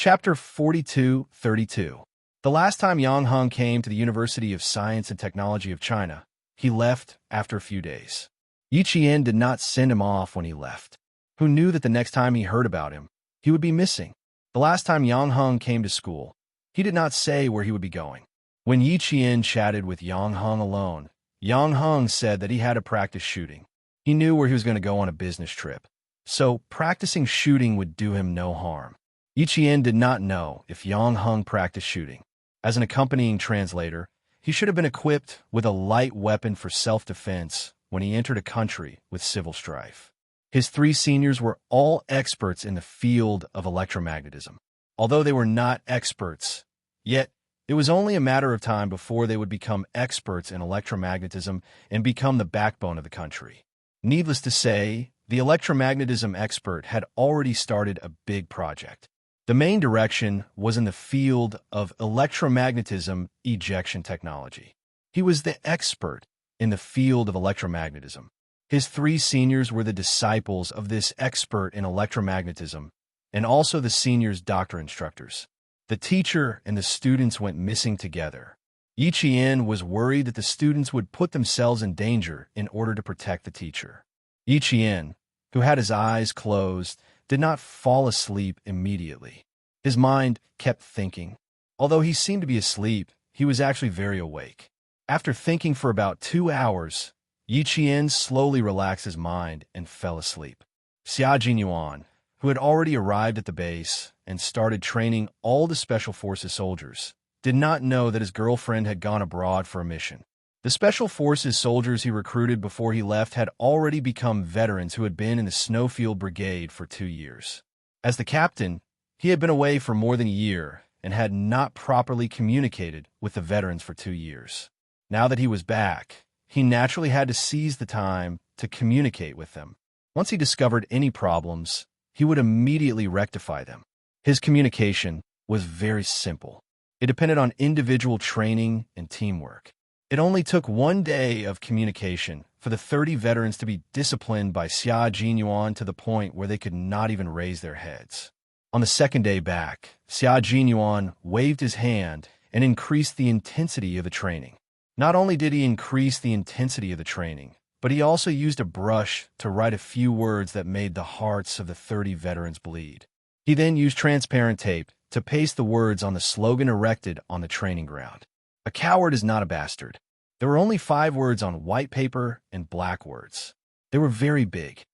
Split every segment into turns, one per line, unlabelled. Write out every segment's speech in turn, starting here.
Chapter 42-32. The last time Yang Heng came to the University of Science and Technology of China, he left after a few days. Yi Qian did not send him off when he left. Who knew that the next time he heard about him, he would be missing? The last time Yang Heng came to school, he did not say where he would be going. When Yi Qian chatted with Yang Heng alone, Yang Heng said that he had to practice shooting. He knew where he was going to go on a business trip, so practicing shooting would do him no harm. Yi Qian did not know if Yang Heng practiced shooting. As an accompanying translator, he should have been equipped with a light weapon for self-defense when he entered a country with civil strife. His three seniors were all experts in the field of electromagnetism. Although they were not experts, yet it was only a matter of time before they would become experts in electromagnetism and become the backbone of the country. Needless to say, the electromagnetism expert had already started a big project. The main direction was in the field of electromagnetism ejection technology. He was the expert in the field of electromagnetism. His three seniors were the disciples of this expert in electromagnetism and also the seniors' doctor instructors. The teacher and the students went missing together. Yi Qian was worried that the students would put themselves in danger in order to protect the teacher. Yi Qian, who had his eyes closed, did not fall asleep immediately. His mind kept thinking. Although he seemed to be asleep, he was actually very awake. After thinking for about 2 hours, Yi Qian slowly relaxed his mind and fell asleep. Xia Jinyuan, who had already arrived at the base and started training all the Special Forces soldiers, did not know that his girlfriend had gone abroad for a mission. The Special Forces soldiers he recruited before he left had already become veterans who had been in the Snowfield Brigade for 2 years. As the captain, he had been away for more than a year and had not properly communicated with the veterans for 2 years. Now that he was back, he naturally had to seize the time to communicate with them. Once he discovered any problems, he would immediately rectify them. His communication was very simple. It depended on individual training and teamwork. It only took 1 day of communication for the 30 veterans to be disciplined by Xia Jinyuan to the point where they could not even raise their heads. On the second day back, Xia Jinyuan waved his hand and increased the intensity of the training. Not only did he increase the intensity of the training, but he also used a brush to write a few words that made the hearts of the 30 veterans bleed. He then used transparent tape to paste the words on the slogan erected on the training ground. A coward is not a bastard. There were only 5 words on white paper and black words. They were very big.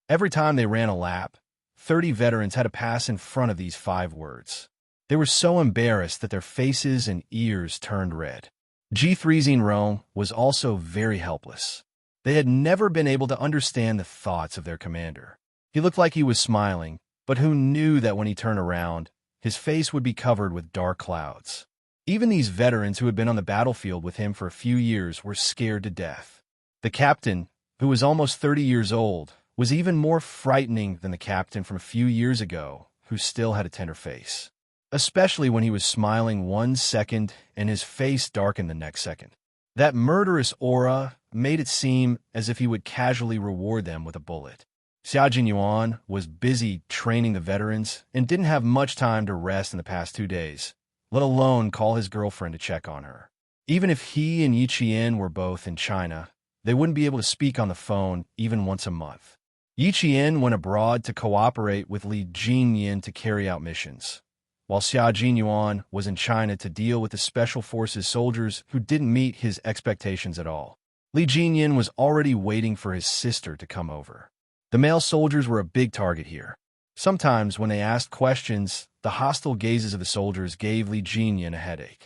Every time they ran a lap, 30 veterans had to pass in front of these 5 words. They were so embarrassed that their faces and ears turned red. G3 Rome was also very helpless. They had never been able to understand the thoughts of their commander. He looked like he was smiling, but who knew that when he turned around, his face would be covered with dark clouds. Even these veterans who had been on the battlefield with him for a few years were scared to death. The captain, who was almost 30 years old, was even more frightening than the captain from a few years ago, who still had a tender face. Especially when he was smiling 1 second and his face darkened the next second. That murderous aura made it seem as if he would casually reward them with a bullet. Xia Jinyuan was busy training the veterans and didn't have much time to rest in the past 2 days, let alone call his girlfriend to check on her. Even if he and Yi Qian were both in China, they wouldn't be able to speak on the phone even once a month. Yi Qian went abroad to cooperate with Li Jinyan to carry out missions, while Xia Jinyuan was in China to deal with the Special Forces soldiers who didn't meet his expectations at all. Li Jinyan was already waiting for his sister to come over. The male soldiers were a big target here. Sometimes when they asked questions, the hostile gazes of the soldiers gave Li Jinyan a headache.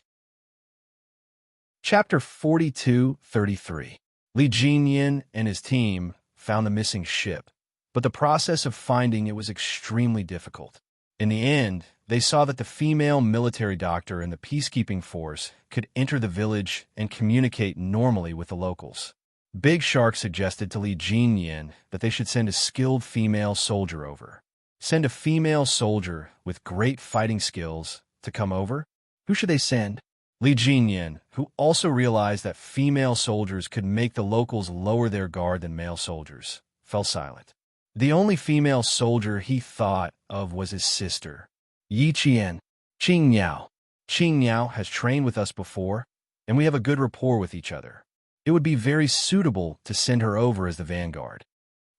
Chapter 42-33. Li Jinyan and his team found the missing ship, but the process of finding it was extremely difficult. In the end, they saw that the female military doctor in the peacekeeping force could enter the village and communicate normally with the locals. Big Shark suggested to Li Jinyan that they should send a skilled female soldier over. Send a female soldier with great fighting skills to come over? Who should they send? Li Jinyan, who also realized that female soldiers could make the locals lower their guard than male soldiers, fell silent. The only female soldier he thought of was his sister. Yi Qian, Qing Niao. Qing Niao has trained with us before, and we have a good rapport with each other. It would be very suitable to send her over as the vanguard.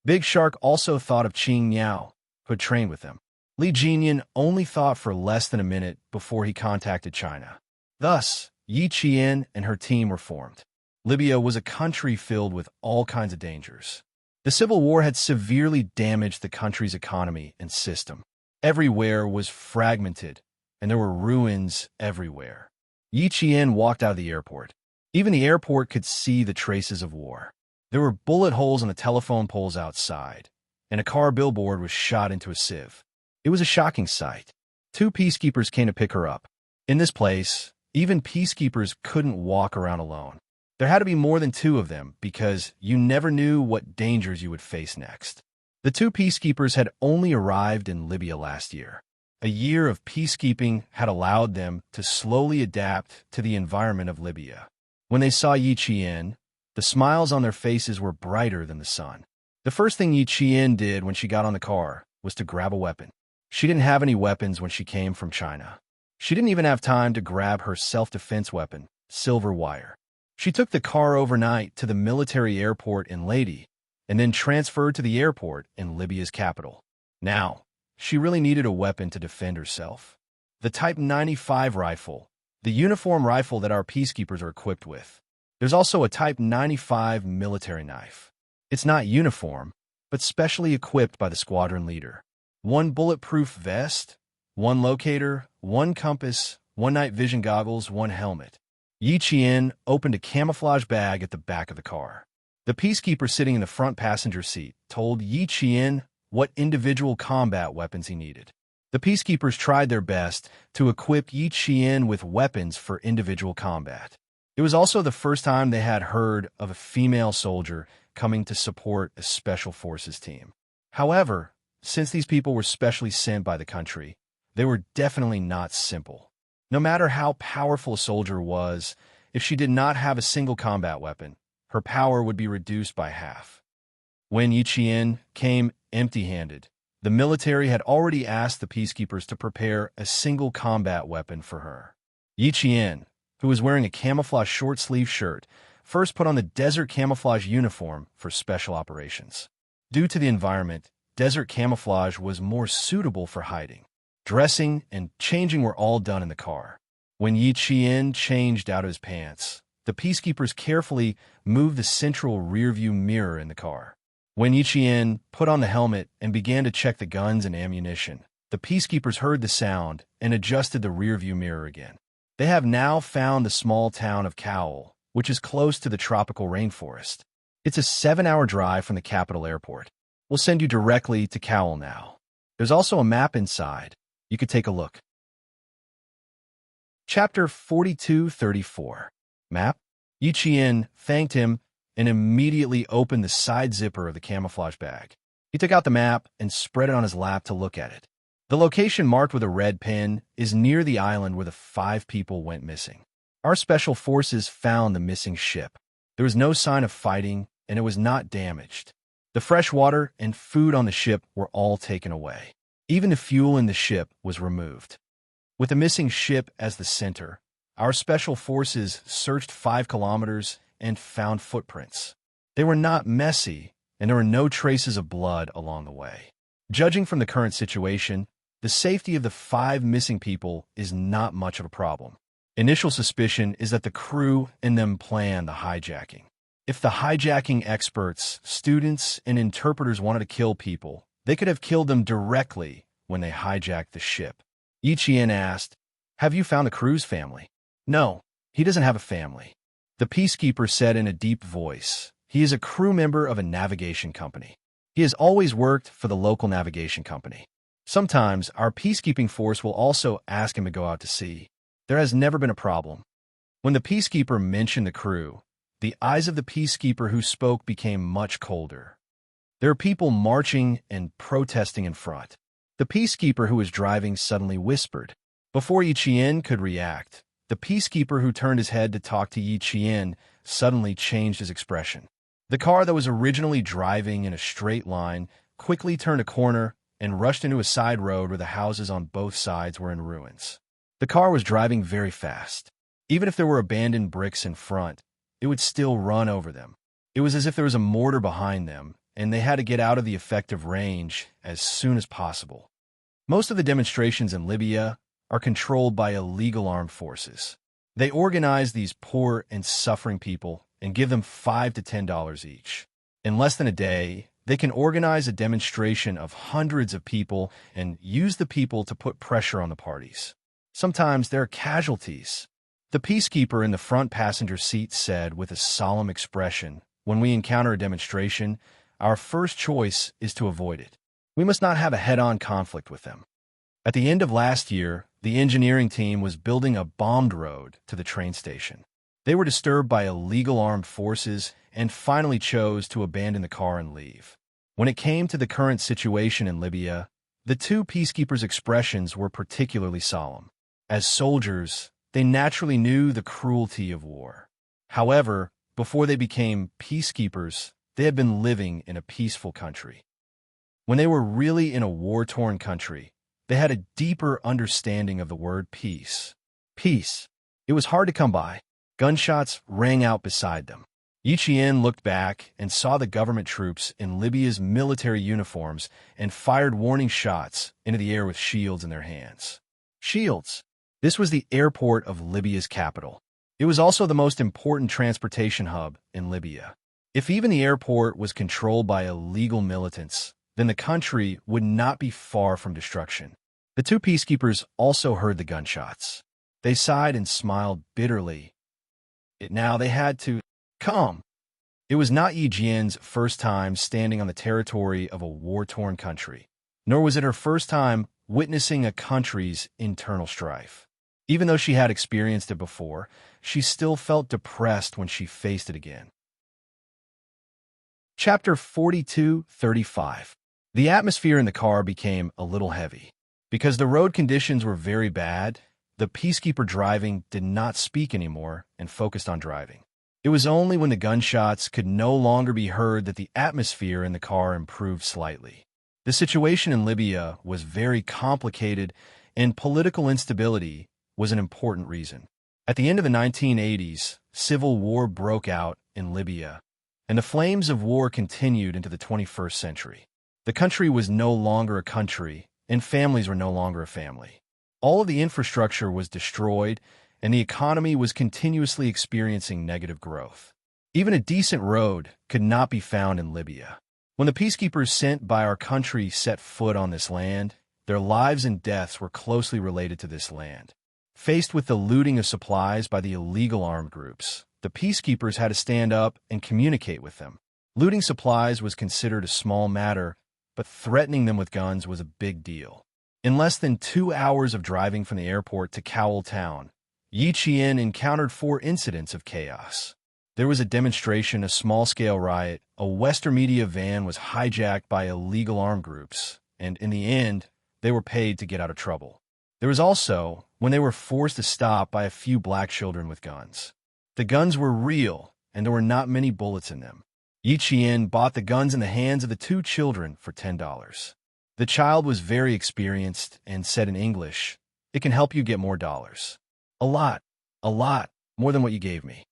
Big Shark also thought of Qing Niao, who had trained with him. Li Jinyan only thought for less than a minute before he contacted China. Thus, Yi Qian and her team were formed. Libya was a country filled with all kinds of dangers. The civil war had severely damaged the country's economy and system. Everywhere was fragmented, and there were ruins everywhere. Yi Qian walked out of the airport. Even the airport could see the traces of war. There were bullet holes on the telephone poles outside, and a car billboard was shot into a sieve. It was a shocking sight. 2 peacekeepers came to pick her up. In this place, even peacekeepers couldn't walk around alone. There had to be more than 2 of them because you never knew what dangers you would face next. The 2 peacekeepers had only arrived in Libya last year. A year of peacekeeping had allowed them to slowly adapt to the environment of Libya. When they saw Yi Qian, the smiles on their faces were brighter than the sun. The first thing Yi Qian did when she got on the car was to grab a weapon. She didn't have any weapons when she came from China. She didn't even have time to grab her self-defense weapon, silver wire. She took the car overnight to the military airport in Lady and then transferred to the airport in Libya's capital. Now, she really needed a weapon to defend herself. The Type 95 rifle, the uniform rifle that our peacekeepers are equipped with. There's also a Type 95 military knife. It's not uniform, but specially equipped by the squadron leader. 1 bulletproof vest, 1 locator, 1 compass, 1 night vision goggles, 1 helmet. Yi Qian opened a camouflage bag at the back of the car. The peacekeeper sitting in the front passenger seat told Yi Qian what individual combat weapons he needed. The peacekeepers tried their best to equip Yi Qian with weapons for individual combat. It was also the first time they had heard of a female soldier coming to support a special forces team. However, since these people were specially sent by the country, they were definitely not simple. No matter how powerful a soldier was, if she did not have a single combat weapon, her power would be reduced by half. When Yi Qian came empty-handed, the military had already asked the peacekeepers to prepare a single combat weapon for her. Yi Qian, who was wearing a camouflage short-sleeve shirt, first put on the desert camouflage uniform for special operations. Due to the environment, desert camouflage was more suitable for hiding. Dressing and changing were all done in the car. When Yi Qian changed out of his pants, the peacekeepers carefully moved the central rearview mirror in the car. When Yi Qian put on the helmet and began to check the guns and ammunition, the peacekeepers heard the sound and adjusted the rearview mirror again. They have now found the small town of Cowell, which is close to the tropical rainforest. It's a 7-hour drive from the capital airport. We'll send you directly to Cowell now. There's also a map inside. You could take a look. Chapter 4234. Map? Yi Qian thanked him and immediately opened the side zipper of the camouflage bag. He took out the map and spread it on his lap to look at it. The location marked with a red pin is near the island where the 5 people went missing. Our special forces found the missing ship. There was no sign of fighting, and it was not damaged. The fresh water and food on the ship were all taken away. Even the fuel in the ship was removed. With the missing ship as the center, our special forces searched 5 kilometers and found footprints. They were not messy, and there were no traces of blood along the way. Judging from the current situation, the safety of the 5 missing people is not much of a problem. Initial suspicion is that the crew and them planned the hijacking. If the hijacking experts, students, and interpreters wanted to kill people, they could have killed them directly when they hijacked the ship. Yi Qian asked, "Have you found the crew's family?" "No, he doesn't have a family." The peacekeeper said in a deep voice, "He is a crew member of a navigation company. He has always worked for the local navigation company. Sometimes our peacekeeping force will also ask him to go out to sea. There has never been a problem." When the peacekeeper mentioned the crew, the eyes of the peacekeeper who spoke became much colder. There are people marching and protesting in front. The peacekeeper who was driving suddenly whispered. Before Yi Qian could react, the peacekeeper who turned his head to talk to Yi Qian suddenly changed his expression. The car that was originally driving in a straight line quickly turned a corner and rushed into a side road where the houses on both sides were in ruins. The car was driving very fast. Even if there were abandoned bricks in front, it would still run over them. It was as if there was a mortar behind them, and they had to get out of the effective range as soon as possible. Most of the demonstrations in Libya are controlled by illegal armed forces. They organize these poor and suffering people and give them $5 to $10 each. In less than a day, they can organize a demonstration of hundreds of people and use the people to put pressure on the parties. Sometimes there are casualties. The peacekeeper in the front passenger seat said with a solemn expression, "When we encounter a demonstration, our first choice is to avoid it. We must not have a head-on conflict with them." At the end of last year, the engineering team was building a bombed road to the train station. They were disturbed by illegal armed forces and finally chose to abandon the car and leave. When it came to the current situation in Libya, the two peacekeepers' expressions were particularly solemn. As soldiers, they naturally knew the cruelty of war. However, before they became peacekeepers, they had been living in a peaceful country. When they were really in a war-torn country, they had a deeper understanding of the word peace. Peace. It was hard to come by. Gunshots rang out beside them. Yichien looked back and saw the government troops in Libya's military uniforms and fired warning shots into the air with shields in their hands. Shields. This was the airport of Libya's capital. It was also the most important transportation hub in Libya. If even the airport was controlled by illegal militants, then the country would not be far from destruction. The two peacekeepers also heard the gunshots. They sighed and smiled bitterly. Now they had to come. It was not Yi Jian's first time standing on the territory of a war-torn country, nor was it her first time witnessing a country's internal strife. Even though she had experienced it before, she still felt depressed when she faced it again. Chapter 42:35. The atmosphere in the car became a little heavy. Because the road conditions were very bad, the peacekeeper driving did not speak anymore and focused on driving. It was only when the gunshots could no longer be heard that the atmosphere in the car improved slightly. The situation in Libya was very complicated, and political instability was an important reason. At the end of the 1980s, civil war broke out in Libya, and the flames of war continued into the 21st century. The country was no longer a country, and families were no longer a family. All of the infrastructure was destroyed, and the economy was continuously experiencing negative growth. Even a decent road could not be found in Libya. When the peacekeepers sent by our country set foot on this land, their lives and deaths were closely related to this land. Faced with the looting of supplies by the illegal armed groups, the peacekeepers had to stand up and communicate with them. Looting supplies was considered a small matter, but threatening them with guns was a big deal. In less than 2 hours of driving from the airport to Cowell town, Yichien encountered 4 incidents of chaos. There was a demonstration, a small-scale riot, a Western media van was hijacked by illegal armed groups, and in the end, they were paid to get out of trouble. There was also when they were forced to stop by a few black children with guns. The guns were real, and there were not many bullets in them. Yichien bought the guns in the hands of the 2 children for $10. The child was very experienced and said in English, "It can help you get more dollars. A lot, more than what you gave me."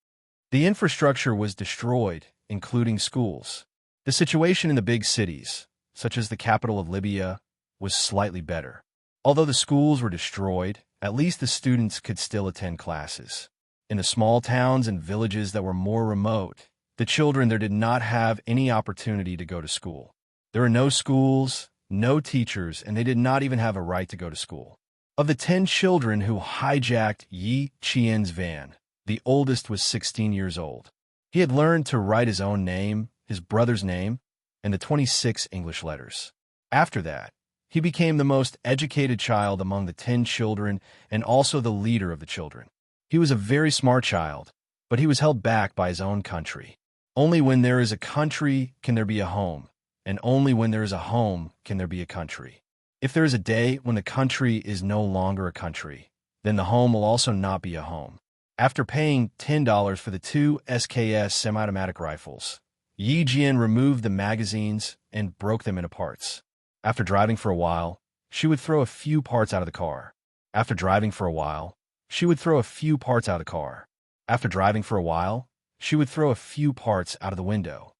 The infrastructure was destroyed, including schools. The situation in the big cities, such as the capital of Libya, was slightly better. Although the schools were destroyed, at least the students could still attend classes. In the small towns and villages that were more remote, the children there did not have any opportunity to go to school. There were no schools, no teachers, and they did not even have a right to go to school. Of the 10 children who hijacked Yi Qian's van, the oldest was 16 years old. He had learned to write his own name, his brother's name, and the 26 English letters. After that, he became the most educated child among the 10 children and also the leader of the children. He was a very smart child, but he was held back by his own country. Only when there is a country can there be a home, and only when there is a home can there be a country. If there is a day when the country is no longer a country, then the home will also not be a home. After paying $10 for the 2 SKS semi-automatic rifles, Yi Jian removed the magazines and broke them into parts. After driving for a while, she would throw a few parts out of the car. After driving for a while, she would throw a few parts out of the car. After driving for a while, she would throw a few parts out of the window.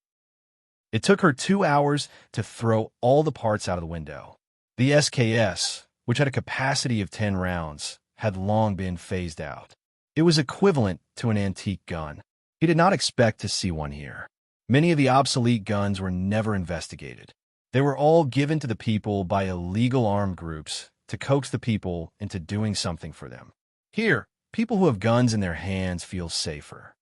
It took her 2 hours to throw all the parts out of the window. The SKS, which had a capacity of 10 rounds, had long been phased out. It was equivalent to an antique gun. He did not expect to see one here. Many of the obsolete guns were never investigated. They were all given to the people by illegal armed groups to coax the people into doing something for them. Here, people who have guns in their hands feel safer.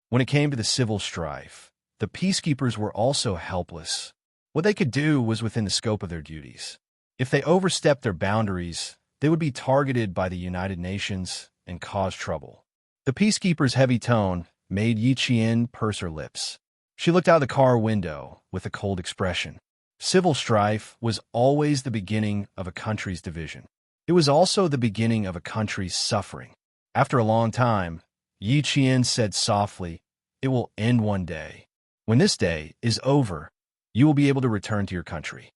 When it came to the civil strife, the peacekeepers were also helpless. What they could do was within the scope of their duties. If they overstepped their boundaries, they would be targeted by the United Nations and cause trouble. The peacekeeper's heavy tone made Yi Qian purse her lips. She looked out the car window with a cold expression. Civil strife was always the beginning of a country's division. It was also the beginning of a country's suffering. After a long time, Yi Qian said softly, "It will end one day. When this day is over, you will be able to return to your country."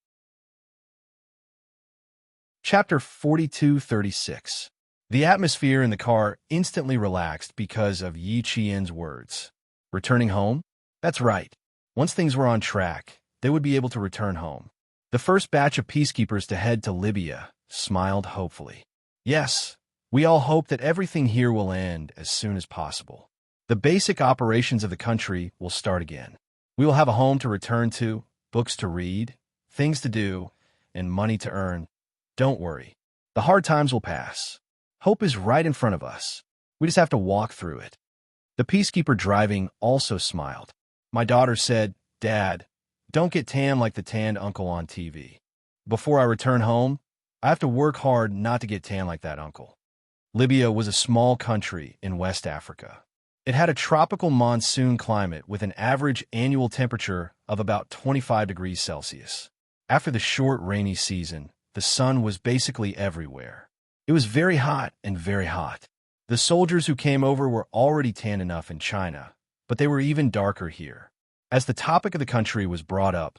Chapter 42:36. The atmosphere in the car instantly relaxed because of Yi Qian's words. Returning home? That's right. Once things were on track, they would be able to return home. The first batch of peacekeepers to head to Libya smiled hopefully. Yes, we all hope that everything here will end as soon as possible. The basic operations of the country will start again. We will have a home to return to, books to read, things to do, and money to earn. Don't worry. The hard times will pass. Hope is right in front of us. We just have to walk through it. The peacekeeper driving also smiled. My daughter said, "Dad, don't get tan like the tanned uncle on TV. Before I return home, I have to work hard not to get tan like that uncle." Libya was a small country in West Africa. It had a tropical monsoon climate with an average annual temperature of about 25 degrees Celsius. After the short rainy season, the sun was basically everywhere. It was very hot and very hot. The soldiers who came over were already tan enough in China, but they were even darker here. As the topic of the country was brought up,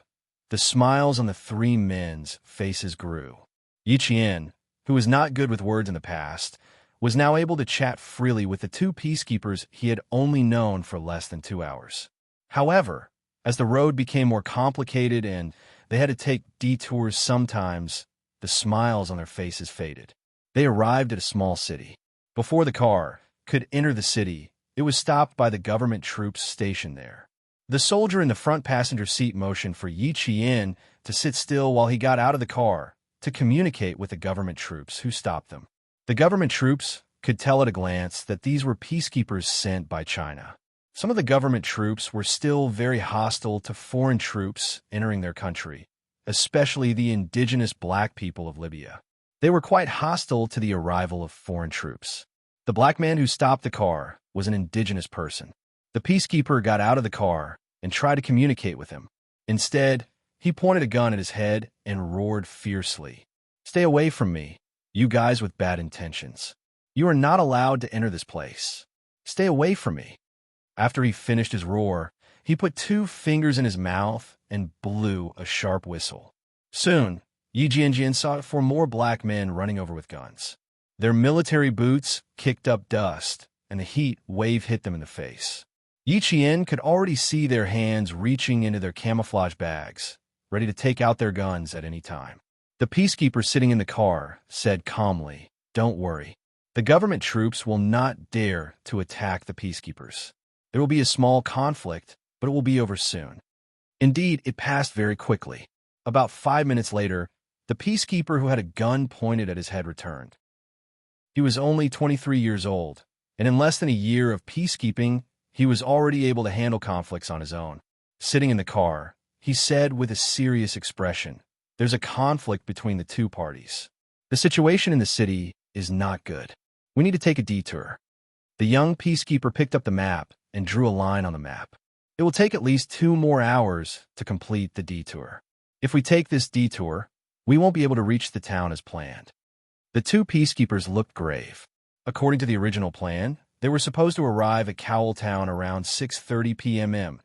the smiles on the three men's faces grew. Yi Qian, who was not good with words in the past, was now able to chat freely with the two peacekeepers he had only known for less than 2 hours. However, as the road became more complicated and they had to take detours sometimes, the smiles on their faces faded. They arrived at a small city. Before the car could enter the city, it was stopped by the government troops stationed there. The soldier in the front passenger seat motioned for Yi Qian to sit still while he got out of the car to communicate with the government troops who stopped them. The government troops could tell at a glance that these were peacekeepers sent by China. Some of the government troops were still very hostile to foreign troops entering their country, especially the indigenous black people of Libya. They were quite hostile to the arrival of foreign troops. The black man who stopped the car was an indigenous person. The peacekeeper got out of the car and tried to communicate with him. Instead, he pointed a gun at his head and roared fiercely, "Stay away from me, you guys with bad intentions. You are not allowed to enter this place. Stay away from me." After he finished his roar, he put 2 fingers in his mouth and blew a sharp whistle. Soon, Yi Qian saw 4 more black men running over with guns. Their military boots kicked up dust, and the heat wave hit them in the face. Yi Qian could already see their hands reaching into their camouflage bags, ready to take out their guns at any time. The peacekeeper sitting in the car said calmly, "Don't worry. The government troops will not dare to attack the peacekeepers. There will be a small conflict, but it will be over soon." Indeed, it passed very quickly. About 5 minutes later, the peacekeeper who had a gun pointed at his head returned. He was only 23 years old, and in less than a year of peacekeeping, he was already able to handle conflicts on his own. Sitting in the car, he said with a serious expression, "There's a conflict between the 2 parties. The situation in the city is not good. We need to take a detour." The young peacekeeper picked up the map and drew a line on the map. "It will take at least 2 more hours to complete the detour. If we take this detour, we won't be able to reach the town as planned." The 2 peacekeepers looked grave. According to the original plan, they were supposed to arrive at Cowell Town around 6:30 p.m.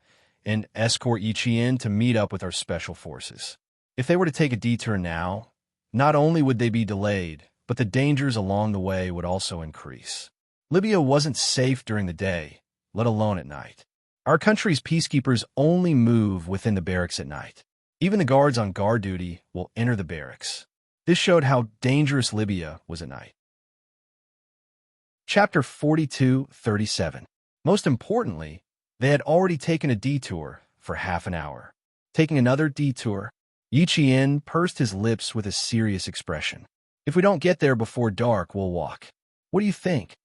and escort Yi Qian to meet up with our special forces. If they were to take a detour now, not only would they be delayed, but the dangers along the way would also increase. Libya wasn't safe during the day, let alone at night. Our country's peacekeepers only move within the barracks at night. Even the guards on guard duty will enter the barracks. This showed how dangerous Libya was at night. Chapter 42:37. Most importantly, they had already taken a detour for half an hour. Taking another detour, Yi Qian pursed his lips with a serious expression. If we don't get there before dark, we'll walk. What do you think?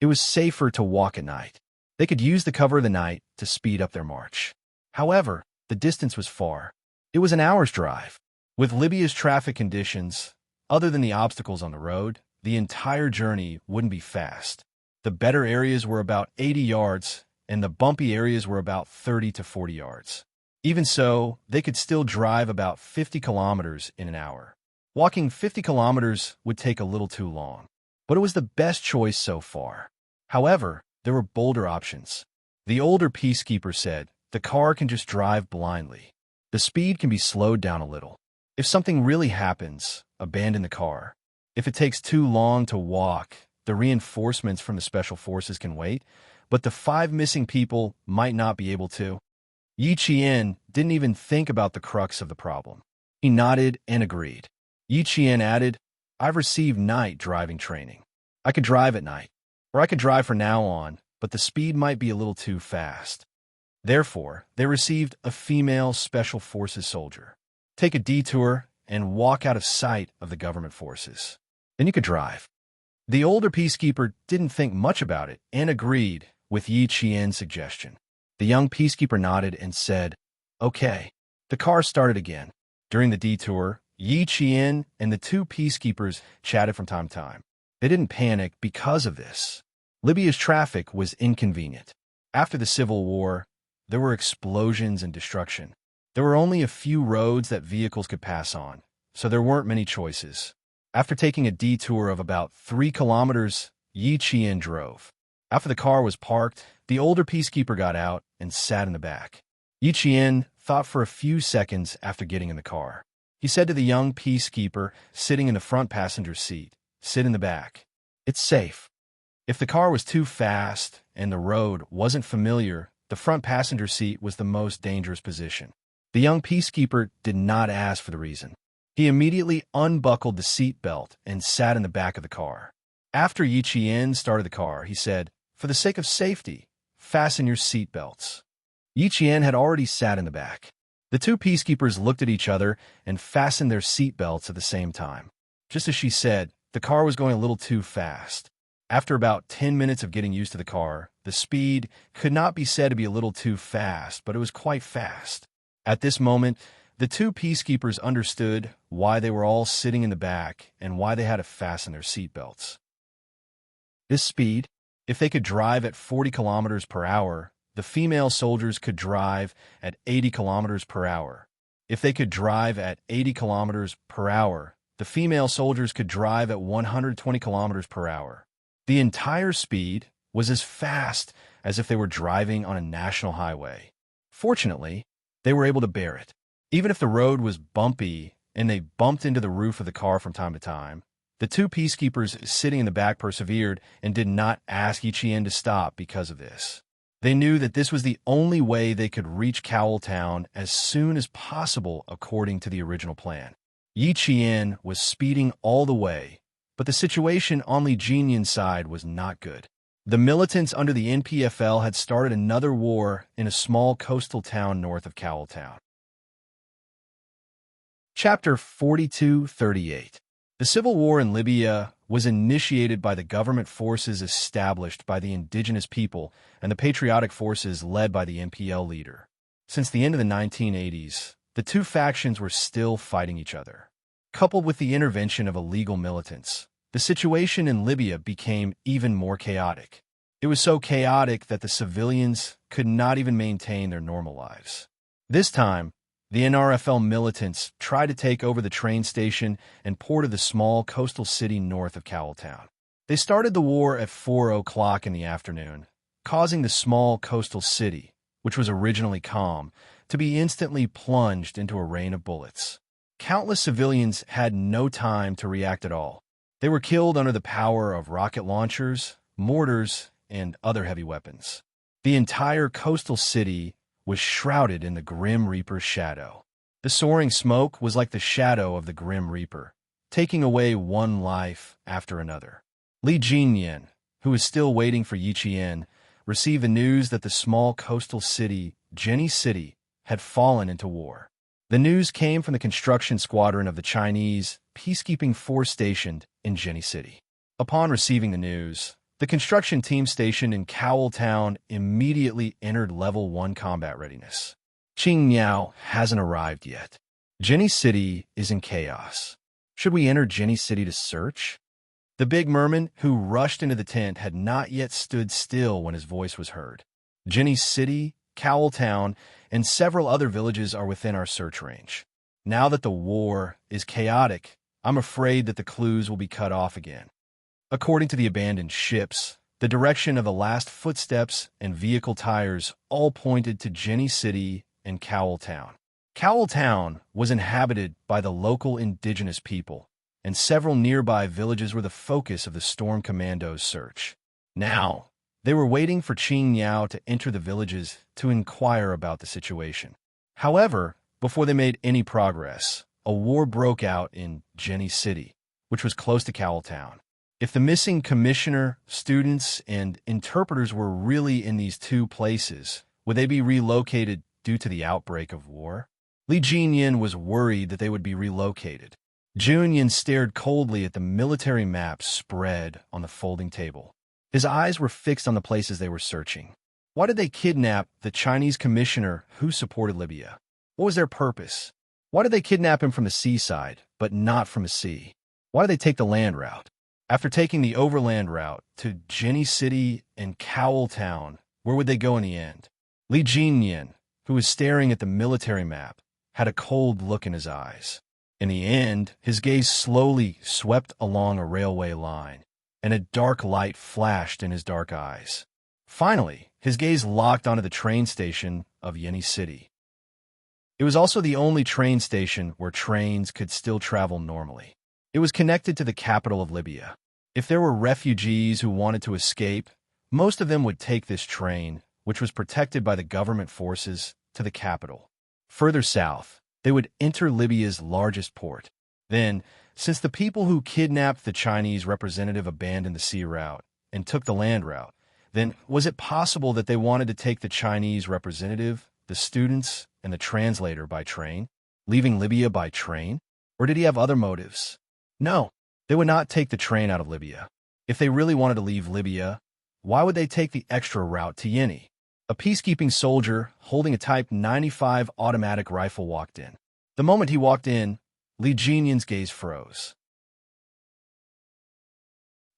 It was safer to walk at night. They could use the cover of the night to speed up their march. However, the distance was far. It was an hour's drive. With Libya's traffic conditions, other than the obstacles on the road, the entire journey wouldn't be fast. The better areas were about 80 yards, and the bumpy areas were about 30 to 40 yards. Even so, they could still drive about 50 kilometers in an hour. Walking 50 kilometers would take a little too long, but it was the best choice so far. However, there were bolder options. The older peacekeeper said, the car can just drive blindly. The speed can be slowed down a little. If something really happens, abandon the car. If it takes too long to walk, the reinforcements from the special forces can wait, but the 5 missing people might not be able to. Yi Qian didn't even think about the crux of the problem. He nodded and agreed. Yi Qian added, I've received night driving training. I could drive at night, or I could drive from now on, but the speed might be a little too fast. Therefore, they received a female special forces soldier. Take a detour and walk out of sight of the government forces. Then you could drive. The older peacekeeper didn't think much about it and agreed with Yi Qian's suggestion. The young peacekeeper nodded and said, okay. The car started again. During the detour, Yi Qian and the 2 peacekeepers chatted from time to time. They didn't panic because of this. Libya's traffic was inconvenient. After the civil war, there were explosions and destruction. There were only a few roads that vehicles could pass on, so there weren't many choices. After taking a detour of about 3 kilometers, Yi Qian drove. After the car was parked, the older peacekeeper got out and sat in the back. Yi Qian thought for a few seconds after getting in the car. He said to the young peacekeeper sitting in the front passenger seat, sit in the back. It's safe. If the car was too fast and the road wasn't familiar, the front passenger seat was the most dangerous position. The young peacekeeper did not ask for the reason. He immediately unbuckled the seat belt and sat in the back of the car. After Yi Qian started the car, he said, for the sake of safety, fasten your seat belts. Yi Qian had already sat in the back. The 2 peacekeepers looked at each other and fastened their seat belts at the same time. Just as she said, the car was going a little too fast. After about 10 minutes of getting used to the car, the speed could not be said to be a little too fast, but it was quite fast. At this moment, the 2 peacekeepers understood why they were all sitting in the back and why they had to fasten their seat belts. This speed, if they could drive at 40 kilometers per hour, the female soldiers could drive at 80 kilometers per hour. If they could drive at 80 kilometers per hour, the female soldiers could drive at 120 kilometers per hour. The entire speed was as fast as if they were driving on a national highway. Fortunately, they were able to bear it. Even if the road was bumpy and they bumped into the roof of the car from time to time, the 2 peacekeepers sitting in the back persevered and did not ask Yi Qian to stop because of this. They knew that this was the only way they could reach Cowell Town as soon as possible according to the original plan. Yi Qian was speeding all the way, but the situation on Li Jinian's side was not good. The militants under the NPFL had started another war in a small coastal town north of Cowell Town. Chapter 42:38. The civil war in Libya was initiated by the government forces established by the indigenous people and the patriotic forces led by the NPL leader. Since the end of the 1980s, the 2 factions were still fighting each other. Coupled with the intervention of illegal militants, the situation in Libya became even more chaotic. It was so chaotic that the civilians could not even maintain their normal lives. This time, the NRFL militants tried to take over the train station and ported the small coastal city north of Cowell Town. They started the war at 4 o'clock in the afternoon, causing the small coastal city, which was originally calm, to be instantly plunged into a rain of bullets. Countless civilians had no time to react at all. They were killed under the power of rocket launchers, mortars, and other heavy weapons. The entire coastal city was shrouded in the Grim Reaper's shadow. The soaring smoke was like the shadow of the Grim Reaper, taking away one life after another. Li Jinyan, who was still waiting for Yi Qian, received the news that the small coastal city, Jenny City, had fallen into war. The news came from the construction squadron of the Chinese peacekeeping force stationed in Jenny City. Upon receiving the news, the construction team stationed in Cowell Town immediately entered Level 1 combat readiness. Qing Miao hasn't arrived yet. Jenny City is in chaos. Should we enter Jenny City to search? The big merman who rushed into the tent had not yet stood still when his voice was heard. Jenny City, Cowell Town, and several other villages are within our search range. Now that the war is chaotic, I'm afraid that the clues will be cut off again. According to the abandoned ships, the direction of the last footsteps and vehicle tires all pointed to Jenny City and Cowell Town. Cowell Town was inhabited by the local indigenous people, and several nearby villages were the focus of the Storm Commando's search. Now, they were waiting for Qing Yao to enter the villages to inquire about the situation. However, before they made any progress, a war broke out in Jenny City, which was close to Cowell Town. If the missing commissioner, students, and interpreters were really in these two places, would they be relocated due to the outbreak of war? Li Jinyan was worried that they would be relocated. Junyan stared coldly at the military map spread on the folding table. His eyes were fixed on the places they were searching. Why did they kidnap the Chinese commissioner who supported Libya? What was their purpose? Why did they kidnap him from the seaside, but not from the sea? Why did they take the land route? After taking the overland route to Jenny City and Cowell Town, where would they go in the end? Li Jinyan, who was staring at the military map, had a cold look in his eyes. In the end, his gaze slowly swept along a railway line, and a dark light flashed in his dark eyes. Finally, his gaze locked onto the train station of Jenny City. It was also the only train station where trains could still travel normally. It was connected to the capital of Libya. If there were refugees who wanted to escape, most of them would take this train, which was protected by the government forces, to the capital. Further south, they would enter Libya's largest port. Then, since the people who kidnapped the Chinese representative abandoned the sea route and took the land route, then was it possible that they wanted to take the Chinese representative, the students, and the translator by train, leaving Libya by train? Or did he have other motives? No, they would not take the train out of Libya. If they really wanted to leave Libya, why would they take the extra route to Jenny? A peacekeeping soldier holding a Type 95 automatic rifle walked in. The moment he walked in, Li Jinyan's gaze froze.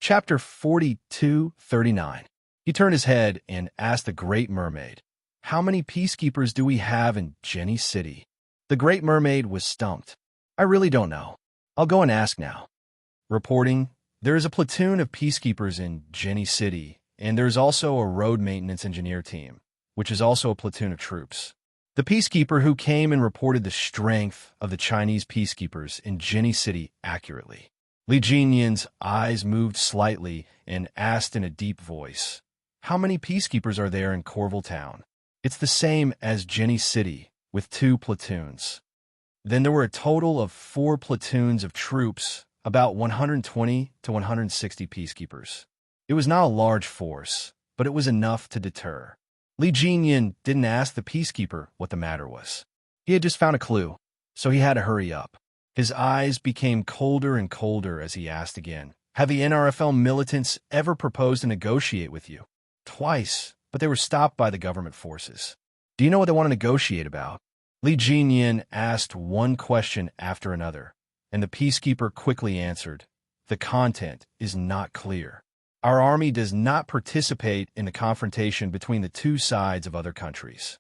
Chapter 42:39. He turned his head and asked the Great Mermaid, "How many peacekeepers do we have in Jenny City?" The Great Mermaid was stumped. "I really don't know. I'll go and ask now." Reporting, there is a platoon of peacekeepers in Jenny City, and there's also a road maintenance engineer team, which is also a platoon of troops. The peacekeeper who came and reported the strength of the Chinese peacekeepers in Jenny City accurately. Li Jinyan's eyes moved slightly and asked in a deep voice, "How many peacekeepers are there in Corval Town?" "It's the same as Jenny City, with 2 platoons. Then there were a total of 4 platoons of troops, about 120 to 160 peacekeepers. It was not a large force, but it was enough to deter. Li Jinyan didn't ask the peacekeeper what the matter was. He had just found a clue, so he had to hurry up. His eyes became colder and colder as he asked again, "Have the NRFL militants ever proposed to negotiate with you?" "Twice, but they were stopped by the government forces." "Do you know what they want to negotiate about?" Li Jinyan asked one question after another, and the peacekeeper quickly answered, "The content is not clear. Our army does not participate in the confrontation between the two sides of other countries."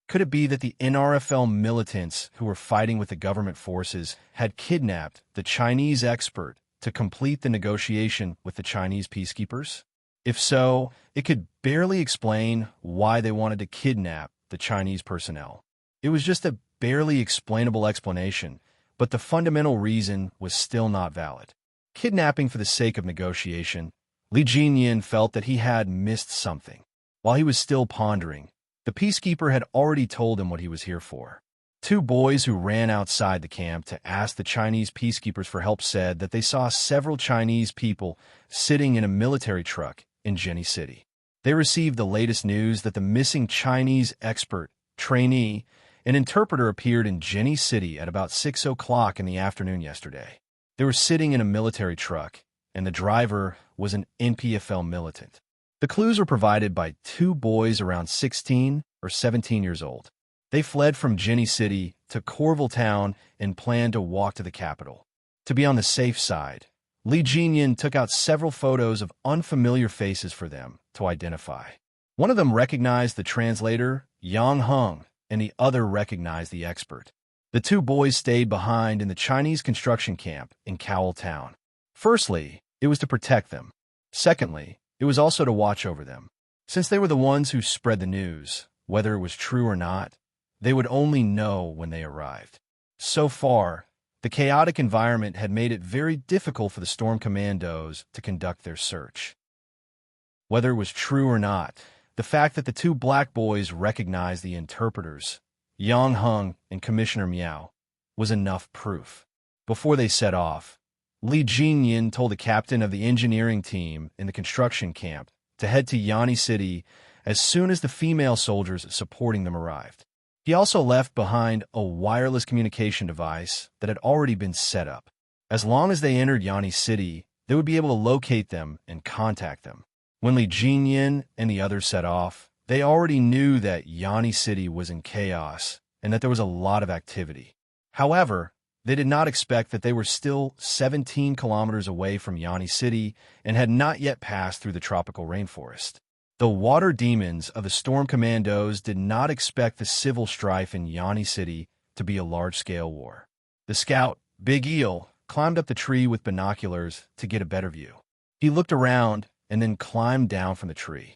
Could it be that the NRFL militants who were fighting with the government forces had kidnapped the Chinese expert to complete the negotiation with the Chinese peacekeepers? If so, it could barely explain why they wanted to kidnap the Chinese personnel. It was just a barely explainable explanation, but the fundamental reason was still not valid. Kidnapping for the sake of negotiation, Li Jinyin felt that he had missed something. While he was still pondering, the peacekeeper had already told him what he was here for. Two boys who ran outside the camp to ask the Chinese peacekeepers for help said that they saw several Chinese people sitting in a military truck in Jenny City. They received the latest news that the missing Chinese expert, trainee, an interpreter appeared in Jenny City at about 6 o'clock in the afternoon yesterday. They were sitting in a military truck, and the driver was an NPFL militant. The clues were provided by two boys around 16 or 17 years old. They fled from Jenny City to Corville Town and planned to walk to the capital. To be on the safe side, Li Jinyin took out several photos of unfamiliar faces for them to identify. One of them recognized the translator, Yang Heng, and the other recognized the expert. The two boys stayed behind in the Chinese construction camp in Corville Town. Firstly, it was to protect them. Secondly, it was also to watch over them. Since they were the ones who spread the news, whether it was true or not, they would only know when they arrived. So far, the chaotic environment had made it very difficult for the Storm Commandos to conduct their search. Whether it was true or not, the fact that the two black boys recognized the interpreters, Yang Heng and Commissioner Miao, was enough proof. Before they set off, Li Jinyin told the captain of the engineering team in the construction camp to head to Yanni City as soon as the female soldiers supporting them arrived. He also left behind a wireless communication device that had already been set up. As long as they entered Yanni City, they would be able to locate them and contact them. When Li Jinyin and the others set off, they already knew that Yanni City was in chaos and that there was a lot of activity. However, they did not expect that they were still 17 kilometers away from Yanni City and had not yet passed through the tropical rainforest. The water demons of the Storm Commandos did not expect the civil strife in Yanni City to be a large-scale war. The scout, Big Eel, climbed up the tree with binoculars to get a better view. He looked around and then climbed down from the tree.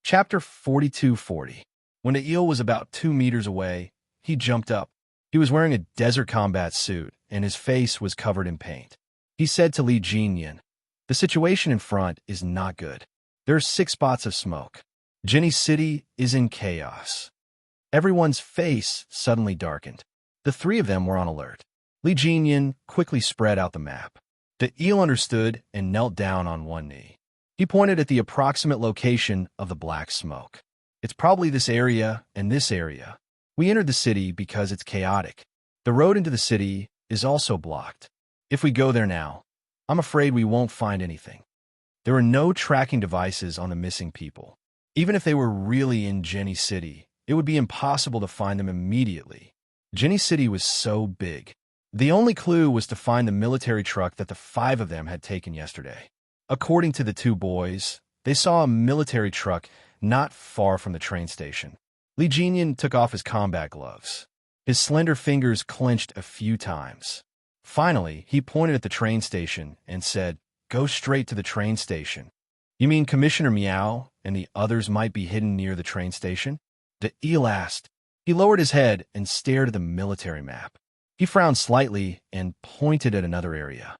Chapter 4240. When the eel was about 2 meters away, he jumped up. He was wearing a desert combat suit, and his face was covered in paint. He said to Li Jinyin, "The situation in front is not good. There are 6 spots of smoke. Jenny City is in chaos." Everyone's face suddenly darkened. The 3 of them were on alert. Li Jinyin quickly spread out the map. The eel understood and knelt down on one knee. He pointed at the approximate location of the black smoke. "It's probably this area and this area. We entered the city because it's chaotic. The road into the city is also blocked. If we go there now, I'm afraid we won't find anything." There were no tracking devices on the missing people. Even if they were really in Jenny City, it would be impossible to find them immediately. Jenny City was so big. The only clue was to find the military truck that the 5 of them had taken yesterday. According to the 2 boys, they saw a military truck not far from the train station. Li Jinyin took off his combat gloves. His slender fingers clenched a few times. Finally, he pointed at the train station and said, "Go straight to the train station." "You mean Commissioner Miao and the others might be hidden near the train station?" the eel asked. He lowered his head and stared at the military map. He frowned slightly and pointed at another area.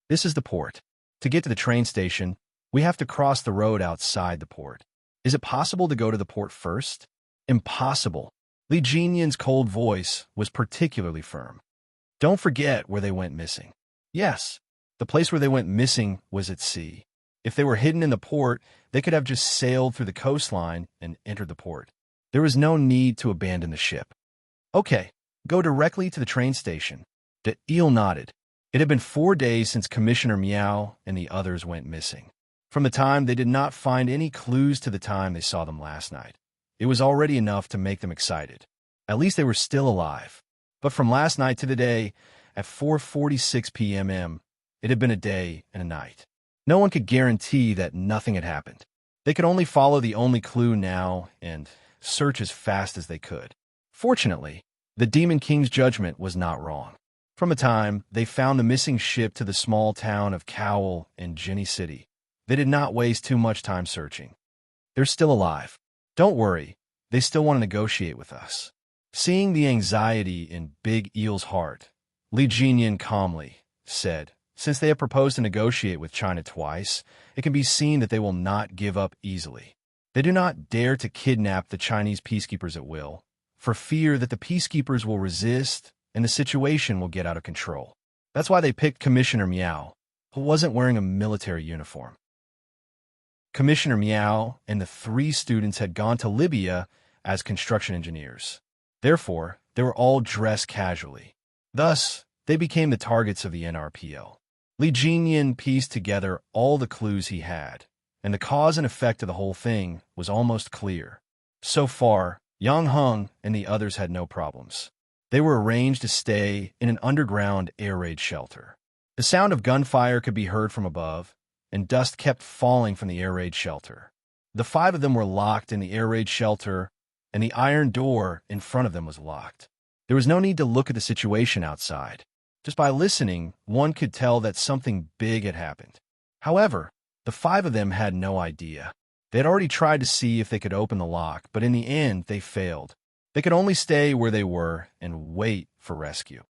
"This is the port. To get to the train station, we have to cross the road outside the port. Is it possible to go to the port first?" "Impossible." Li Jinyin's cold voice was particularly firm. "Don't forget where they went missing." "Yes, the place where they went missing was at sea. If they were hidden in the port, they could have just sailed through the coastline and entered the port. There was no need to abandon the ship." "Okay, go directly to the train station." The eel nodded. It had been 4 days since Commissioner Miao and the others went missing. From the time they did not find any clues to the time they saw them last night, it was already enough to make them excited. At least they were still alive. But from last night to the day, at 4:46 p.m., it had been a day and a night. No one could guarantee that nothing had happened. They could only follow the only clue now and search as fast as they could. Fortunately, the Demon King's judgment was not wrong. From the time they found the missing ship to the small town of Cowell in Jenny City, they did not waste too much time searching. "They're still alive. Don't worry, they still want to negotiate with us." Seeing the anxiety in Big Eel's heart, Li Jinyan calmly said, "Since they have proposed to negotiate with China twice, it can be seen that they will not give up easily. They do not dare to kidnap the Chinese peacekeepers at will, for fear that the peacekeepers will resist and the situation will get out of control. That's why they picked Commissioner Miao, who wasn't wearing a military uniform." Commissioner Miao and the 3 students had gone to Libya as construction engineers. Therefore, they were all dressed casually. Thus, they became the targets of the NRPL. Li Jinyan pieced together all the clues he had, and the cause and effect of the whole thing was almost clear. So far, Yang Heng and the others had no problems. They were arranged to stay in an underground air raid shelter. The sound of gunfire could be heard from above, and dust kept falling from the air raid shelter. The 5 of them were locked in the air raid shelter, and the iron door in front of them was locked. There was no need to look at the situation outside. Just by listening, one could tell that something big had happened. However, the 5 of them had no idea. They had already tried to see if they could open the lock, but in the end, they failed. They could only stay where they were and wait for rescue.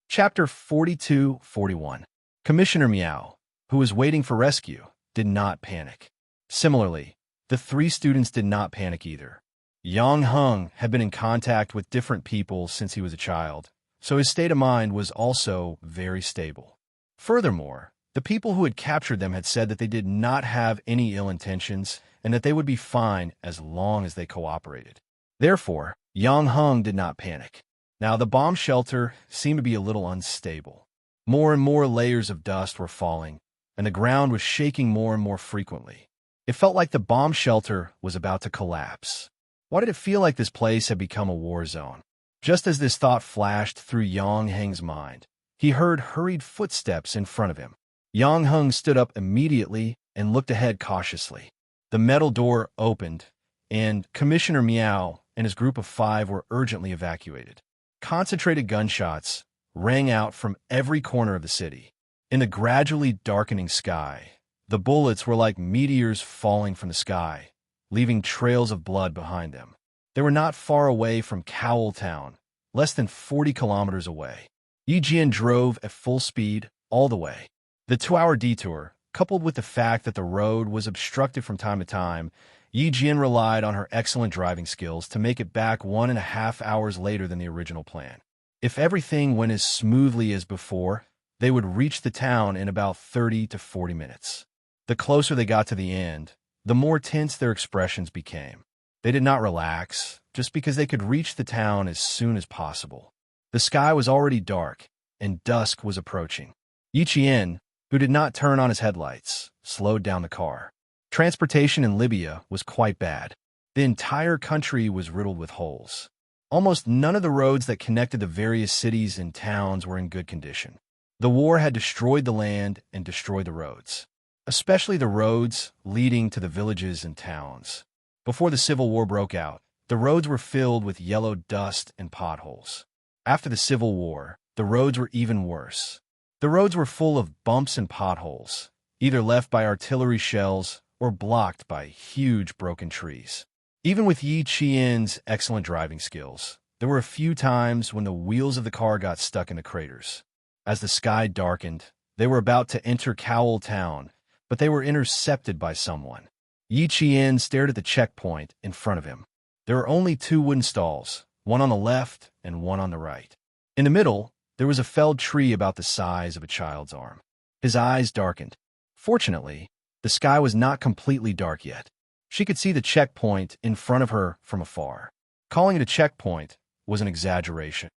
Chapter 42-41. Commissioner Miao, who was waiting for rescue, did not panic. Similarly, the 3 students did not panic either. Yang Heng had been in contact with different people since he was a child, so his state of mind was also very stable. Furthermore, the people who had captured them had said that they did not have any ill intentions and that they would be fine as long as they cooperated. Therefore, Yang Heng did not panic. Now, the bomb shelter seemed to be a little unstable. More and more layers of dust were falling, and the ground was shaking more and more frequently. It felt like the bomb shelter was about to collapse. Why did it feel like this place had become a war zone? Just as this thought flashed through Yang Heng's mind, he heard hurried footsteps in front of him. Yang Heng stood up immediately and looked ahead cautiously. The metal door opened, and Commissioner Miao and his group of 5 were urgently evacuated. Concentrated gunshots rang out from every corner of the city. In the gradually darkening sky, the bullets were like meteors falling from the sky, leaving trails of blood behind them. They were not far away from Cowl Town, less than 40 kilometers away. Yi Jian drove at full speed all the way. The 2-hour detour, coupled with the fact that the road was obstructed from time to time, Yi Jian relied on her excellent driving skills to make it back 1.5 hours later than the original plan. If everything went as smoothly as before, they would reach the town in about 30 to 40 minutes. The closer they got to the end, the more tense their expressions became. They did not relax, just because they could reach the town as soon as possible. The sky was already dark, and dusk was approaching. Yi Jian, who did not turn on his headlights, slowed down the car. Transportation in Libya was quite bad. The entire country was riddled with holes. Almost none of the roads that connected the various cities and towns were in good condition. The war had destroyed the land and destroyed the roads, especially the roads leading to the villages and towns. Before the Civil War broke out, the roads were filled with yellow dust and potholes. After the Civil War, the roads were even worse. The roads were full of bumps and potholes, either left by artillery shells or blocked by huge broken trees. Even with Yi Qian's excellent driving skills, there were a few times when the wheels of the car got stuck in the craters. As the sky darkened, they were about to enter Cowl Town, but they were intercepted by someone. Yi Qian stared at the checkpoint in front of him. There were only 2 wooden stalls, one on the left and one on the right. In the middle, there was a felled tree about the size of a child's arm. His eyes darkened. Fortunately, the sky was not completely dark yet. She could see the checkpoint in front of her from afar. Calling it a checkpoint was an exaggeration.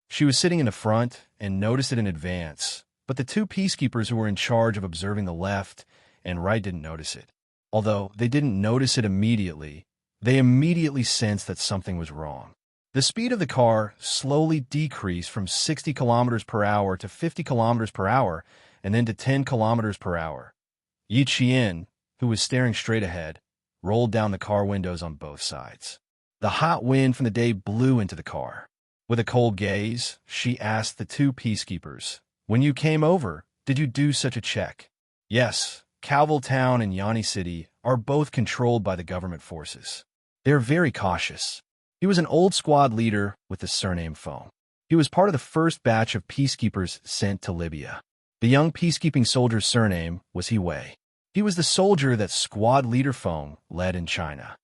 She was sitting in the front and noticed it in advance, but the 2 peacekeepers who were in charge of observing the left and right didn't notice it. Although they didn't notice it immediately, they immediately sensed that something was wrong. The speed of the car slowly decreased from 60 kilometers per hour to 50 kilometers per hour and then to 10 kilometers per hour. Yi Qian, who was staring straight ahead, rolled down the car windows on both sides. The hot wind from the day blew into the car. With a cold gaze, she asked the 2 peacekeepers, "When you came over, did you do such a check?" "Yes, Cowl Town and Yani City are both controlled by the government forces. They're very cautious. He was an old squad leader with the surname Fong. He was part of the first batch of peacekeepers sent to Libya. The young peacekeeping soldier's surname was He Wei. He was the soldier that squad leader Fong led in China.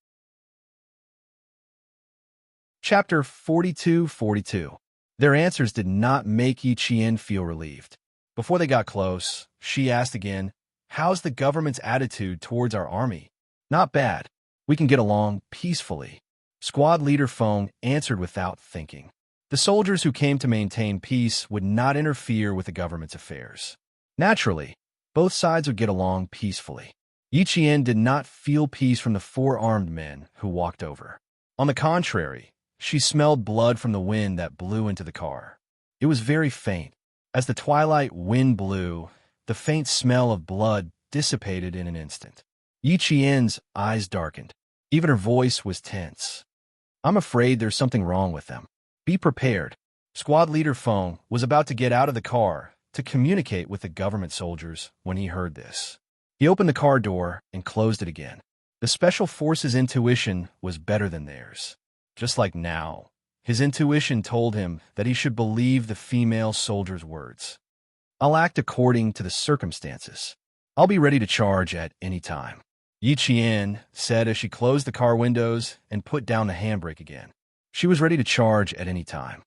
Chapter 42-42. Their answers did not make Yi Qian feel relieved. Before they got close, she asked again, "How's the government's attitude towards our army?" "Not bad. We can get along peacefully." Squad leader Fong answered without thinking. The soldiers who came to maintain peace would not interfere with the government's affairs. Naturally, both sides would get along peacefully. Yi Qian did not feel peace from the four armed men who walked over. On the contrary, she smelled blood from the wind that blew into the car. It was very faint. As the twilight wind blew, the faint smell of blood dissipated in an instant. Yi Qian's eyes darkened. Even her voice was tense. "I'm afraid there's something wrong with them. Be prepared." Squad leader Fong was about to get out of the car to communicate with the government soldiers when he heard this. He opened the car door and closed it again. The Special Forces' intuition was better than theirs. Just like now, his intuition told him that he should believe the female soldier's words. "I'll act according to the circumstances. I'll be ready to charge at any time," Yi Qian said as she closed the car windows and put down the handbrake again. She was ready to charge at any time.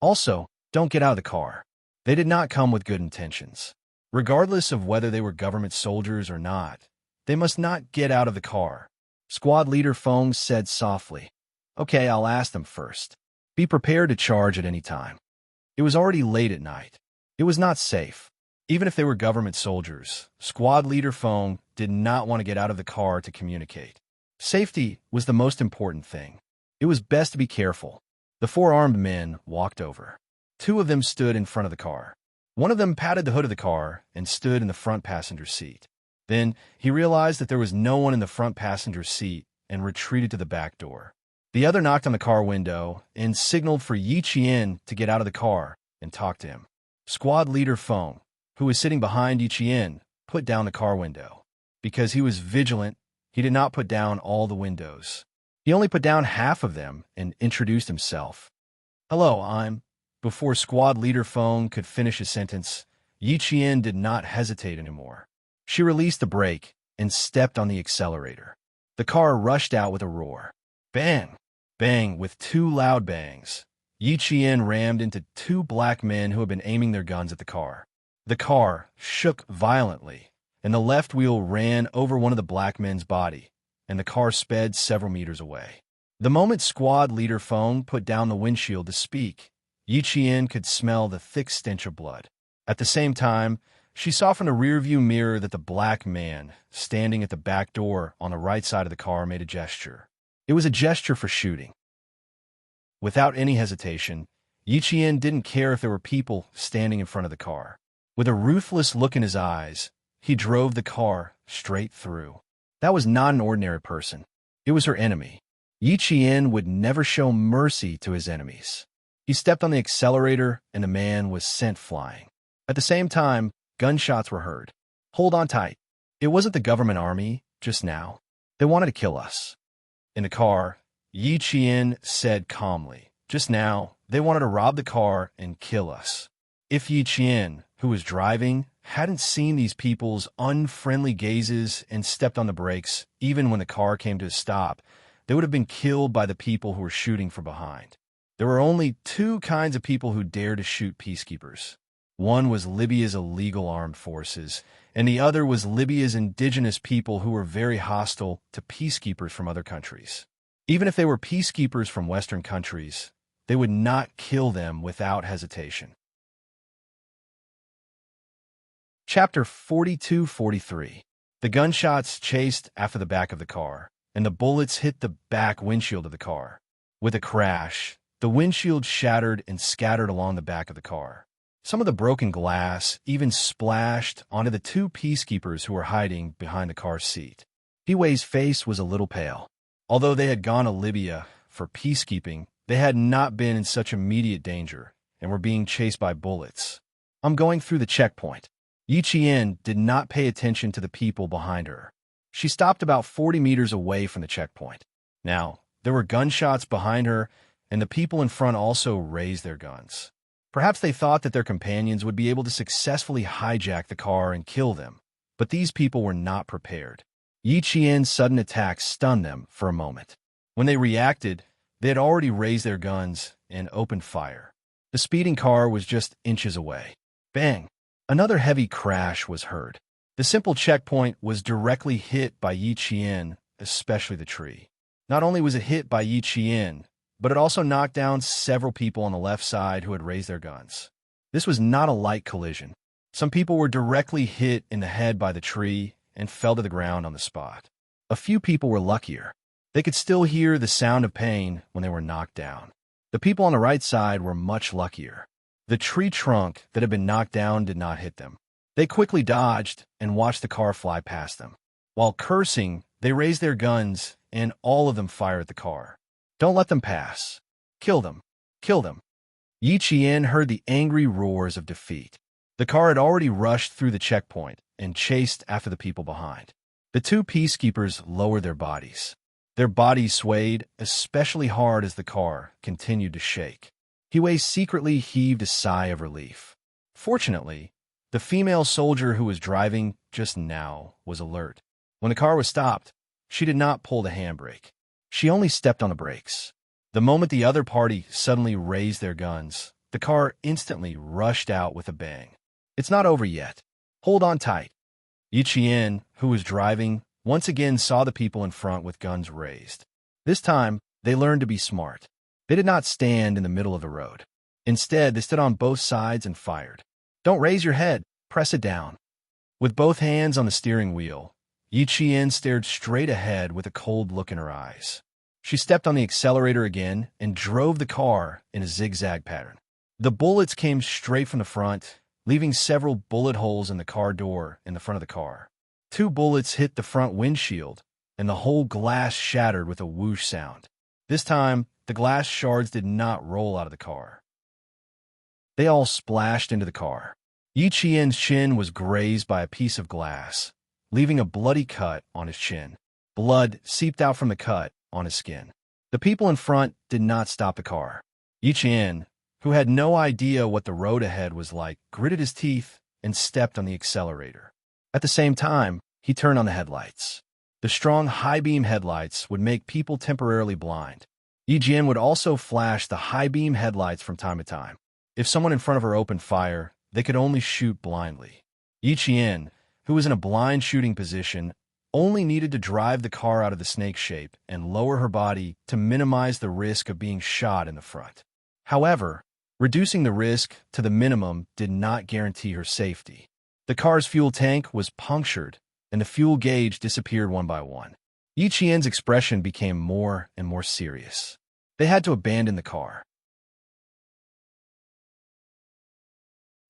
Also, don't get out of the car. They did not come with good intentions. Regardless of whether they were government soldiers or not, they must not get out of the car. Squad leader Fong said softly, "Okay, I'll ask them first. Be prepared to charge at any time." It was already late at night. It was not safe. Even if they were government soldiers, squad leader Fong did not want to get out of the car to communicate. Safety was the most important thing. It was best to be careful. The four armed men walked over. Two of them stood in front of the car. One of them patted the hood of the car and stood in the front passenger seat. Then he realized that there was no one in the front passenger seat and retreated to the back door. The other knocked on the car window and signaled for Yi Qian to get out of the car and talk to him. Squad leader Fong, who was sitting behind Yi Qian, put down the car window. Because he was vigilant, he did not put down all the windows. He only put down half of them and introduced himself. "Hello, I'm..." Before squad leader Fong could finish his sentence, Yi Qian did not hesitate anymore. She released the brake and stepped on the accelerator. The car rushed out with a roar. Bang! Bang! With two loud bangs, Yi Qian rammed into two black men who had been aiming their guns at the car. The car shook violently, and the left wheel ran over one of the black men's body, and the car sped several meters away. The moment squad leader Fong put down the windshield to speak, Yi Qian could smell the thick stench of blood. At the same time, she saw from the rearview mirror that the black man, standing at the back door on the right side of the car, made a gesture. It was a gesture for shooting. Without any hesitation, Yi Qian didn't care if there were people standing in front of the car. With a ruthless look in his eyes, he drove the car straight through. That was not an ordinary person. It was her enemy. Yi Qian would never show mercy to his enemies. He stepped on the accelerator, and the man was sent flying. At the same time, gunshots were heard. "Hold on tight. It wasn't the government army just now. They wanted to kill us." In the car, Yi Qian said calmly, "Just now, they wanted to rob the car and kill us." If Yi Qian, who was driving, hadn't seen these people's unfriendly gazes and stepped on the brakes, even when the car came to a stop, they would have been killed by the people who were shooting from behind. There were only two kinds of people who dared to shoot peacekeepers. One was Libya's illegal armed forces, and the other was Libya's indigenous people who were very hostile to peacekeepers from other countries. Even if they were peacekeepers from Western countries, they would not kill them without hesitation. Chapter 42-43. The gunshots chased after the back of the car, and the bullets hit the back windshield of the car. With a crash, the windshield shattered and scattered along the back of the car. Some of the broken glass even splashed onto the two peacekeepers who were hiding behind the car's seat. He Wei's face was a little pale. Although they had gone to Libya for peacekeeping, they had not been in such immediate danger and were being chased by bullets. "I'm going through the checkpoint." Yi Qian did not pay attention to the people behind her. She stopped about 40 meters away from the checkpoint. Now, There were gunshots behind her, and the people in front also raised their guns. Perhaps they thought that their companions would be able to successfully hijack the car and kill them, but these people were not prepared. Yi Qian's sudden attack stunned them for a moment. When they reacted, they had already raised their guns and opened fire. The speeding car was just inches away. Bang! Another heavy crash was heard. The simple checkpoint was directly hit by Yi Qian, especially the tree. Not only was it hit by Yi Qian, but it also knocked down several people on the left side who had raised their guns. This was not a light collision. Some people were directly hit in the head by the tree and fell to the ground on the spot. A few people were luckier. They could still hear the sound of pain when they were knocked down. The people on the right side were much luckier. The tree trunk that had been knocked down did not hit them. They quickly dodged and watched the car fly past them. While cursing, they raised their guns and all of them fired at the car. Don't let them pass. Kill them. Kill them. Yi Qian heard the angry roars of defeat. The car had already rushed through the checkpoint and chased after the people behind. The two peacekeepers lowered their bodies. Their bodies swayed especially hard as the car continued to shake. He Wei secretly heaved a sigh of relief. Fortunately, the female soldier who was driving just now was alert. When the car was stopped, she did not pull the handbrake. She only stepped on the brakes. The moment the other party suddenly raised their guns, the car instantly rushed out with a bang. It's not over yet. Hold on tight. Yi Qian, who was driving, once again saw the people in front with guns raised. This time, they learned to be smart. They did not stand in the middle of the road. Instead, they stood on both sides and fired. Don't raise your head. Press it down. With both hands on the steering wheel, Yi Qian stared straight ahead with a cold look in her eyes. She stepped on the accelerator again and drove the car in a zigzag pattern. The bullets came straight from the front, leaving several bullet holes in the car door in the front of the car. 2 bullets hit the front windshield, and the whole glass shattered with a whoosh sound. This time, the glass shards did not roll out of the car. They all splashed into the car. Yi Qian's chin was grazed by a piece of glass, leaving a bloody cut on his chin. Blood seeped out from the cut on his skin. The people in front did not stop the car. Yi Qian, who had no idea what the road ahead was like, gritted his teeth and stepped on the accelerator. At the same time, he turned on the headlights. The strong high-beam headlights would make people temporarily blind. Yi Qian would also flash the high-beam headlights from time to time. If someone in front of her opened fire, they could only shoot blindly. Yi Qian, who was in a blind shooting position, only needed to drive the car out of the snake shape and lower her body to minimize the risk of being shot in the front. However, reducing the risk to the minimum did not guarantee her safety. The car's fuel tank was punctured, and the fuel gauge disappeared one by one. Yi Qian's expression became more and more serious. They had to abandon the car.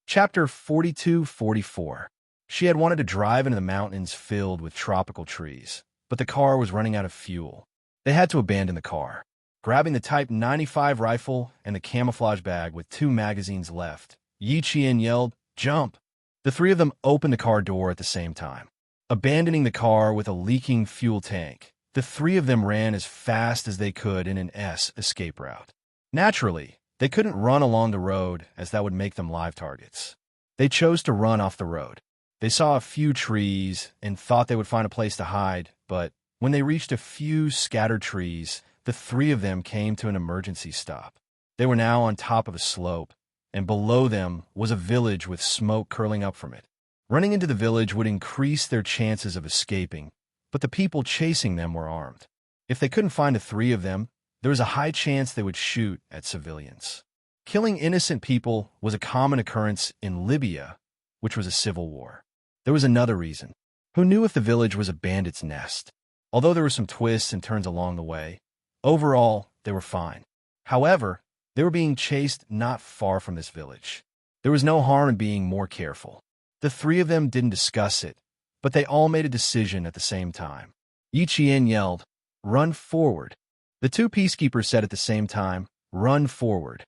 Chapter 42-44. She had wanted to drive into the mountains filled with tropical trees, but the car was running out of fuel. They had to abandon the car. Grabbing the Type 95 rifle and the camouflage bag with 2 magazines left, Yi Qian yelled, "Jump!" The 3 of them opened the car door at the same time. Abandoning the car with a leaking fuel tank, the 3 of them ran as fast as they could in an escape route. Naturally, they couldn't run along the road as that would make them live targets. They chose to run off the road. They saw a few trees and thought they would find a place to hide, but when they reached a few scattered trees, the 3 of them came to an emergency stop. They were now on top of a slope, and below them was a village with smoke curling up from it. Running into the village would increase their chances of escaping, but the people chasing them were armed. If they couldn't find the 3 of them, there was a high chance they would shoot at civilians. Killing innocent people was a common occurrence in Libya, which was a civil war. There was another reason. Who knew if the village was a bandit's nest? Although there were some twists and turns along the way, overall, they were fine. However, they were being chased not far from this village. There was no harm in being more careful. The 3 of them didn't discuss it, but they all made a decision at the same time. Yi Qian yelled, "Run forward." The 2 peacekeepers said at the same time, "Run forward."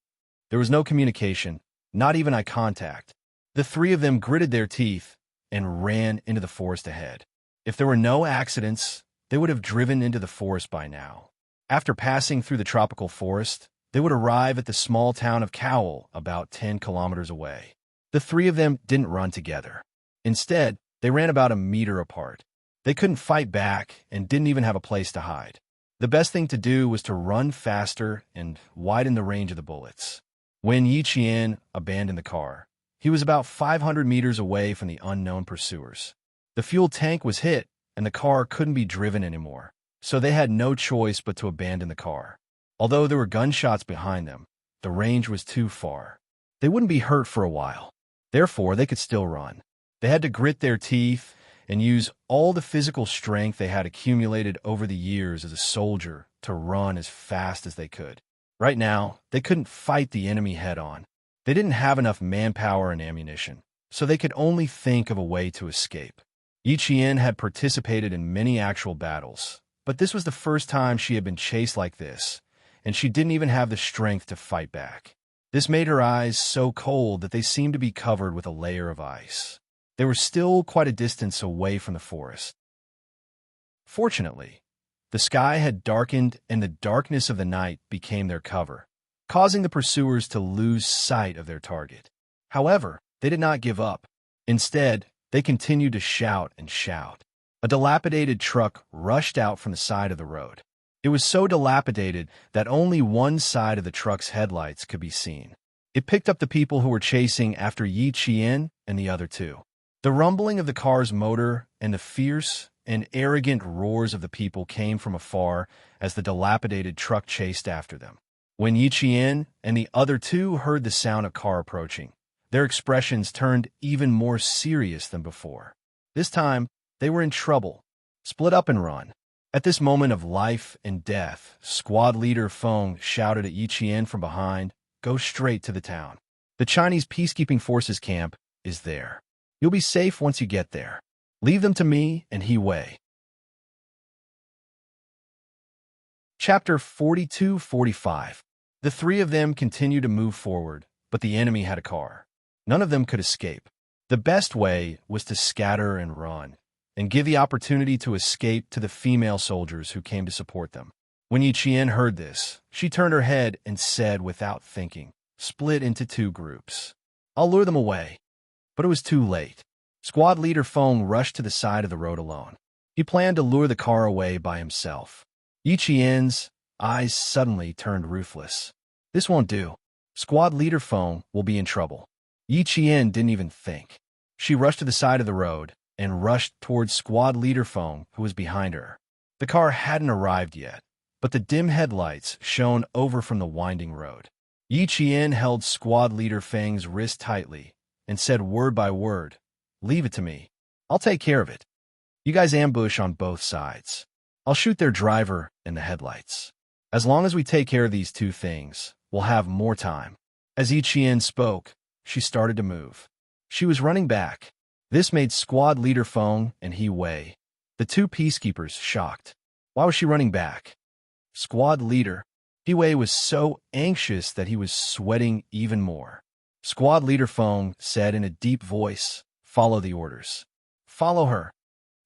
There was no communication, not even eye contact. The 3 of them gritted their teeth and ran into the forest ahead. If there were no accidents, they would have driven into the forest by now. After passing through the tropical forest, they would arrive at the small town of Cowell, about 10 kilometers away. The three of them didn't run together. Instead, they ran about a meter apart. They couldn't fight back and didn't even have a place to hide. The best thing to do was to run faster and widen the range of the bullets. When Yi Qian abandoned the car, he was about 500 meters away from the unknown pursuers. The fuel tank was hit, and the car couldn't be driven anymore, so they had no choice but to abandon the car. Although there were gunshots behind them, the range was too far. They wouldn't be hurt for a while. Therefore, they could still run. They had to grit their teeth and use all the physical strength they had accumulated over the years as a soldier to run as fast as they could. Right now, they couldn't fight the enemy head-on. They didn't have enough manpower and ammunition, so they could only think of a way to escape. Yi Qian had participated in many actual battles, but this was the first time she had been chased like this, and she didn't even have the strength to fight back. This made her eyes so cold that they seemed to be covered with a layer of ice. They were still quite a distance away from the forest. Fortunately, the sky had darkened and the darkness of the night became their cover, causing the pursuers to lose sight of their target. However, they did not give up. Instead, they continued to shout and shout. A dilapidated truck rushed out from the side of the road. It was so dilapidated that only one side of the truck's headlights could be seen. It picked up the people who were chasing after Yi Qian and the other two. The rumbling of the car's motor and the fierce and arrogant roars of the people came from afar as the dilapidated truck chased after them. When Yi Qian and the other two heard the sound of car approaching, their expressions turned even more serious than before. This time, they were in trouble. Split up and run. At this moment of life and death, squad leader Feng shouted at Yi Qian from behind, "Go straight to the town. The Chinese peacekeeping forces camp is there. You'll be safe once you get there. Leave them to me and He Wei." Chapter 42-45. The three of them continued to move forward, but the enemy had a car. None of them could escape. The best way was to scatter and run, and give the opportunity to escape to the female soldiers who came to support them. When Yi Qian heard this, she turned her head and said without thinking, "Split into two groups. I'll lure them away." But it was too late. Squad leader Feng rushed to the side of the road alone. He planned to lure the car away by himself. Yi Qian's eyes suddenly turned ruthless. This won't do. Squad leader Feng will be in trouble. Yi Qian didn't even think. She rushed to the side of the road and rushed towards squad leader Feng, who was behind her. The car hadn't arrived yet, but the dim headlights shone over from the winding road. Yi Qian held squad leader Feng's wrist tightly and said word by word, "Leave it to me. I'll take care of it. You guys ambush on both sides. I'll shoot their driver and the headlights. As long as we take care of these two things, we'll have more time." As Yi Qian spoke, she started to move. She was running back. This made squad leader Feng and He Wei, the two peacekeepers, shocked. Why was she running back? Squad leader He Wei was so anxious that he was sweating even more. Squad leader Feng said in a deep voice, "Follow the orders." Follow her.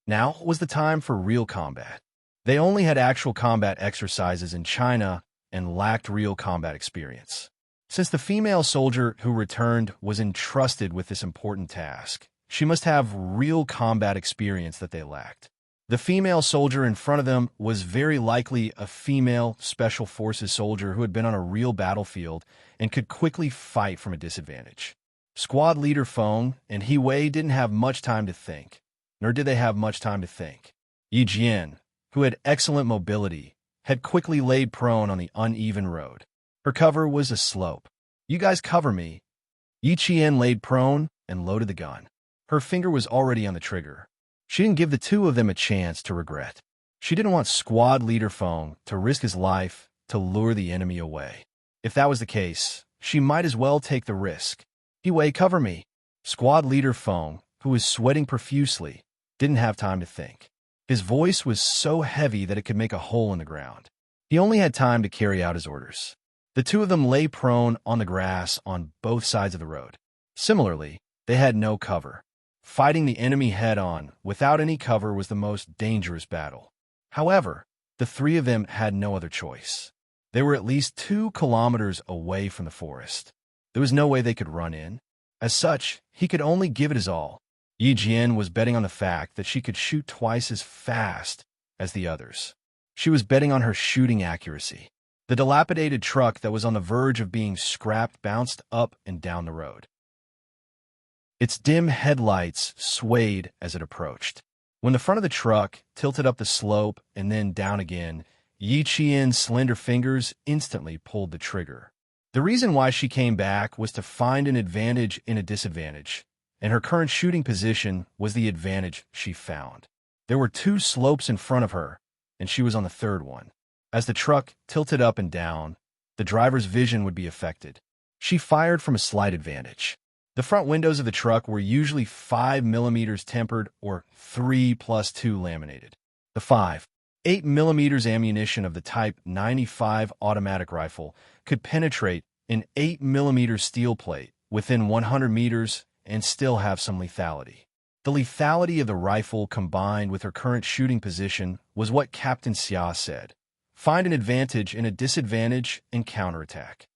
Now was the time for real combat. They only had actual combat exercises in China and lacked real combat experience. Since the female soldier who returned was entrusted with this important task, she must have real combat experience that they lacked. The female soldier in front of them was very likely a female Special Forces soldier who had been on a real battlefield and could quickly fight from a disadvantage. Squad leader Feng and He Wei didn't have much time to think, nor did they have much time to think. Yi Jian, who had excellent mobility, had quickly laid prone on the uneven road. Her cover was a slope. "You guys cover me." Yi Qian laid prone and loaded the gun. Her finger was already on the trigger. She didn't give the two of them a chance to regret. She didn't want squad leader Feng to risk his life to lure the enemy away. If that was the case, she might as well take the risk. "He Wei, cover me." Squad leader Feng, who was sweating profusely, didn't have time to think. His voice was so heavy that it could make a hole in the ground. He only had time to carry out his orders. The two of them lay prone on the grass on both sides of the road. Similarly, they had no cover. Fighting the enemy head-on without any cover was the most dangerous battle. However, The three of them had no other choice. They were at least 2 kilometers away from the forest. There was no way they could run in. As such, he could only give it his all. Yi Jian was betting on the fact that she could shoot twice as fast as the others. She was betting on her shooting accuracy. The dilapidated truck that was on the verge of being scrapped bounced up and down the road. Its dim headlights swayed as it approached. When the front of the truck tilted up the slope and then down again, Yi Qian's slender fingers instantly pulled the trigger. The reason why she came back was to find an advantage in a disadvantage, and her current shooting position was the advantage she found. There were 2 slopes in front of her, and she was on the third one. As the truck tilted up and down, the driver's vision would be affected. She fired from a slight advantage. The front windows of the truck were usually 5 millimeters tempered or 3+2 laminated. The 5.8 millimeters ammunition of the Type 95 automatic rifle could penetrate an 8 millimeter steel plate within 100 meters and still have some lethality. The lethality of the rifle combined with her current shooting position was what Captain Xia said. Find an advantage in a disadvantage and counterattack.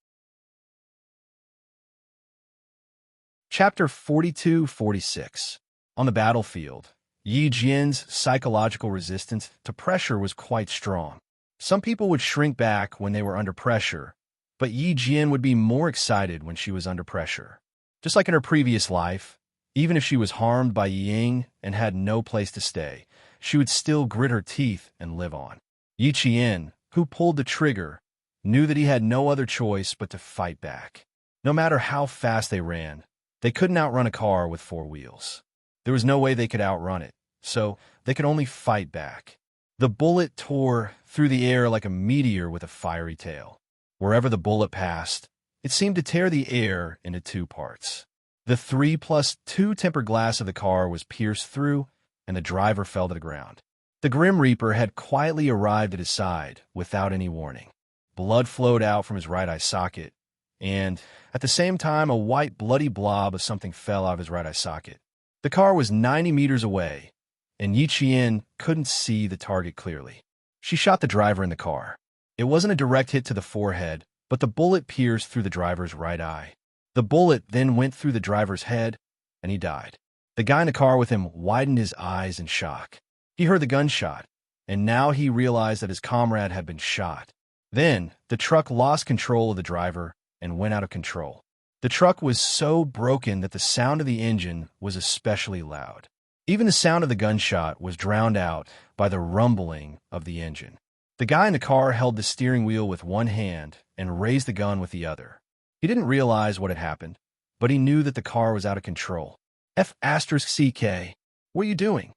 Chapter 42-46. On the battlefield, Yi Jian's psychological resistance to pressure was quite strong. Some people would shrink back when they were under pressure, but Yi Jian would be more excited when she was under pressure. Just like in her previous life, even if she was harmed by Ying and had no place to stay, she would still grit her teeth and live on. Yi Qian, who pulled the trigger, knew that he had no other choice but to fight back. No matter how fast they ran, they couldn't outrun a car with 4 wheels. There was no way they could outrun it, so they could only fight back. The bullet tore through the air like a meteor with a fiery tail. Wherever the bullet passed, it seemed to tear the air into 2 parts. The 3+2 tempered glass of the car was pierced through, and the driver fell to the ground. The Grim Reaper had quietly arrived at his side without any warning. Blood flowed out from his right eye socket, and at the same time, a white bloody blob of something fell out of his right eye socket. The car was 90 meters away, and Yi Qian couldn't see the target clearly. She shot the driver in the car. It wasn't a direct hit to the forehead, but the bullet pierced through the driver's right eye. The bullet then went through the driver's head, and he died. The guy in the car with him widened his eyes in shock. He heard the gunshot, and now he realized that his comrade had been shot. Then, the truck lost control of the driver and went out of control. The truck was so broken that the sound of the engine was especially loud. Even the sound of the gunshot was drowned out by the rumbling of the engine. The guy in the car held the steering wheel with one hand and raised the gun with the other. He didn't realize what had happened, but he knew that the car was out of control. F***CK, what are you doing?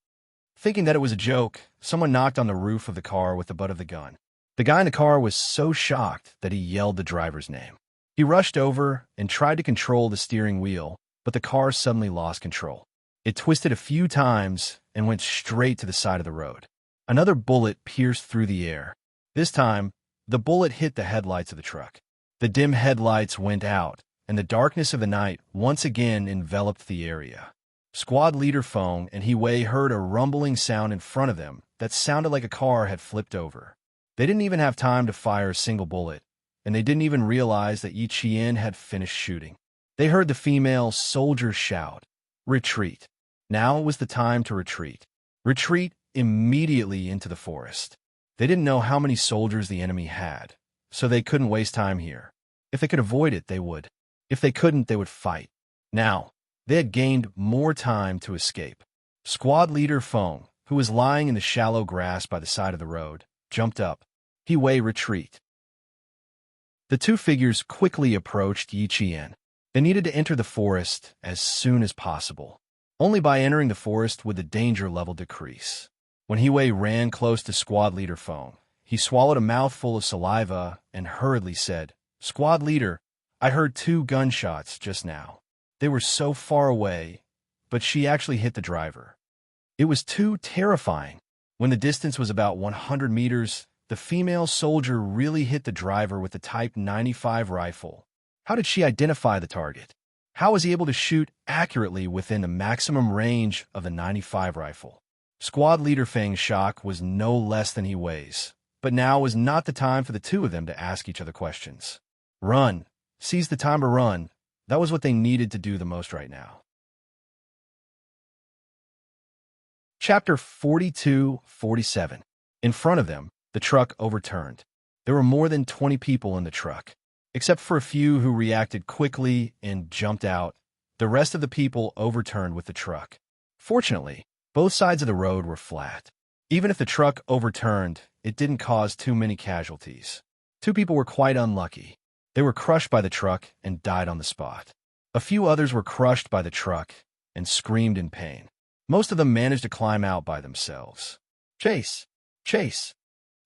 Thinking that it was a joke, someone knocked on the roof of the car with the butt of the gun. The guy in the car was so shocked that he yelled the driver's name. He rushed over and tried to control the steering wheel, but the car suddenly lost control. It twisted a few times and went straight to the side of the road. Another bullet pierced through the air. This time, the bullet hit the headlights of the truck. The dim headlights went out, and the darkness of the night once again enveloped the area. Squad leader Feng and He Wei heard a rumbling sound in front of them that sounded like a car had flipped over. They didn't even have time to fire a single bullet, and they didn't even realize that Yi Qian had finished shooting. They heard the female soldier shout, "Retreat." Now was the time to retreat. Retreat immediately into the forest. They didn't know how many soldiers the enemy had, so they couldn't waste time here. If they could avoid it, they would. If they couldn't, they would fight. Now, they had gained more time to escape. Squad leader Feng, who was lying in the shallow grass by the side of the road, jumped up. He Wei, retreat. The 2 figures quickly approached Yi Qian. They needed to enter the forest as soon as possible. Only by entering the forest would the danger level decrease. When He Wei ran close to squad leader Feng, he swallowed a mouthful of saliva and hurriedly said, "Squad leader, I heard 2 gunshots just now. They were so far away, but she actually hit the driver. It was too terrifying. When the distance was about 100 meters, the female soldier really hit the driver with the Type 95 rifle. How did she identify the target? How was he able to shoot accurately within the maximum range of the 95 rifle?" Squad leader Feng's shock was no less than He Wei's, but now was not the time for the two of them to ask each other questions. Run. Seize the time to run. That was what they needed to do the most right now. Chapter 42-47. In front of them, the truck overturned. There were more than 20 people in the truck. Except for a few who reacted quickly and jumped out, the rest of the people overturned with the truck. Fortunately, both sides of the road were flat. Even if the truck overturned, it didn't cause too many casualties. Two people were quite unlucky. They were crushed by the truck and died on the spot. A few others were crushed by the truck and screamed in pain. Most of them managed to climb out by themselves. Chase! Chase!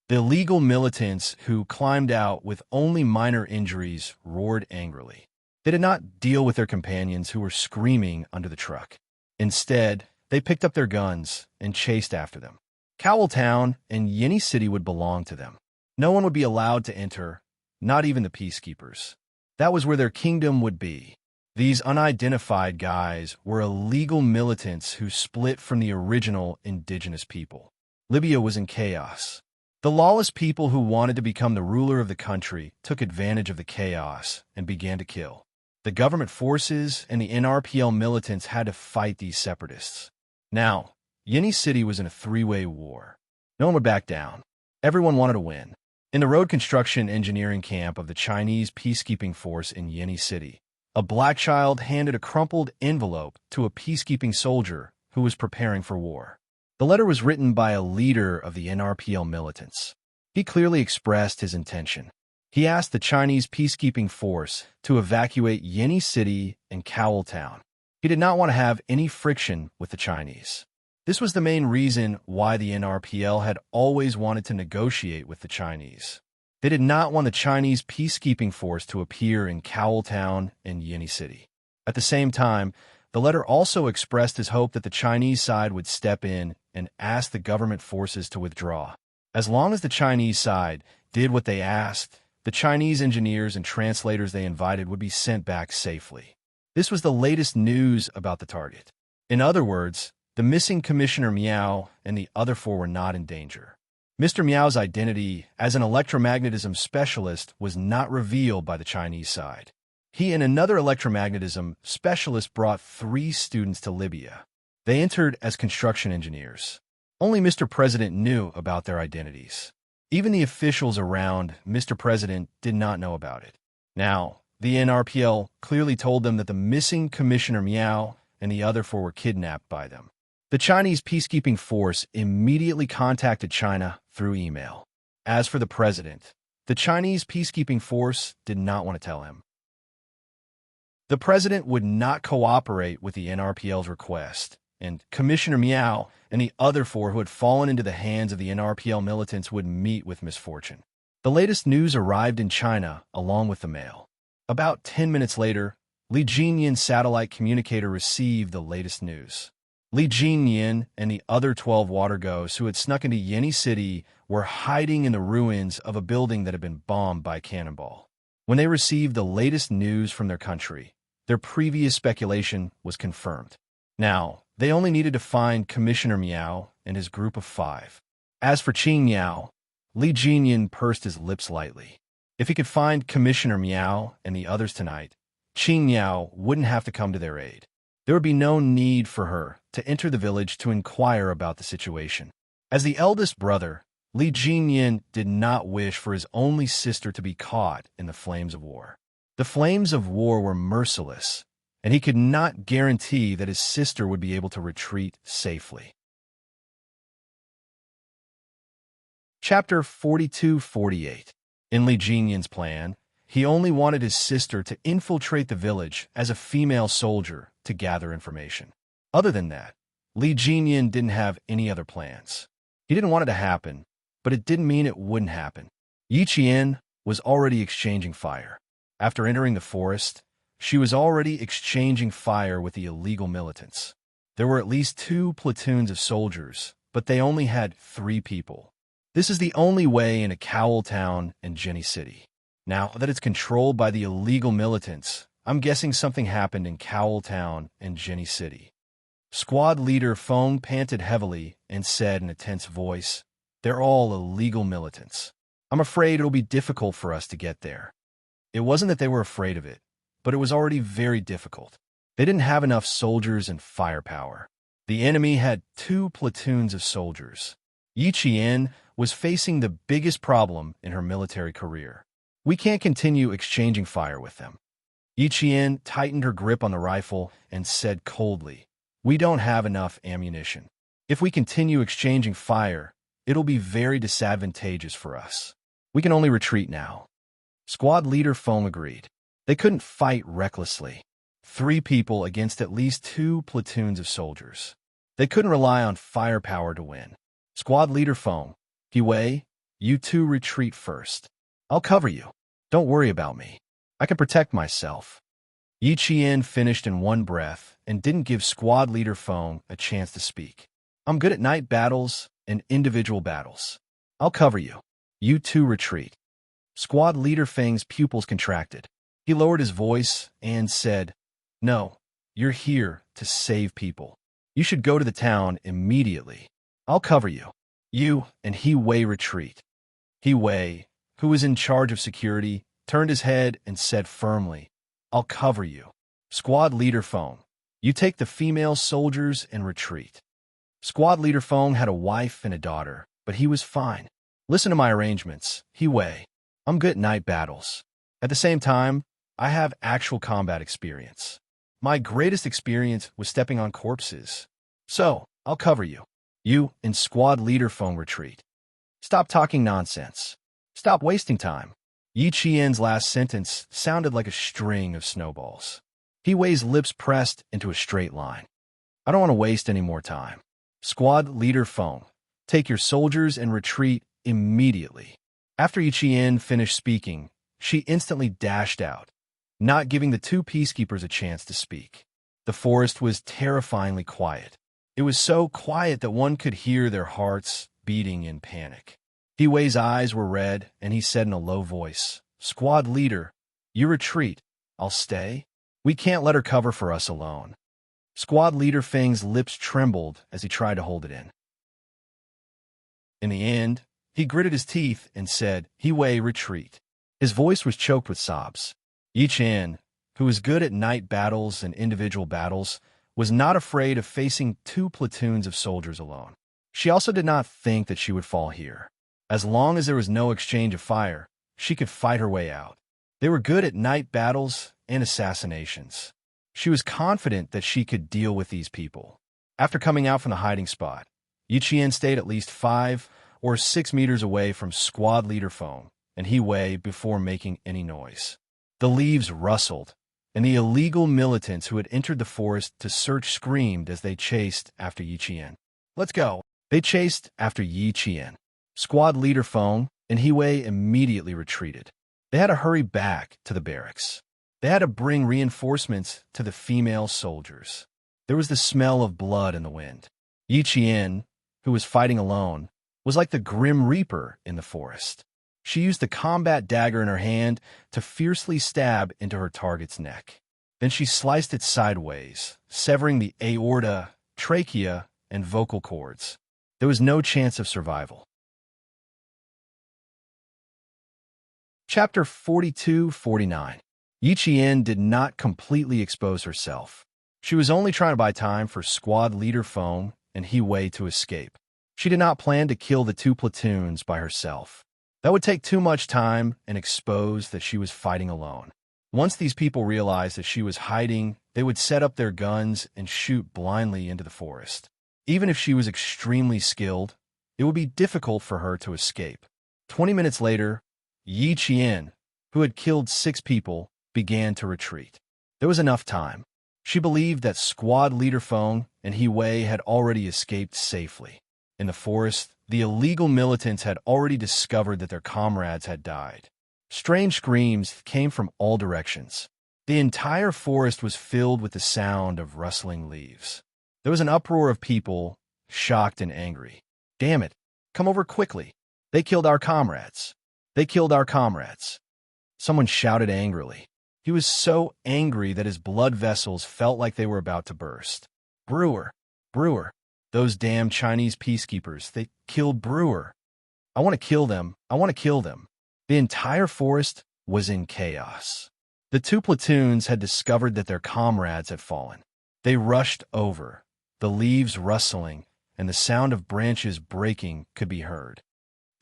The illegal militants who climbed out with only minor injuries roared angrily. They did not deal with their companions who were screaming under the truck. Instead, they picked up their guns and chased after them. Cowltown and Yenny City would belong to them. No one would be allowed to enter, not even the peacekeepers. That was where their kingdom would be. These unidentified guys were illegal militants who split from the original indigenous people. Libya was in chaos. The lawless people who wanted to become the ruler of the country took advantage of the chaos and began to kill. The government forces and the NRPL militants had to fight these separatists. Now, Yenny City was in a three-way war. No one would back down. Everyone wanted to win. In the road construction engineering camp of the Chinese peacekeeping force in Yenny City, a black child handed a crumpled envelope to a peacekeeping soldier who was preparing for war. The letter was written by a leader of the NRPL militants. He clearly expressed his intention. He asked the Chinese peacekeeping force to evacuate Yenny City and Cowltown. He did not want to have any friction with the Chinese. This was the main reason why the NRPL had always wanted to negotiate with the Chinese. They did not want the Chinese peacekeeping force to appear in Cowltown and Yenny City. At the same time, the letter also expressed his hope that the Chinese side would step in and ask the government forces to withdraw. As long as the Chinese side did what they asked, the Chinese engineers and translators they invited would be sent back safely. This was the latest news about the target. In other words, the missing Commissioner Miao and the other four were not in danger. Mr. Miao's identity as an electromagnetism specialist was not revealed by the Chinese side. He and another electromagnetism specialist brought 3 students to Libya. They entered as construction engineers. Only Mr. President knew about their identities. Even the officials around Mr. President did not know about it. Now, the NRPL clearly told them that the missing Commissioner Miao and the other 4 were kidnapped by them. The Chinese peacekeeping force immediately contacted China through email. As for the president, the Chinese peacekeeping force did not want to tell him. The president would not cooperate with the NRPL's request, and Commissioner Miao and the other 4 who had fallen into the hands of the NRPL militants would meet with misfortune. The latest news arrived in China along with the mail. About 10 minutes later, Li Jinyan's satellite communicator received the latest news. Li Jinyan and the other 12 water ghosts who had snuck into Yenny City were hiding in the ruins of a building that had been bombed by a cannonball. When they received the latest news from their country, their previous speculation was confirmed. Now, they only needed to find Commissioner Miao and his group of 5. As for Qing Miao, Li Jinyan pursed his lips lightly. If he could find Commissioner Miao and the others tonight, Qing Miao wouldn't have to come to their aid. There would be no need for her to enter the village to inquire about the situation. As the eldest brother, Li Jinyan did not wish for his only sister to be caught in the flames of war. The flames of war were merciless, and he could not guarantee that his sister would be able to retreat safely. Chapter 42-48. In Li Jinyan's plan, he only wanted his sister to infiltrate the village as a female soldier to gather information. Other than that, Li Jinyan didn't have any other plans. He didn't want it to happen, but it didn't mean it wouldn't happen. Yi Qian was already exchanging fire. After entering the forest, she was already exchanging fire with the illegal militants. There were at least 2 platoons of soldiers, but they only had 3 people. This is the only way in a Cowltown and Yenny City. Now that it's controlled by the illegal militants, I'm guessing something happened in Cowltown and Yenny City. Squad leader Feng panted heavily and said in a tense voice, They're all illegal militants. I'm afraid it'll be difficult for us to get there." It wasn't that they were afraid of it, but it was already very difficult. They didn't have enough soldiers and firepower. The enemy had 2 platoons of soldiers. Yi Qian was facing the biggest problem in her military career. "We can't continue exchanging fire with them." Yi Qian tightened her grip on the rifle and said coldly, "We don't have enough ammunition. If we continue exchanging fire, it'll be very disadvantageous for us. We can only retreat now." Squad leader Feng agreed. They couldn't fight recklessly. 3 people against at least 2 platoons of soldiers. They couldn't rely on firepower to win. Squad leader Feng, "Wei, you 2 retreat first. I'll cover you. Don't worry about me. I can protect myself." Yi Qian finished in one breath and didn't give squad leader Feng a chance to speak. "I'm good at night battles and individual battles. I'll cover you. You 2 retreat." Squad leader Feng's pupils contracted. He lowered his voice and said, "No, you're here to save people. You should go to the town immediately. I'll cover you. You and Wei retreat." Wei, who was in charge of security, turned his head and said firmly, "I'll cover you." Squad leader Feng, "You take the female soldiers and retreat." Squad leader Feng had a wife and a daughter, but he was fine. "Listen to my arrangements, Wei. I'm good at night battles. At the same time, I have actual combat experience. My greatest experience was stepping on corpses. So, I'll cover you. You and squad leader Feng retreat. Stop talking nonsense. Stop wasting time." Yi Qian's last sentence sounded like a string of snowballs. Wei's lips pressed into a straight line. "I don't want to waste any more time. Squad leader Feng, take your soldiers and retreat immediately." After Yi Qian finished speaking, she instantly dashed out, not giving the 2 peacekeepers a chance to speak. The forest was terrifyingly quiet. It was so quiet that one could hear their hearts beating in panic. Wei's eyes were red, and he said in a low voice, "Squad leader, you retreat. I'll stay. We can't let her cover for us alone." Squad leader Feng's lips trembled as he tried to hold it in. In the end, he gritted his teeth and said, "Wei, retreat." His voice was choked with sobs. Yi Qian, who was good at night battles and individual battles, was not afraid of facing 2 platoons of soldiers alone. She also did not think that she would fall here. As long as there was no exchange of fire, she could fight her way out. They were good at night battles and assassinations. She was confident that she could deal with these people. After coming out from the hiding spot, Yi Qian stayed at least 5 or 6 meters away from squad leader Feng and Wei before making any noise. The leaves rustled, and the illegal militants who had entered the forest to search screamed as they chased after Yi Qian. "Let's go!" They chased after Yi Qian. Squad leader Feng and Wei immediately retreated. They had to hurry back to the barracks. They had to bring reinforcements to the female soldiers. There was the smell of blood in the wind. Yi Qian, who was fighting alone, was like the Grim Reaper in the forest. She used the combat dagger in her hand to fiercely stab into her target's neck. Then she sliced it sideways, severing the aorta, trachea, and vocal cords. There was no chance of survival. Chapter 42-49. Yi Qian did not completely expose herself. She was only trying to buy time for squad leader Feng and Wei to escape. She did not plan to kill the 2 platoons by herself. That would take too much time and expose that she was fighting alone. Once these people realized that she was hiding, they would set up their guns and shoot blindly into the forest. Even if she was extremely skilled, it would be difficult for her to escape. 20 minutes later, Yi Qian, who had killed 6 people, began to retreat. There was enough time. She believed that squad leader Feng and Wei had already escaped safely. In the forest, the illegal militants had already discovered that their comrades had died. Strange screams came from all directions. The entire forest was filled with the sound of rustling leaves. There was an uproar of people, shocked and angry. "Damn it! Come over quickly! They killed our comrades! They killed our comrades!" Someone shouted angrily. He was so angry that his blood vessels felt like they were about to burst. "Brewer! Brewer! Those damn Chinese peacekeepers, they killed Brewer!" I want to kill them. I want to kill them. The entire forest was in chaos. The two platoons had discovered that their comrades had fallen. They rushed over, the leaves rustling, and the sound of branches breaking could be heard.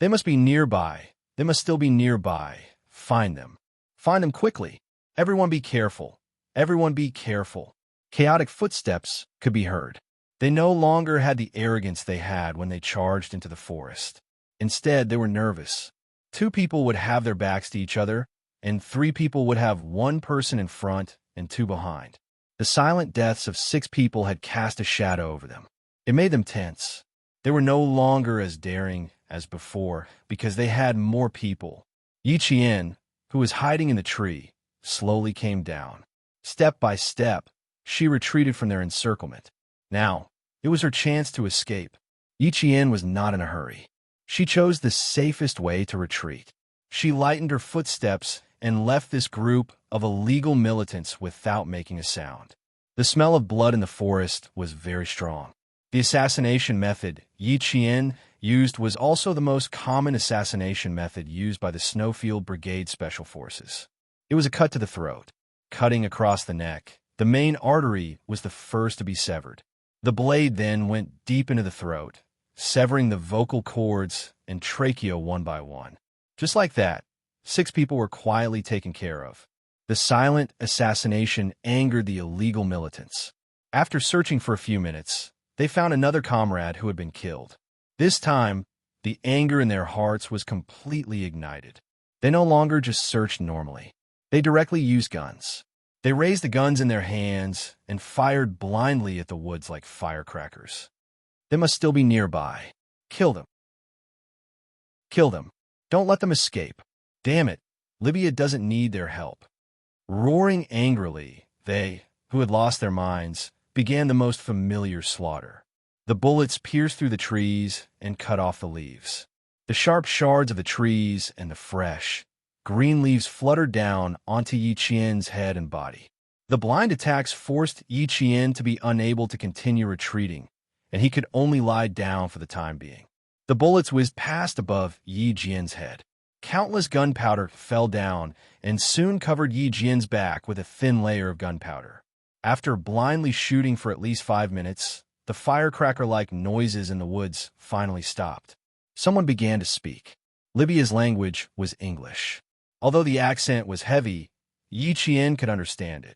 They must be nearby. They must still be nearby. Find them. Find them quickly. Everyone be careful. Everyone be careful. Chaotic footsteps could be heard. They no longer had the arrogance they had when they charged into the forest. Instead, they were nervous. Two people would have their backs to each other, and three people would have one person in front and two behind. The silent deaths of 6 people had cast a shadow over them. It made them tense. They were no longer as daring as before because they had more people. Yi Qian, who was hiding in the tree, slowly came down. Step by step, she retreated from their encirclement. Now, it was her chance to escape. Yi Qian was not in a hurry. She chose the safest way to retreat. She lightened her footsteps and left this group of illegal militants without making a sound. The smell of blood in the forest was very strong. The assassination method Yi Qian used was also the most common assassination method used by the Snowfield Brigade Special Forces. It was a cut to the throat, cutting across the neck. The main artery was the first to be severed. The blade then went deep into the throat, severing the vocal cords and trachea one by one. Just like that, 6 people were quietly taken care of. The silent assassination angered the illegal militants. After searching for a few minutes, they found another comrade who had been killed. This time, the anger in their hearts was completely ignited. They no longer just searched normally. They directly used guns. They raised the guns in their hands and fired blindly at the woods like firecrackers. They must still be nearby. Kill them. Kill them. Don't let them escape. Damn it, Libya doesn't need their help. Roaring angrily, they, who had lost their minds, began the most familiar slaughter. The bullets pierced through the trees and cut off the leaves. The sharp shards of the trees and the fresh, green leaves fluttered down onto Yi Qian's head and body. The blind attacks forced Yi Qian to be unable to continue retreating, and he could only lie down for the time being. The bullets whizzed past above Yi Qian's head. Countless gunpowder fell down and soon covered Yi Qian's back with a thin layer of gunpowder. After blindly shooting for at least 5 minutes, the firecracker-like noises in the woods finally stopped. Someone began to speak. Libya's language was English. Although the accent was heavy, Yi Qian could understand it.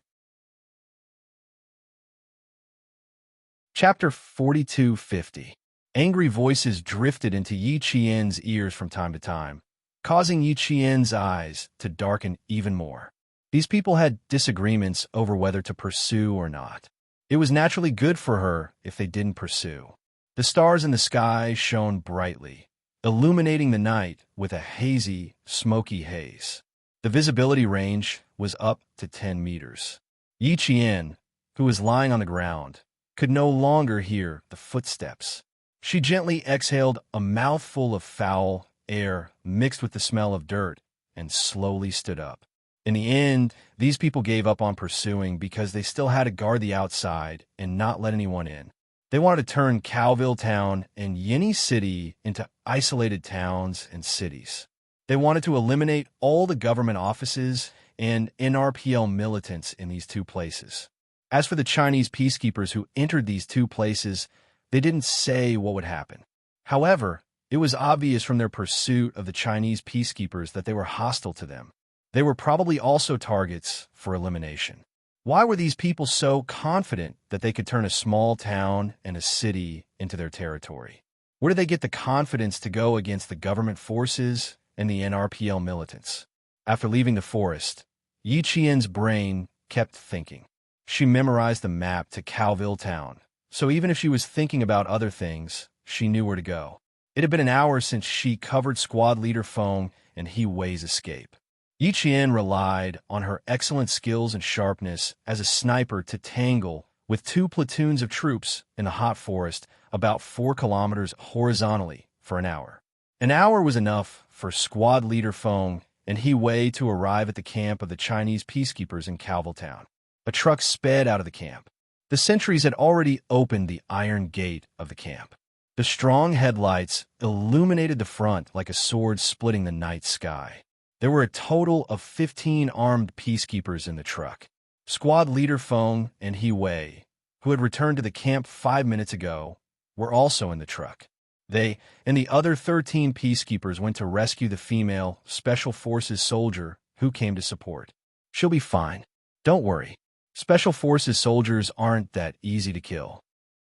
Chapter 4250. Angry voices drifted into Yi Qian's ears from time to time, causing Yi Qian's eyes to darken even more. These people had disagreements over whether to pursue or not. It was naturally good for her if they didn't pursue. The stars in the sky shone brightly, illuminating the night with a hazy, smoky haze. The visibility range was up to 10 meters. Yi Qian, who was lying on the ground, could no longer hear the footsteps. She gently exhaled a mouthful of foul air mixed with the smell of dirt and slowly stood up. In the end, these people gave up on pursuing because they still had to guard the outside and not let anyone in. They wanted to turn Calville Town and Yini City into isolated towns and cities. They wanted to eliminate all the government offices and NRPL militants in these 2 places. As for the Chinese peacekeepers who entered these 2 places, they didn't say what would happen. However, it was obvious from their pursuit of the Chinese peacekeepers that they were hostile to them. They were probably also targets for elimination. Why were these people so confident that they could turn a small town and a city into their territory? Where did they get the confidence to go against the government forces and the NRPL militants? After leaving the forest, Yi Qian's brain kept thinking. She memorized the map to Calville Town, so even if she was thinking about other things, she knew where to go. It had been an hour since she covered squad leader Feng and He Wei's escape. Yi Qian relied on her excellent skills and sharpness as a sniper to tangle with 2 platoons of troops in the hot forest about 4 kilometers horizontally for an hour. An hour was enough for squad leader Feng and He Wei to arrive at the camp of the Chinese peacekeepers in Calville Town. A truck sped out of the camp. The sentries had already opened the iron gate of the camp. The strong headlights illuminated the front like a sword splitting the night sky. There were a total of 15 armed peacekeepers in the truck. Squad leader Feng and He Wei, who had returned to the camp 5 minutes ago, were also in the truck. They and the other 13 peacekeepers went to rescue the female Special Forces soldier who came to support. She'll be fine. Don't worry. Special Forces soldiers aren't that easy to kill.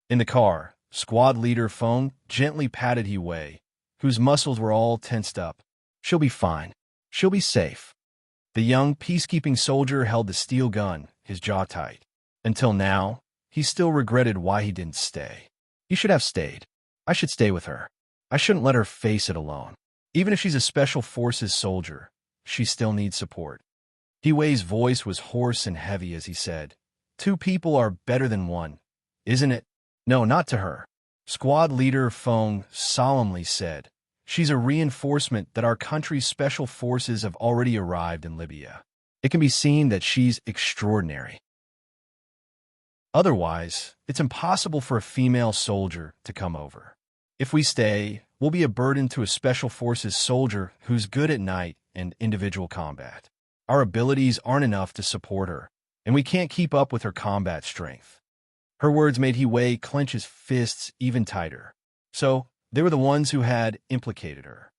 In the car, Squad leader Feng gently patted He Wei, whose muscles were all tensed up. She'll be fine. She'll be safe. The young peacekeeping soldier held the steel gun, his jaw tight. Until now, he still regretted why he didn't stay. He should have stayed. I should stay with her. I shouldn't let her face it alone. Even if she's a Special Forces soldier, she still needs support. He Wei's voice was hoarse and heavy as he said, "2 people are better than 1, isn't it?" "No, not to her." Squad leader Feng solemnly said, "She's a reinforcement that our country's special forces have already arrived in Libya. It can be seen that she's extraordinary. Otherwise, it's impossible for a female soldier to come over. If we stay, we'll be a burden to a Special Forces soldier who's good at night and individual combat. Our abilities aren't enough to support her, and we can't keep up with her combat strength." Her words made He Wei clench his fists even tighter. So, they were the ones who had implicated her.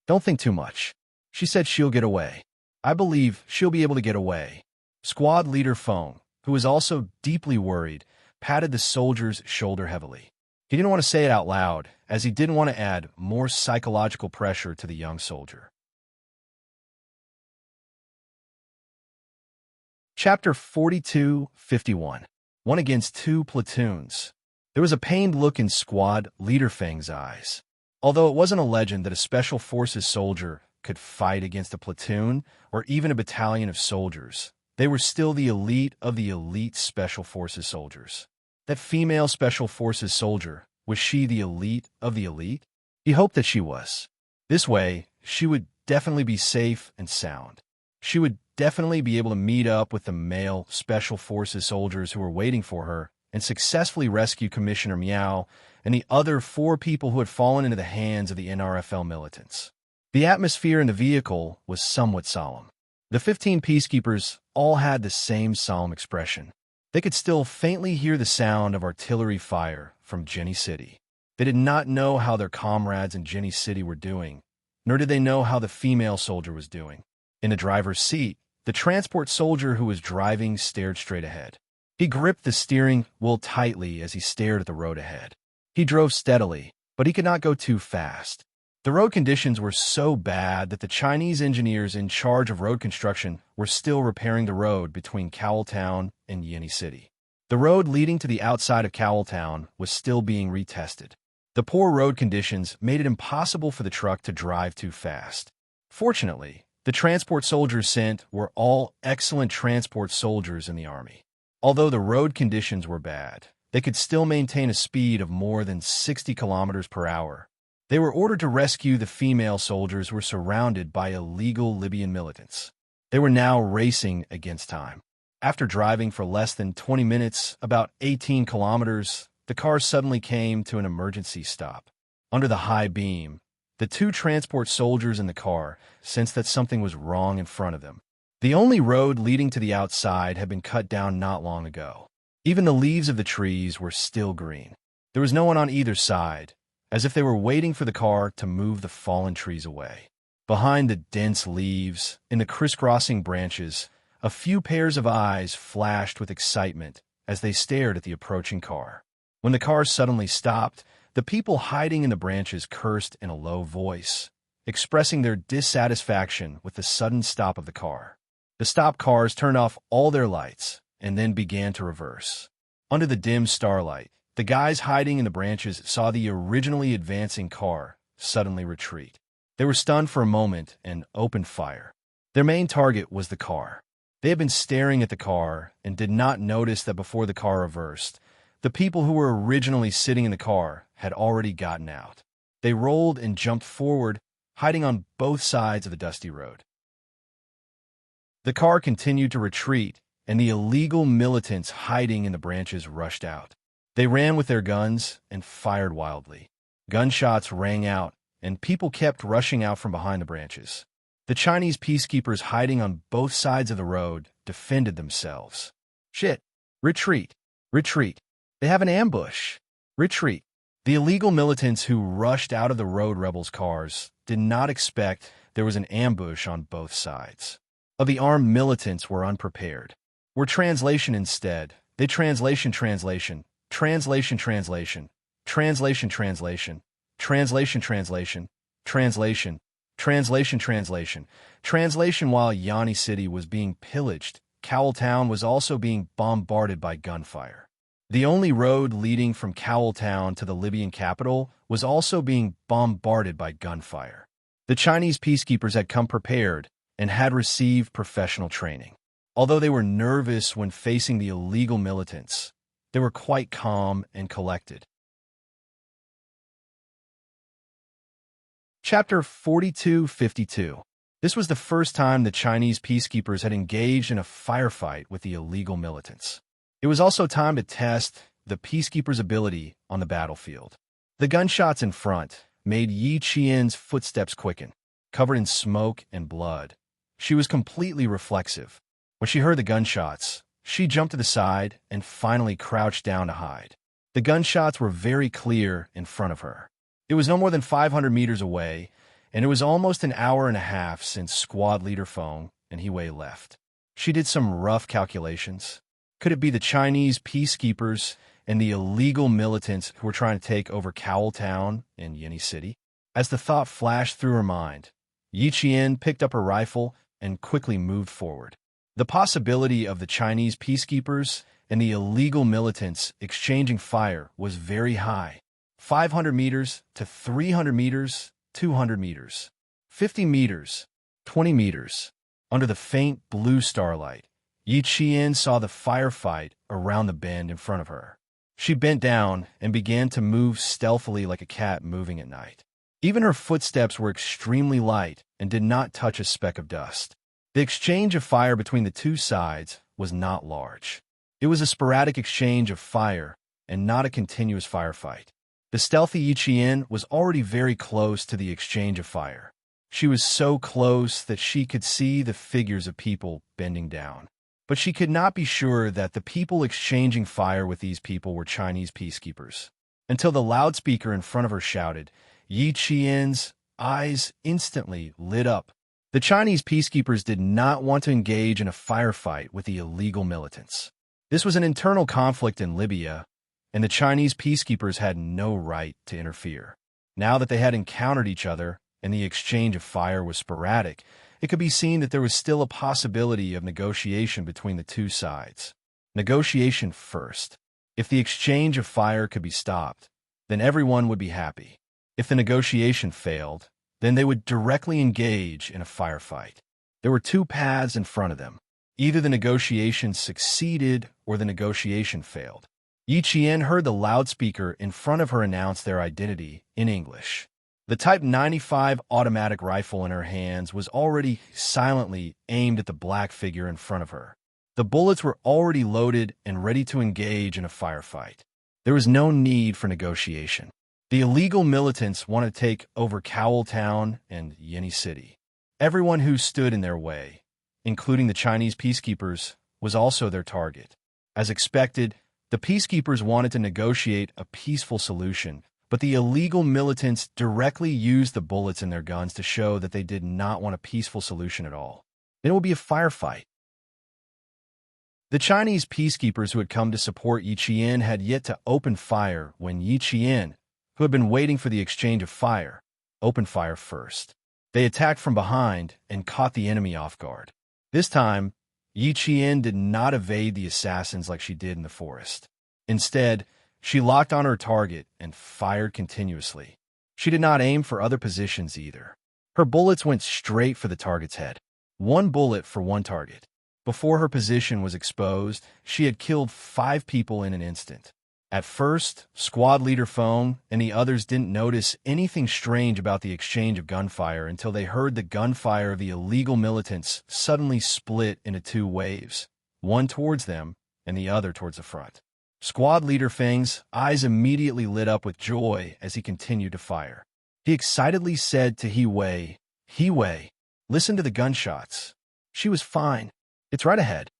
"Don't think too much. She said she'll get away. I believe she'll be able to get away." Squad leader Feng, who was also deeply worried, patted the soldier's shoulder heavily. He didn't want to say it out loud, as he didn't want to add more psychological pressure to the young soldier. Chapter 42:51. 1 against 2 platoons. There was a pained look in Squad leader Feng's eyes. Although it wasn't a legend that a Special Forces soldier could fight against a platoon or even a battalion of soldiers, they were still the elite of the elite Special Forces soldiers. That female Special Forces soldier, was she the elite of the elite? He hoped that she was. This way, she would definitely be safe and sound. She would definitely be able to meet up with the male Special Forces soldiers who were waiting for her and successfully rescue Commissioner Miao and the other 4 people who had fallen into the hands of the NRFL militants. The atmosphere in the vehicle was somewhat solemn. The 15 peacekeepers all had the same solemn expression. They could still faintly hear the sound of artillery fire from Jenny City. They did not know how their comrades in Jenny City were doing, nor did they know how the female soldier was doing. In the driver's seat, the transport soldier who was driving stared straight ahead. He gripped the steering wheel tightly as he stared at the road ahead. He drove steadily, but he could not go too fast. The road conditions were so bad that the Chinese engineers in charge of road construction were still repairing the road between Cowltown and Yenny City. The road leading to the outside of Cowltown was still being retested. The poor road conditions made it impossible for the truck to drive too fast. Fortunately, the transport soldiers sent were all excellent transport soldiers in the army. Although the road conditions were bad, they could still maintain a speed of more than 60 kilometers per hour. They were ordered to rescue the female soldiers who were surrounded by illegal Libyan militants. They were now racing against time. After driving for less than 20 minutes, about 18 kilometers, the car suddenly came to an emergency stop. Under the high beam, the 2 transport soldiers in the car sensed that something was wrong in front of them. The only road leading to the outside had been cut down not long ago. Even the leaves of the trees were still green. There was no one on either side, as if they were waiting for the car to move the fallen trees away. Behind the dense leaves, in the crisscrossing branches, a few pairs of eyes flashed with excitement as they stared at the approaching car. When the car suddenly stopped, the people hiding in the branches cursed in a low voice, expressing their dissatisfaction with the sudden stop of the car. The stopped cars turned off all their lights and then began to reverse. Under the dim starlight, the guys hiding in the branches saw the originally advancing car suddenly retreat. They were stunned for a moment and opened fire. Their main target was the car. They had been staring at the car and did not notice that before the car reversed, the people who were originally sitting in the car had already gotten out. They rolled and jumped forward, hiding on both sides of the dusty road. The car continued to retreat, and the illegal militants hiding in the branches rushed out. They ran with their guns and fired wildly. Gunshots rang out, and people kept rushing out from behind the branches. The Chinese peacekeepers hiding on both sides of the road defended themselves. Shit! Retreat! Retreat! They have an ambush! Retreat! The illegal militants who rushed out of the road rebels' cars did not expect there was an ambush on both sides. Of the armed militants were unprepared. Were translation instead. They translation translation, translation translation, translation translation, translation translation, translation, translation translation, translation. While Yanni City was being pillaged, Cowell Town was also being bombarded by gunfire. The only road leading from Cowell Town to the Libyan capital was also being bombarded by gunfire. The Chinese peacekeepers had come prepared and had received professional training. Although they were nervous when facing the illegal militants, they were quite calm and collected. Chapter 42-52. This was the first time the Chinese peacekeepers had engaged in a firefight with the illegal militants. It was also time to test the peacekeepers' ability on the battlefield. The gunshots in front made Yi Qian's footsteps quicken. Covered in smoke and blood, she was completely reflexive. When she heard the gunshots, she jumped to the side and finally crouched down to hide. The gunshots were very clear in front of her. It was no more than 500 meters away, and it was almost an hour and a half since squad leader Feng and Hiwei left. She did some rough calculations. Could it be the Chinese peacekeepers and the illegal militants who were trying to take over Cowell Town and Yanni City? As the thought flashed through her mind, Yi Qian picked up her rifle and quickly moved forward. The possibility of the Chinese peacekeepers and the illegal militants exchanging fire was very high. 500 meters to 300 meters, 200 meters, 50 meters, 20 meters. Under the faint blue starlight, Yi Qian saw the firefight around the bend in front of her. She bent down and began to move stealthily like a cat moving at night. Even her footsteps were extremely light and did not touch a speck of dust. The exchange of fire between the two sides was not large. It was a sporadic exchange of fire and not a continuous firefight. The stealthy Yi Qian was already very close to the exchange of fire. She was so close that she could see the figures of people bending down. But she could not be sure that the people exchanging fire with these people were Chinese peacekeepers. Until the loudspeaker in front of her shouted, Yi Qian's eyes instantly lit up. The Chinese peacekeepers did not want to engage in a firefight with the illegal militants. This was an internal conflict in Libya, and the Chinese peacekeepers had no right to interfere. Now that they had encountered each other and the exchange of fire was sporadic, it could be seen that there was still a possibility of negotiation between the two sides. Negotiation first. If the exchange of fire could be stopped, then everyone would be happy. If the negotiation failed, then they would directly engage in a firefight. There were two paths in front of them. Either the negotiation succeeded or the negotiation failed. Yi Qian heard the loudspeaker in front of her announce their identity in English. The Type 95 automatic rifle in her hands was already silently aimed at the black figure in front of her. The bullets were already loaded and ready to engage in a firefight. There was no need for negotiation. The illegal militants wanted to take over Cowell Town and Yanni City. Everyone who stood in their way, including the Chinese peacekeepers, was also their target. As expected, the peacekeepers wanted to negotiate a peaceful solution, but the illegal militants directly used the bullets in their guns to show that they did not want a peaceful solution at all. Then it would be a firefight. The Chinese peacekeepers who had come to support Yi Qian had yet to open fire when Yi Qian, who had been waiting for the exchange of fire, opened fire first. They attacked from behind and caught the enemy off guard. This time, Yi Qian did not evade the assassins like she did in the forest. Instead, she locked on her target and fired continuously. She did not aim for other positions either. Her bullets went straight for the target's head. One bullet for one target. Before her position was exposed, she had killed 5 people in an instant. At first, squad leader Feng and the others didn't notice anything strange about the exchange of gunfire until they heard the gunfire of the illegal militants suddenly split into 2 waves, one towards them and the other towards the front. Squad leader Feng's eyes immediately lit up with joy as he continued to fire. He excitedly said to He Wei, listen to the gunshots. She was fine. It's right ahead.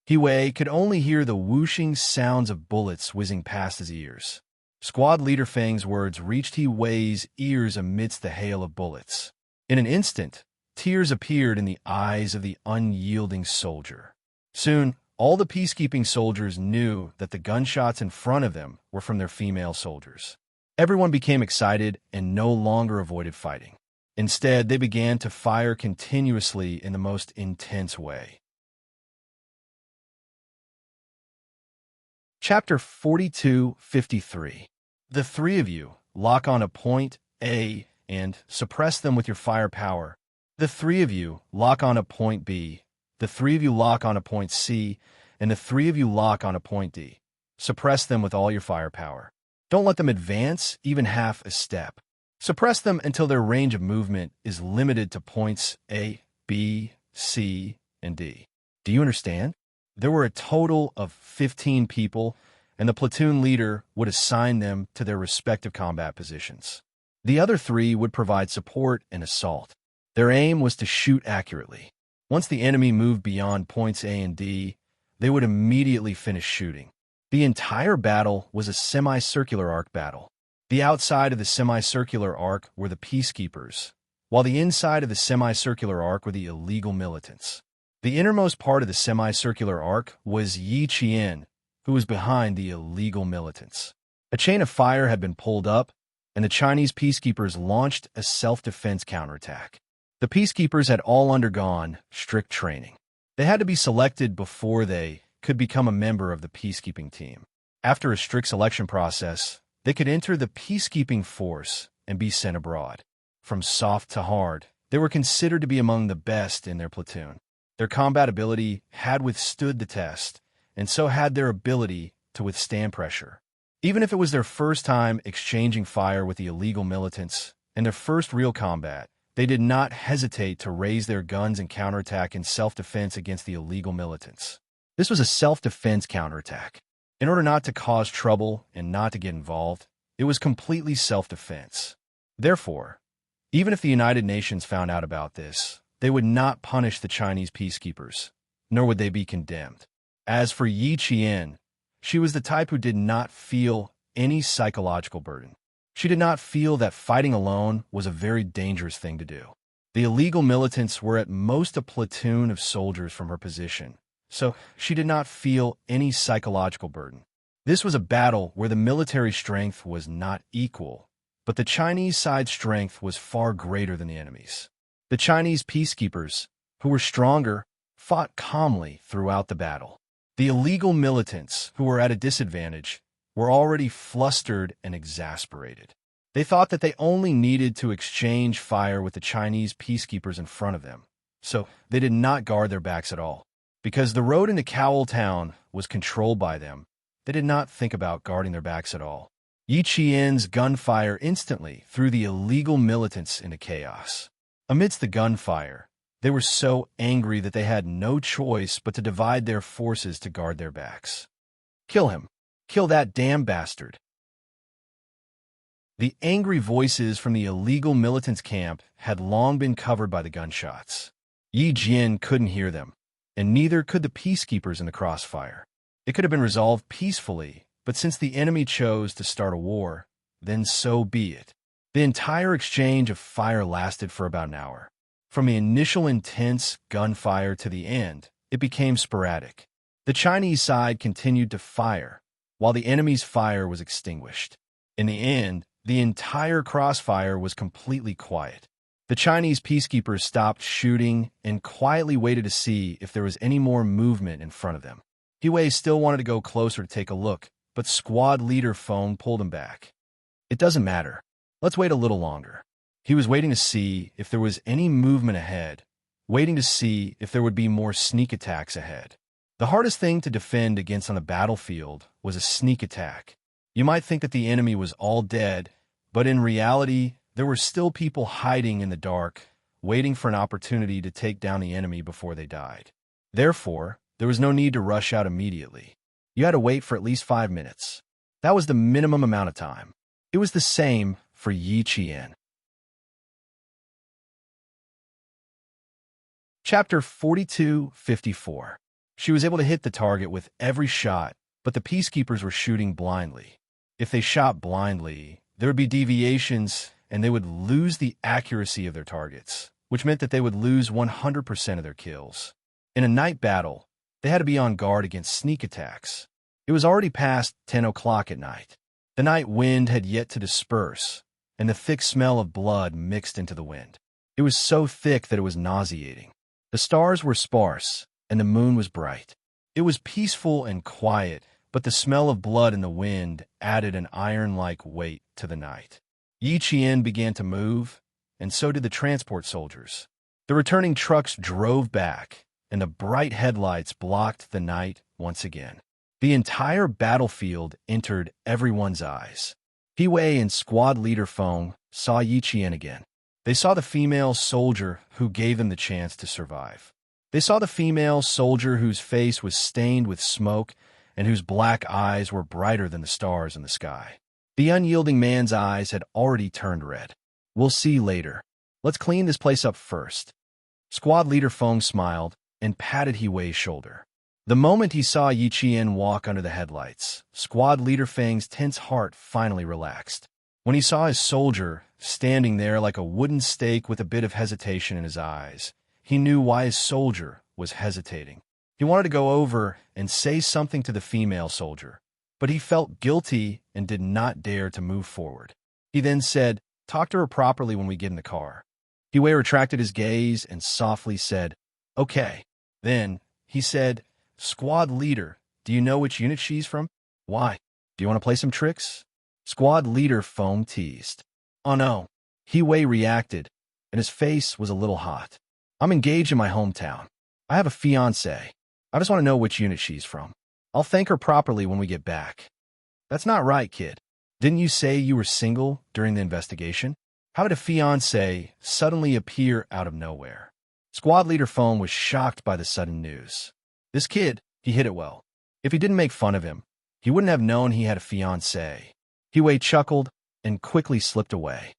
He Wei could only hear the whooshing sounds of bullets whizzing past his ears. Squad leader Feng's words reached He Wei's ears amidst the hail of bullets. In an instant, tears appeared in the eyes of the unyielding soldier. Soon, all the peacekeeping soldiers knew that the gunshots in front of them were from their female soldiers. Everyone became excited and no longer avoided fighting. Instead, they began to fire continuously in the most intense way. Chapter 42-53. The three of you lock on a point A and suppress them with your firepower. The three of you lock on a point B. The three of you lock on a point C, and the three of you lock on a point D. Suppress them with all your firepower. Don't let them advance even half a step. Suppress them until their range of movement is limited to points A, B, C, and D. Do you understand? There were a total of 15 people, and the platoon leader would assign them to their respective combat positions. The other three would provide support and assault. Their aim was to shoot accurately. Once the enemy moved beyond points A and D, they would immediately finish shooting. The entire battle was a semicircular arc battle. The outside of the semicircular arc were the peacekeepers, while the inside of the semicircular arc were the illegal militants. The innermost part of the semicircular arc was Yi Qian, who was behind the illegal militants. A chain of fire had been pulled up, and the Chinese peacekeepers launched a self-defense counterattack. The peacekeepers had all undergone strict training. They had to be selected before they could become a member of the peacekeeping team. After a strict selection process, they could enter the peacekeeping force and be sent abroad. From soft to hard, they were considered to be among the best in their platoon. Their combat ability had withstood the test, and so had their ability to withstand pressure. Even if it was their first time exchanging fire with the illegal militants and their first real combat, they did not hesitate to raise their guns and counterattack in self-defense against the illegal militants. This was a self-defense counterattack. In order not to cause trouble and not to get involved, it was completely self-defense. Therefore, even if the United Nations found out about this, they would not punish the Chinese peacekeepers, nor would they be condemned. As for Yi Qian, she was the type who did not feel any psychological burden. She did not feel that fighting alone was a very dangerous thing to do. The illegal militants were at most a platoon of soldiers from her position, so she did not feel any psychological burden. This was a battle where the military strength was not equal, but the Chinese side's strength was far greater than the enemy's. The Chinese peacekeepers, who were stronger, fought calmly throughout the battle. The illegal militants, who were at a disadvantage, were already flustered and exasperated. They thought that they only needed to exchange fire with the Chinese peacekeepers in front of them, so they did not guard their backs at all. Because the road into Cowell Town was controlled by them, they did not think about guarding their backs at all. Yi Qian's gunfire instantly threw the illegal militants into chaos. Amidst the gunfire, they were so angry that they had no choice but to divide their forces to guard their backs. Kill him. Kill that damn bastard. The angry voices from the illegal militants' camp had long been covered by the gunshots. Yi Jian couldn't hear them, and neither could the peacekeepers in the crossfire. It could have been resolved peacefully, but since the enemy chose to start a war, then so be it. The entire exchange of fire lasted for about an hour. From the initial intense gunfire to the end, it became sporadic. The Chinese side continued to fire, while the enemy's fire was extinguished. In the end, the entire crossfire was completely quiet. The Chinese peacekeepers stopped shooting and quietly waited to see if there was any more movement in front of them. He Wei still wanted to go closer to take a look, but squad leader Feng pulled him back. It doesn't matter. Let's wait a little longer. He was waiting to see if there was any movement ahead, waiting to see if there would be more sneak attacks ahead. The hardest thing to defend against on the battlefield was a sneak attack. You might think that the enemy was all dead, but in reality, there were still people hiding in the dark, waiting for an opportunity to take down the enemy before they died. Therefore, there was no need to rush out immediately. You had to wait for at least 5 minutes. That was the minimum amount of time. It was the same for Yi Qian. Chapter 42:54. She was able to hit the target with every shot, but the peacekeepers were shooting blindly. If they shot blindly, there would be deviations and they would lose the accuracy of their targets, which meant that they would lose 100% of their kills. In a night battle, they had to be on guard against sneak attacks. It was already past 10 o'clock at night. The night wind had yet to disperse, and the thick smell of blood mixed into the wind. It was so thick that it was nauseating. The stars were sparse, and the moon was bright. It was peaceful and quiet, but the smell of blood in the wind added an iron-like weight to the night. Yi Qian began to move, and so did the transport soldiers. The returning trucks drove back, and the bright headlights blocked the night once again. The entire battlefield entered everyone's eyes. He Wei and squad leader Feng saw Yi Qian again. They saw the female soldier who gave them the chance to survive. They saw the female soldier whose face was stained with smoke and whose black eyes were brighter than the stars in the sky. The unyielding man's eyes had already turned red. We'll see later. Let's clean this place up first. Squad leader Feng smiled and patted He Wei's shoulder. The moment he saw Yi Qian walk under the headlights, squad leader Feng's tense heart finally relaxed. When he saw his soldier standing there like a wooden stake with a bit of hesitation in his eyes, he knew why his soldier was hesitating. He wanted to go over and say something to the female soldier, but he felt guilty and did not dare to move forward. He then said, "Talk to her properly when we get in the car." He Wei retracted his gaze and softly said, "Okay." Then he said, "Squad leader, do you know which unit she's from? Why? Do you want to play some tricks?" Squad leader Feng teased. "Oh no." He Wei reacted, and his face was a little hot. "I'm engaged in my hometown. I have a fiancé. I just want to know which unit she's from. I'll thank her properly when we get back." "That's not right, kid. Didn't you say you were single during the investigation? How did a fiancé suddenly appear out of nowhere?" Squad leader Feng was shocked by the sudden news. This kid, he hit it well. If he didn't make fun of him, he wouldn't have known he had a fiancé. He Wei chuckled and quickly slipped away.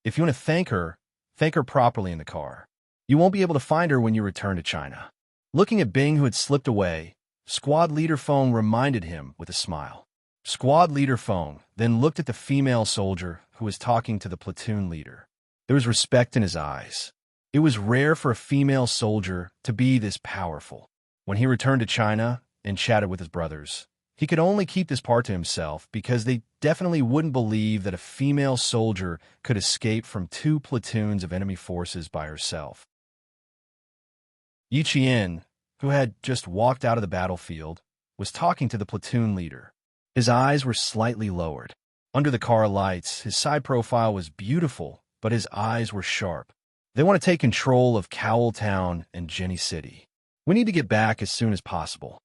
"If you want to thank her properly in the car. You won't be able to find her when you return to China." Looking at Bing, who had slipped away, squad leader Feng reminded him with a smile. Squad leader Feng then looked at the female soldier who was talking to the platoon leader. There was respect in his eyes. It was rare for a female soldier to be this powerful. When he returned to China and chatted with his brothers, he could only keep this part to himself because they definitely wouldn't believe that a female soldier could escape from 2 platoons of enemy forces by herself. Yi Qian, who had just walked out of the battlefield, was talking to the platoon leader. His eyes were slightly lowered. Under the car lights, his side profile was beautiful, but his eyes were sharp. "They want to take control of Cowell Town and Jenny City. We need to get back as soon as possible."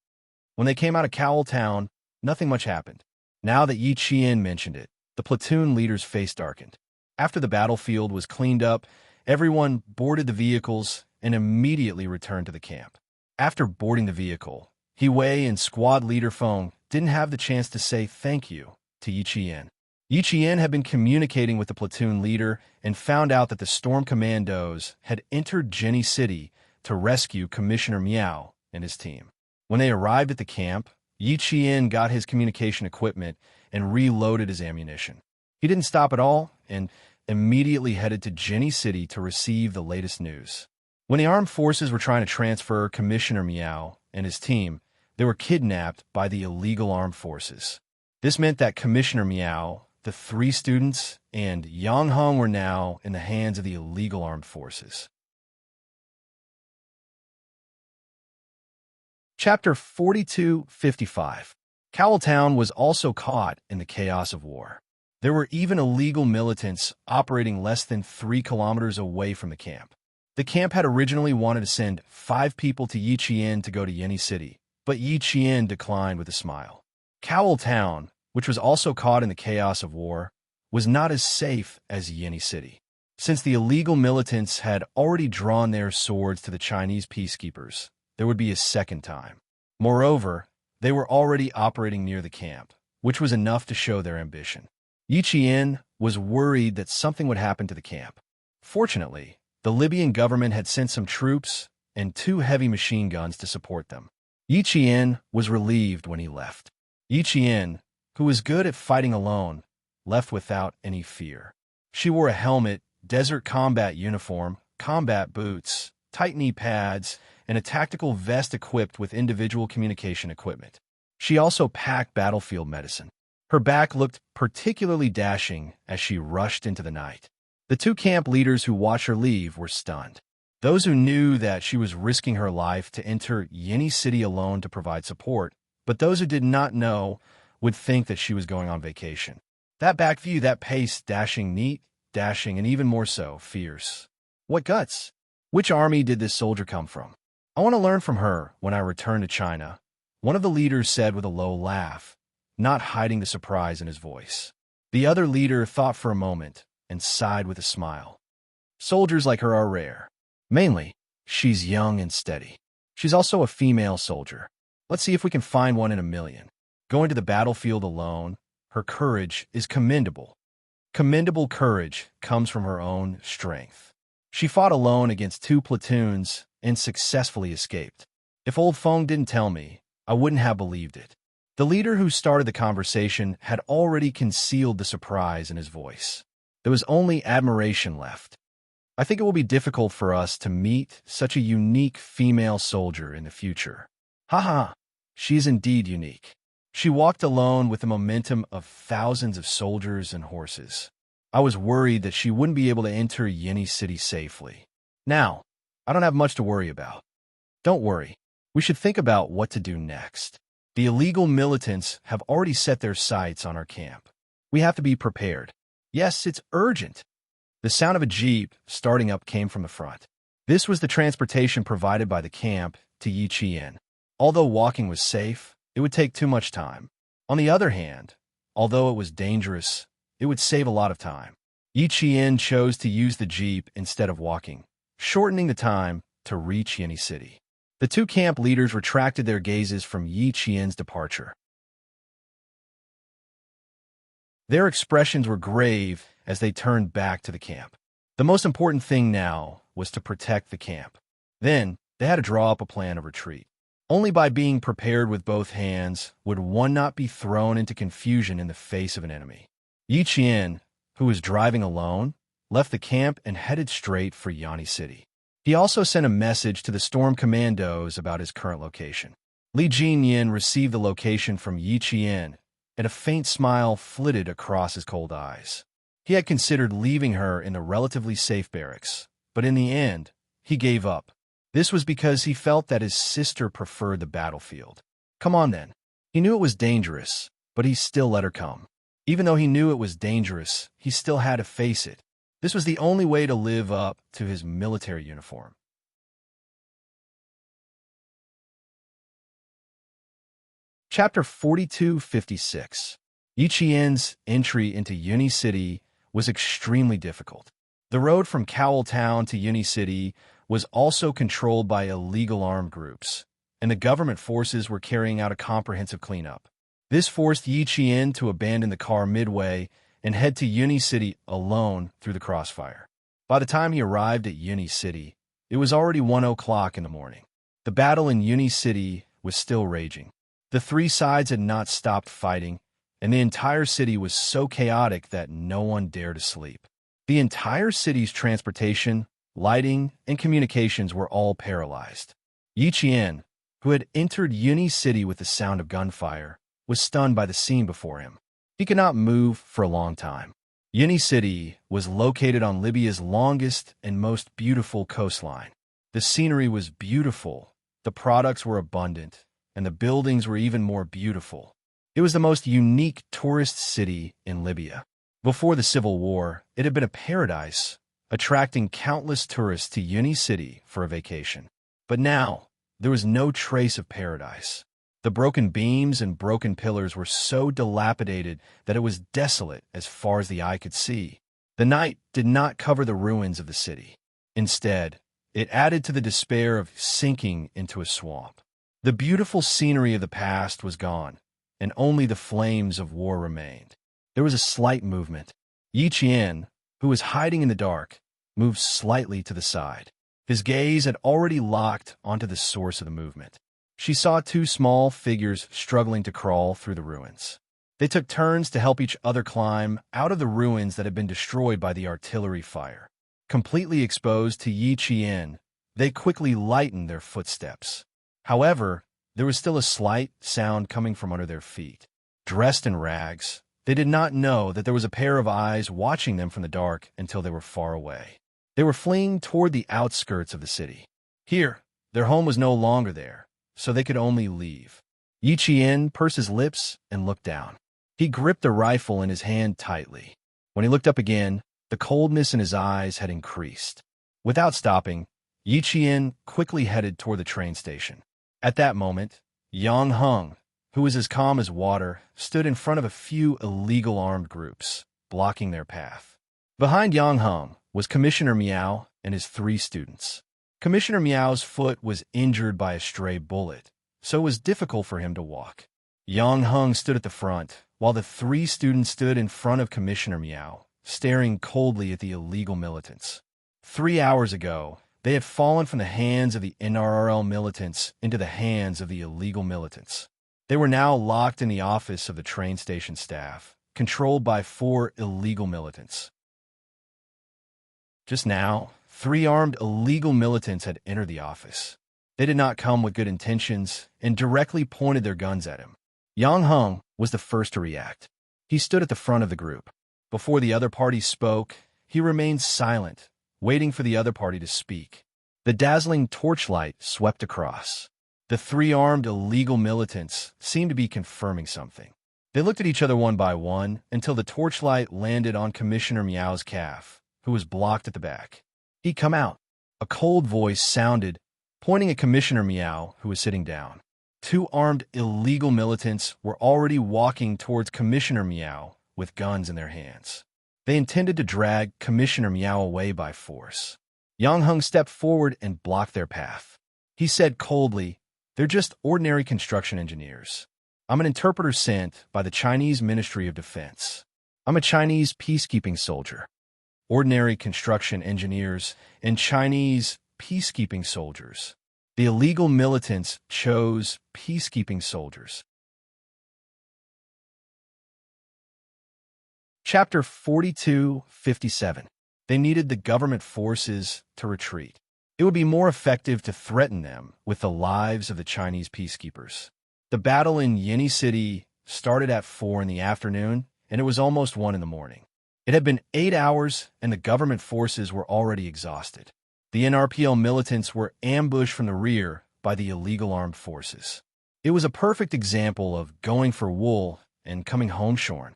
When they came out of Cowell Town, nothing much happened. Now that Yi Qian mentioned it, the platoon leader's face darkened. After the battlefield was cleaned up, everyone boarded the vehicles and immediately returned to the camp. After boarding the vehicle, He Wei and squad leader Feng didn't have the chance to say thank you to Yi Qian. Yi Qian had been communicating with the platoon leader and found out that the Storm Commandos had entered Jenny City to rescue Commissioner Miao and his team. When they arrived at the camp, Yi Qian got his communication equipment and reloaded his ammunition. He didn't stop at all and immediately headed to Jenny City to receive the latest news. When the armed forces were trying to transfer Commissioner Miao and his team, they were kidnapped by the illegal armed forces. This meant that Commissioner Miao, the 3 students, and Yang Hong were now in the hands of the illegal armed forces. Chapter 42:55. Cowell Town was also caught in the chaos of war. There were even illegal militants operating less than 3 kilometers away from the camp. The camp had originally wanted to send 5 people to Yi Qian to go to Jenny City, but Yi Qian declined with a smile. Cowell Town, which was also caught in the chaos of war, was not as safe as Jenny City. Since the illegal militants had already drawn their swords to the Chinese peacekeepers, there would be a second time. Moreover, They were already operating near the camp, which was enough to show their ambition. Yi Qian was worried that something would happen to the camp. Fortunately, the Libyan government had sent some troops and 2 heavy machine guns to support them. Yi Qian was relieved when he left. Yi Qian, who was good at fighting alone, left without any fear. She wore a helmet, desert combat uniform, combat boots, tight knee pads, and a tactical vest equipped with individual communication equipment. She also packed battlefield medicine. Her back looked particularly dashing as she rushed into the night. The 2 camp leaders who watched her leave were stunned. Those who knew that she was risking her life to enter Yeni City alone to provide support, but those who did not know would think that she was going on vacation. That back view, that pace, dashing, neat, dashing, and even more so, fierce. What guts? Which army did this soldier come from? I want to learn from her when I return to China, one of the leaders said with a low laugh, not hiding the surprise in his voice. The other leader thought for a moment and sighed with a smile. Soldiers like her are rare. Mainly, she's young and steady. She's also a female soldier. Let's see if we can find one in a million. Going to the battlefield alone, her courage is commendable. Commendable courage comes from her own strength. She fought alone against 2 platoons and successfully escaped. If old Feng didn't tell me, I wouldn't have believed it. The leader who started the conversation had already concealed the surprise in his voice. There was only admiration left. I think it will be difficult for us to meet such a unique female soldier in the future. Haha, she is indeed unique. She walked alone with the momentum of thousands of soldiers and horses. I was worried that she wouldn't be able to enter Yeni City safely. Now, I don't have much to worry about. Don't worry. We should think about what to do next. The illegal militants have already set their sights on our camp. We have to be prepared. Yes, it's urgent. The sound of a jeep starting up came from the front. This was the transportation provided by the camp to Yi Qian. Although walking was safe, it would take too much time. On the other hand, although it was dangerous, it would save a lot of time. Yi Qian chose to use the jeep instead of walking, shortening the time to reach Yeni City. The 2 camp leaders retracted their gazes from Yi Qian's departure. Their expressions were grave as they turned back to the camp. The most important thing now was to protect the camp. Then, they had to draw up a plan of retreat. Only by being prepared with both hands would one not be thrown into confusion in the face of an enemy. Yi Qian, who was driving alone, left the camp and headed straight for Yeni City. He also sent a message to the storm commandos about his current location. Li Jinyin received the location from Yi Qian, and a faint smile flitted across his cold eyes. He had considered leaving her in the relatively safe barracks, but in the end, he gave up. This was because he felt that his sister preferred the battlefield. Come on then. He knew it was dangerous, but he still let her come. Even though he knew it was dangerous, he still had to face it. This was the only way to live up to his military uniform. Chapter 4256. Yi Qian's entry into Yeni City was extremely difficult. The road from Cowell Town to Yeni City was also controlled by illegal armed groups, and the government forces were carrying out a comprehensive cleanup. This forced Yi Qian to abandon the car midway and head to Yeni City alone through the crossfire. By the time he arrived at Yeni City, it was already 1 o'clock in the morning. The battle in Yeni City was still raging. The 3 sides had not stopped fighting, and the entire city was so chaotic that no one dared to sleep. The entire city's transportation, lighting, and communications were all paralyzed. Yi Qian, who had entered Yeni City with the sound of gunfire, was stunned by the scene before him. He could not move for a long time. Yeni City was located on Libya's longest and most beautiful coastline. The scenery was beautiful, the products were abundant, and the buildings were even more beautiful. It was the most unique tourist city in Libya. Before the Civil War, it had been a paradise, attracting countless tourists to Yeni City for a vacation. But now, there was no trace of paradise. The broken beams and broken pillars were so dilapidated that it was desolate as far as the eye could see. The night did not cover the ruins of the city. Instead, it added to the despair of sinking into a swamp. The beautiful scenery of the past was gone, and only the flames of war remained. There was a slight movement. Yi Qian, who was hiding in the dark, moved slightly to the side. His gaze had already locked onto the source of the movement. She saw two small figures struggling to crawl through the ruins. They took turns to help each other climb out of the ruins that had been destroyed by the artillery fire. Completely exposed to Yi Qian, they quickly lightened their footsteps. However, there was still a slight sound coming from under their feet. Dressed in rags, they did not know that there was a pair of eyes watching them from the dark until they were far away. They were fleeing toward the outskirts of the city. Here, their home was no longer there, so they could only leave. Yi Qian pursed his lips and looked down. He gripped the rifle in his hand tightly. When he looked up again, the coldness in his eyes had increased. Without stopping, Yi Qian quickly headed toward the train station. At that moment, Yang Heng, who was as calm as water, stood in front of a few illegal armed groups, blocking their path. Behind Yang Heng was Commissioner Miao and his 3 students. Commissioner Miao's foot was injured by a stray bullet, so it was difficult for him to walk. Yang Heng stood at the front, while the 3 students stood in front of Commissioner Miao, staring coldly at the illegal militants. 3 hours ago, they had fallen from the hands of the NRRL militants into the hands of the illegal militants. They were now locked in the office of the train station staff, controlled by 4 illegal militants. Just now, 3 armed illegal militants had entered the office. They did not come with good intentions and directly pointed their guns at him. Yang Heng was the first to react. He stood at the front of the group. Before the other party spoke, he remained silent, waiting for the other party to speak. The dazzling torchlight swept across. The 3 armed illegal militants seemed to be confirming something. They looked at each other one by one until the torchlight landed on Commissioner Miao's calf, who was blocked at the back. "He come out." A cold voice sounded, pointing at Commissioner Miao, who was sitting down. 2 armed illegal militants were already walking towards Commissioner Miao with guns in their hands. They intended to drag Commissioner Miao away by force. Yang Heng stepped forward and blocked their path. He said coldly, "They're just ordinary construction engineers. I'm an interpreter sent by the Chinese Ministry of Defense. I'm a Chinese peacekeeping soldier." Ordinary construction engineers and Chinese peacekeeping soldiers. The illegal militants chose peacekeeping soldiers. Chapter 42:57. They needed the government forces to retreat. It would be more effective to threaten them with the lives of the Chinese peacekeepers. The battle in Yeni City started at 4 in the afternoon, and it was almost 1 in the morning. It had been 8 hours, and the government forces were already exhausted. The NRPL militants were ambushed from the rear by the illegal armed forces. It was a perfect example of going for wool and coming home shorn.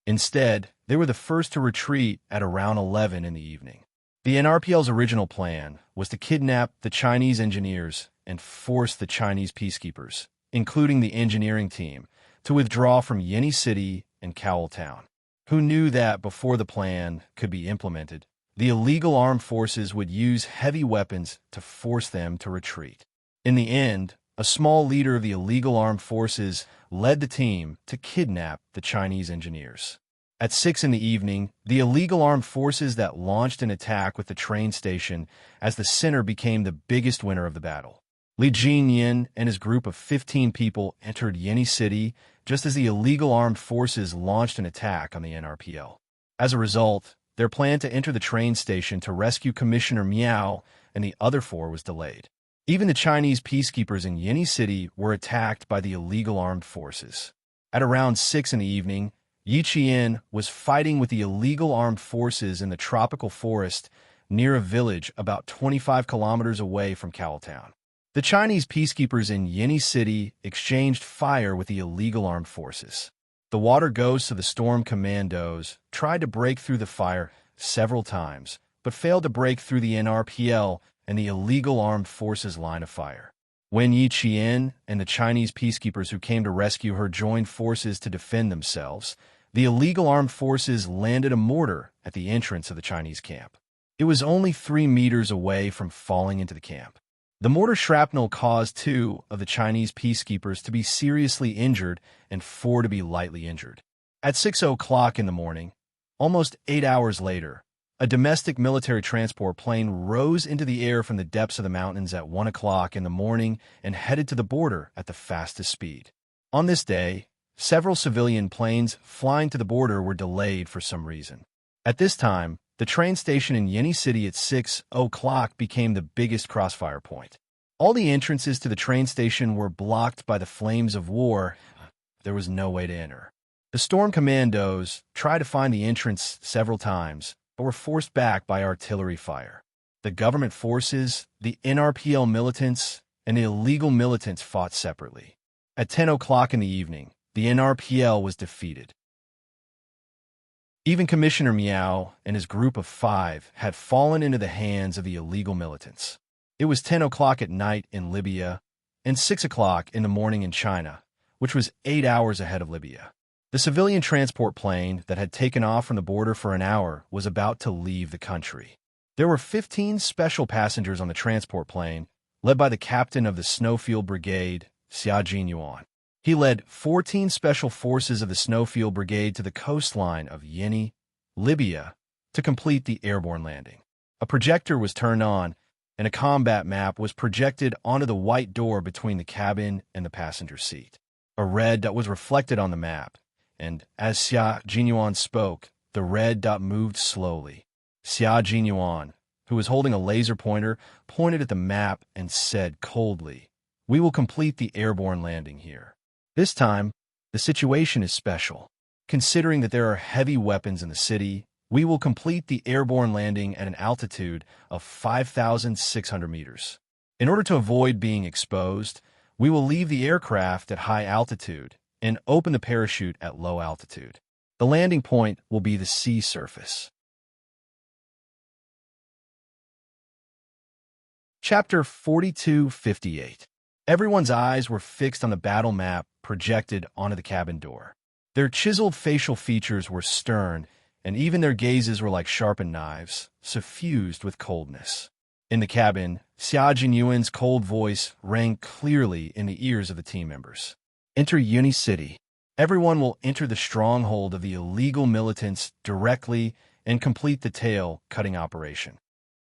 Instead, they were the first to retreat at around 11 in the evening. The NRPL's original plan was to kidnap the Chinese engineers and force the Chinese peacekeepers, including the engineering team, to withdraw from Yeni City and Cowell Town. Who knew that before the plan could be implemented, the illegal armed forces would use heavy weapons to force them to retreat. In the end, a small leader of the illegal armed forces led the team to kidnap the Chinese engineers. At 6 in the evening, the illegal armed forces that launched an attack with the train station as the center became the biggest winner of the battle. Li Jinyin and his group of 15 people entered Yeni City just as the illegal armed forces launched an attack on the NRPL. As a result, their plan to enter the train station to rescue Commissioner Miao and the other 4 was delayed. Even the Chinese peacekeepers in Yeni City were attacked by the illegal armed forces. At around 6 in the evening, Yi Qian was fighting with the illegal armed forces in the tropical forest near a village about 25 kilometers away from Cowell Town. The Chinese peacekeepers in Yeni City exchanged fire with the illegal armed forces. The water ghosts of the storm commandos tried to break through the fire several times, but failed to break through the NRPL and the illegal armed forces' line of fire. When Yi Qian and the Chinese peacekeepers who came to rescue her joined forces to defend themselves, the illegal armed forces landed a mortar at the entrance of the Chinese camp. It was only 3 meters away from falling into the camp. The mortar shrapnel caused 2 of the Chinese peacekeepers to be seriously injured and 4 to be lightly injured. At 6 o'clock in the morning, almost 8 hours later, a domestic military transport plane rose into the air from the depths of the mountains at 1 o'clock in the morning and headed to the border at the fastest speed. On this day, several civilian planes flying to the border were delayed for some reason. At this time, the train station in Unyielding City at 6 o'clock became the biggest crossfire point. All the entrances to the train station were blocked by the flames of war. There was no way to enter. The storm commandos tried to find the entrance several times, but were forced back by artillery fire. The government forces, the NRPL militants, and the illegal militants fought separately. At 10 o'clock in the evening, the NRPL was defeated. Even Commissioner Miao and his group of 5 had fallen into the hands of the illegal militants. It was 10 o'clock at night in Libya and 6 o'clock in the morning in China, which was 8 hours ahead of Libya. The civilian transport plane that had taken off from the border for an hour was about to leave the country. There were 15 special passengers on the transport plane, led by the captain of the Snowfield Brigade, Xia Jinyuan. He led 14 special forces of the Snowfield Brigade to the coastline of Unyielding, Libya, to complete the airborne landing. A projector was turned on, and a combat map was projected onto the white door between the cabin and the passenger seat. A red dot was reflected on the map, and as Xia Jinyuan spoke, the red dot moved slowly. Xia Jinyuan, who was holding a laser pointer, pointed at the map and said coldly, "We will complete the airborne landing here." This time, the situation is special. Considering that there are heavy weapons in the city, we will complete the airborne landing at an altitude of 5,600 meters. In order to avoid being exposed, we will leave the aircraft at high altitude and open the parachute at low altitude. The landing point will be the sea surface. Chapter 4258. Everyone's eyes were fixed on the battle map projected onto the cabin door. Their chiseled facial features were stern, and even their gazes were like sharpened knives, suffused with coldness. In the cabin, Xia Jinyuan's cold voice rang clearly in the ears of the team members. Enter Unyielding City. Everyone will enter the stronghold of the illegal militants directly and complete the tail-cutting operation.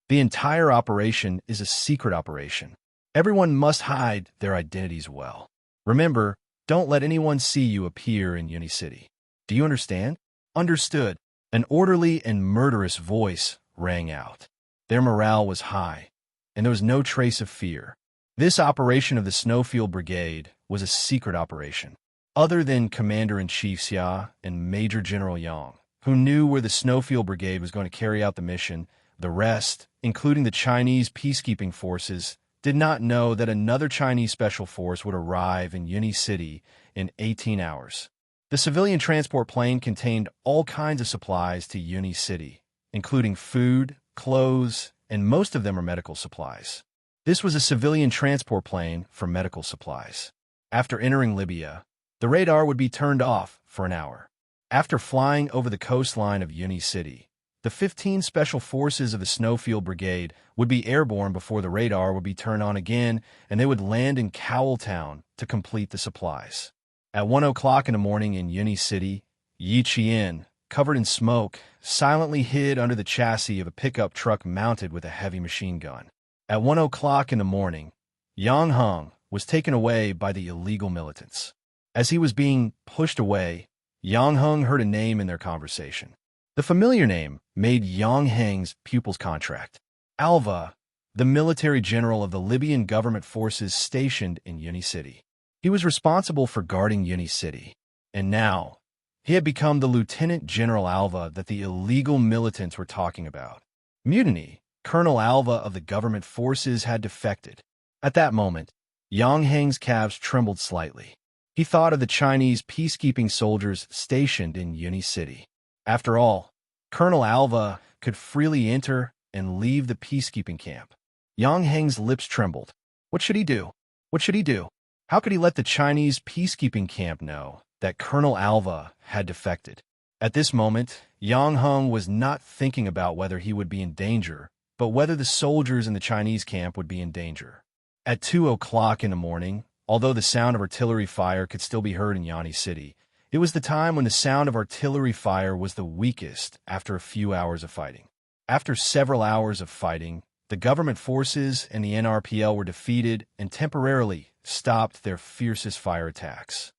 The entire operation is a secret operation. Everyone must hide their identities well. Remember, don't let anyone see you appear in Unyielding City. Do you understand? Understood. An orderly and murderous voice rang out. Their morale was high, and there was no trace of fear. This operation of the Snowfield Brigade was a secret operation. Other than Commander-in-Chief Xia and Major General Yang, who knew where the Snowfield Brigade was going to carry out the mission, the rest, including the Chinese peacekeeping forces, did not know that another Chinese special force would arrive in Unyielding City in 18 hours. The civilian transport plane contained all kinds of supplies to Unyielding City, including food, clothes, and most of them are medical supplies. This was a civilian transport plane for medical supplies. After entering Libya, the radar would be turned off for an hour. After flying over the coastline of Unyielding City, the 15 special forces of the Snowfield Brigade would be airborne before the radar would be turned on again, and they would land in Cowltown to complete the supplies. At 1 o'clock in the morning in Unyielding City, Yi Qian, covered in smoke, silently hid under the chassis of a pickup truck mounted with a heavy machine gun. At 1 o'clock in the morning, Yang Heng was taken away by the illegal militants. As he was being pushed away, Yang Heng heard a name in their conversation. The familiar name made Yang Heng's pupils contract. Alva, the military general of the Libyan government forces stationed in Unyielding City. He was responsible for guarding Unyielding City, and now he had become the Lieutenant General Alva that the illegal militants were talking about. Mutiny, Colonel Alva of the government forces had defected. At that moment, Yang Heng's calves trembled slightly. He thought of the Chinese peacekeeping soldiers stationed in Unyielding City. After all, Colonel Alva could freely enter and leave the peacekeeping camp. Yang Heng's lips trembled. What should he do? What should he do? How could he let the Chinese peacekeeping camp know that Colonel Alva had defected? At this moment, Yang Heng was not thinking about whether he would be in danger, but whether the soldiers in the Chinese camp would be in danger. At 2 o'clock in the morning, although the sound of artillery fire could still be heard in Yanni City, it was the time when the sound of artillery fire was the weakest after a few hours of fighting. After several hours of fighting, the government forces and the NRPL were defeated and temporarily stopped their fiercest fire attacks.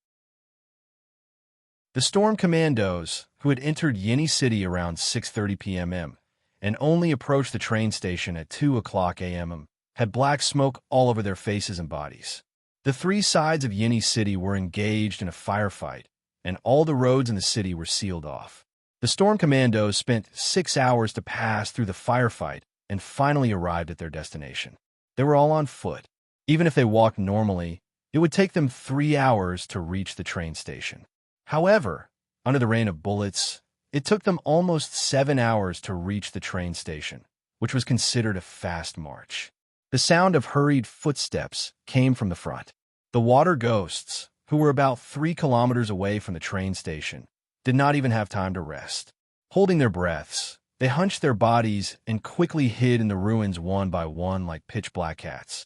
The Storm Commandos, who had entered Yanni City around 6:30 p.m. and only approached the train station at 2 o'clock a.m., had black smoke all over their faces and bodies. The three sides of Yanni City were engaged in a firefight, and all the roads in the city were sealed off. The Storm Commandos spent 6 hours to pass through the firefight and finally arrived at their destination. They were all on foot. Even if they walked normally, it would take them 3 hours to reach the train station. However, under the rain of bullets, it took them almost 7 hours to reach the train station, which was considered a fast march. The sound of hurried footsteps came from the front. The water ghosts, who were about 3 kilometers away from the train station, did not even have time to rest. Holding their breaths, they hunched their bodies and quickly hid in the ruins one by one like pitch-black cats.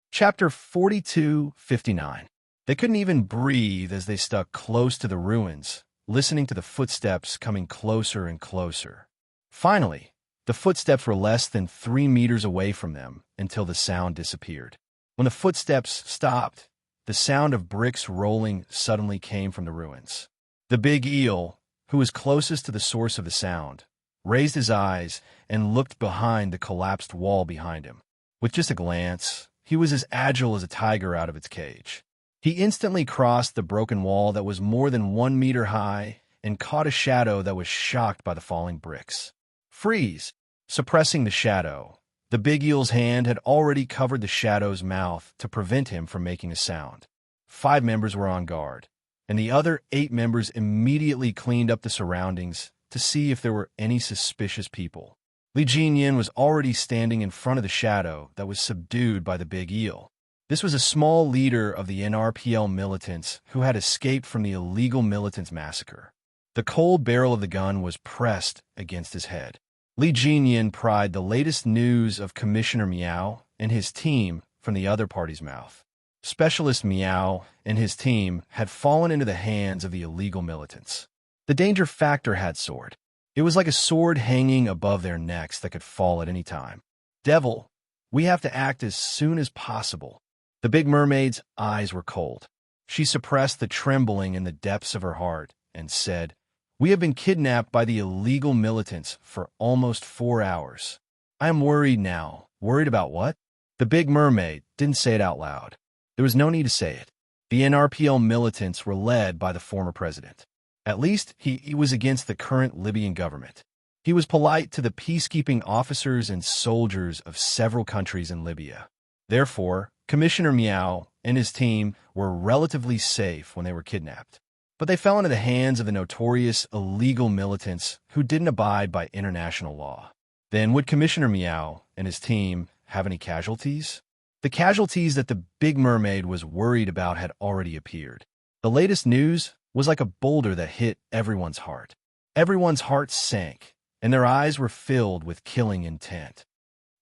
Chapter 42:59. They couldn't even breathe as they stuck close to the ruins, listening to the footsteps coming closer and closer. Finally, the footsteps were less than 3 meters away from them until the sound disappeared. When the footsteps stopped, the sound of bricks rolling suddenly came from the ruins. The big eel, who was closest to the source of the sound, raised his eyes and looked behind the collapsed wall behind him. With just a glance, he was as agile as a tiger out of its cage. He instantly crossed the broken wall that was more than 1 meter high and caught a shadow that was shocked by the falling bricks. Freeze! Suppressing the shadow, the big eel's hand had already covered the shadow's mouth to prevent him from making a sound. 5 members were on guard, and the other 8 members immediately cleaned up the surroundings to see if there were any suspicious people. Li Jinyan was already standing in front of the shadow that was subdued by the big eel. This was a small leader of the NRPL militants who had escaped from the illegal militants massacre. The cold barrel of the gun was pressed against his head. Li Jinyan pried the latest news of Commissioner Miao and his team from the other party's mouth. Specialist Miao and his team had fallen into the hands of the illegal militants. The danger factor had soared. It was like a sword hanging above their necks that could fall at any time. Devil, we have to act as soon as possible. The big mermaid's eyes were cold. She suppressed the trembling in the depths of her heart and said, "We have been kidnapped by the illegal militants for almost 4 hours. I am worried now." Worried about what? The big mermaid didn't say it out loud. There was no need to say it. The NRPL militants were led by the former president. At least he was against the current Libyan government. He was polite to the peacekeeping officers and soldiers of several countries in Libya. Therefore, Commissioner Miao and his team were relatively safe when they were kidnapped. But they fell into the hands of the notorious illegal militants who didn't abide by international law. Then would Commissioner Miao and his team have any casualties? The casualties that the big mermaid was worried about had already appeared. The latest news was like a boulder that hit everyone's heart. Everyone's heart sank, and their eyes were filled with killing intent.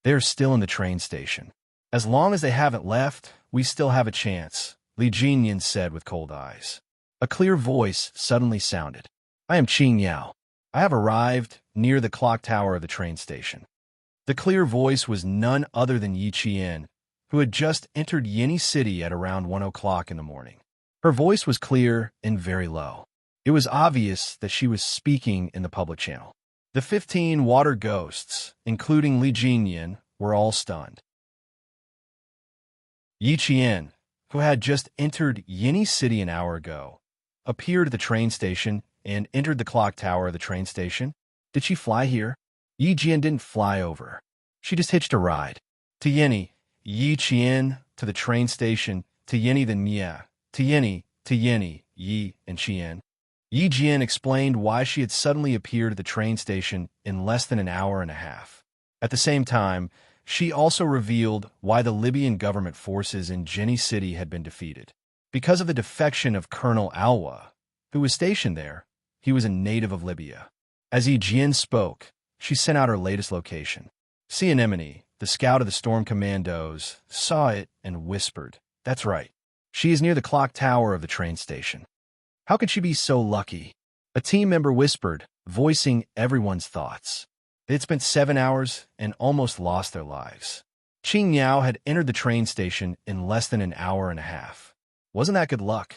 They are still in the train station. As long as they haven't left, we still have a chance, Li Jinyan said with cold eyes. A clear voice suddenly sounded. "I am Qing Yao. I have arrived near the clock tower of the train station." The clear voice was none other than Yi Qian, who had just entered Yanni City at around 1 o'clock in the morning. Her voice was clear and very low. It was obvious that she was speaking in the public channel. The 15 water ghosts, including Li Jinyan, were all stunned. Yi Qian, who had just entered Yanni City an hour ago, appeared at the train station and entered the clock tower of the train station. Did she fly here? Yi Qian didn't fly over. She just hitched a ride. To Yanni, Yi Qian, to the train station, to Yanni then Mia, to Yanni, Yi and Qian. Yi Jian explained why she had suddenly appeared at the train station in less than an hour and a half. At the same time, she also revealed why the Libyan government forces in Yanni City had been defeated. Because of the defection of Colonel Alwa, who was stationed there. He was a native of Libya. As Yi Jian spoke, she sent out her latest location. See Anemone, the scout of the Storm Commandos, saw it and whispered, "That's right. She is near the clock tower of the train station." How could she be so lucky? A team member whispered, voicing everyone's thoughts. They had spent 7 hours and almost lost their lives. Qing Yao had entered the train station in less than an hour and a half. Wasn't that good luck?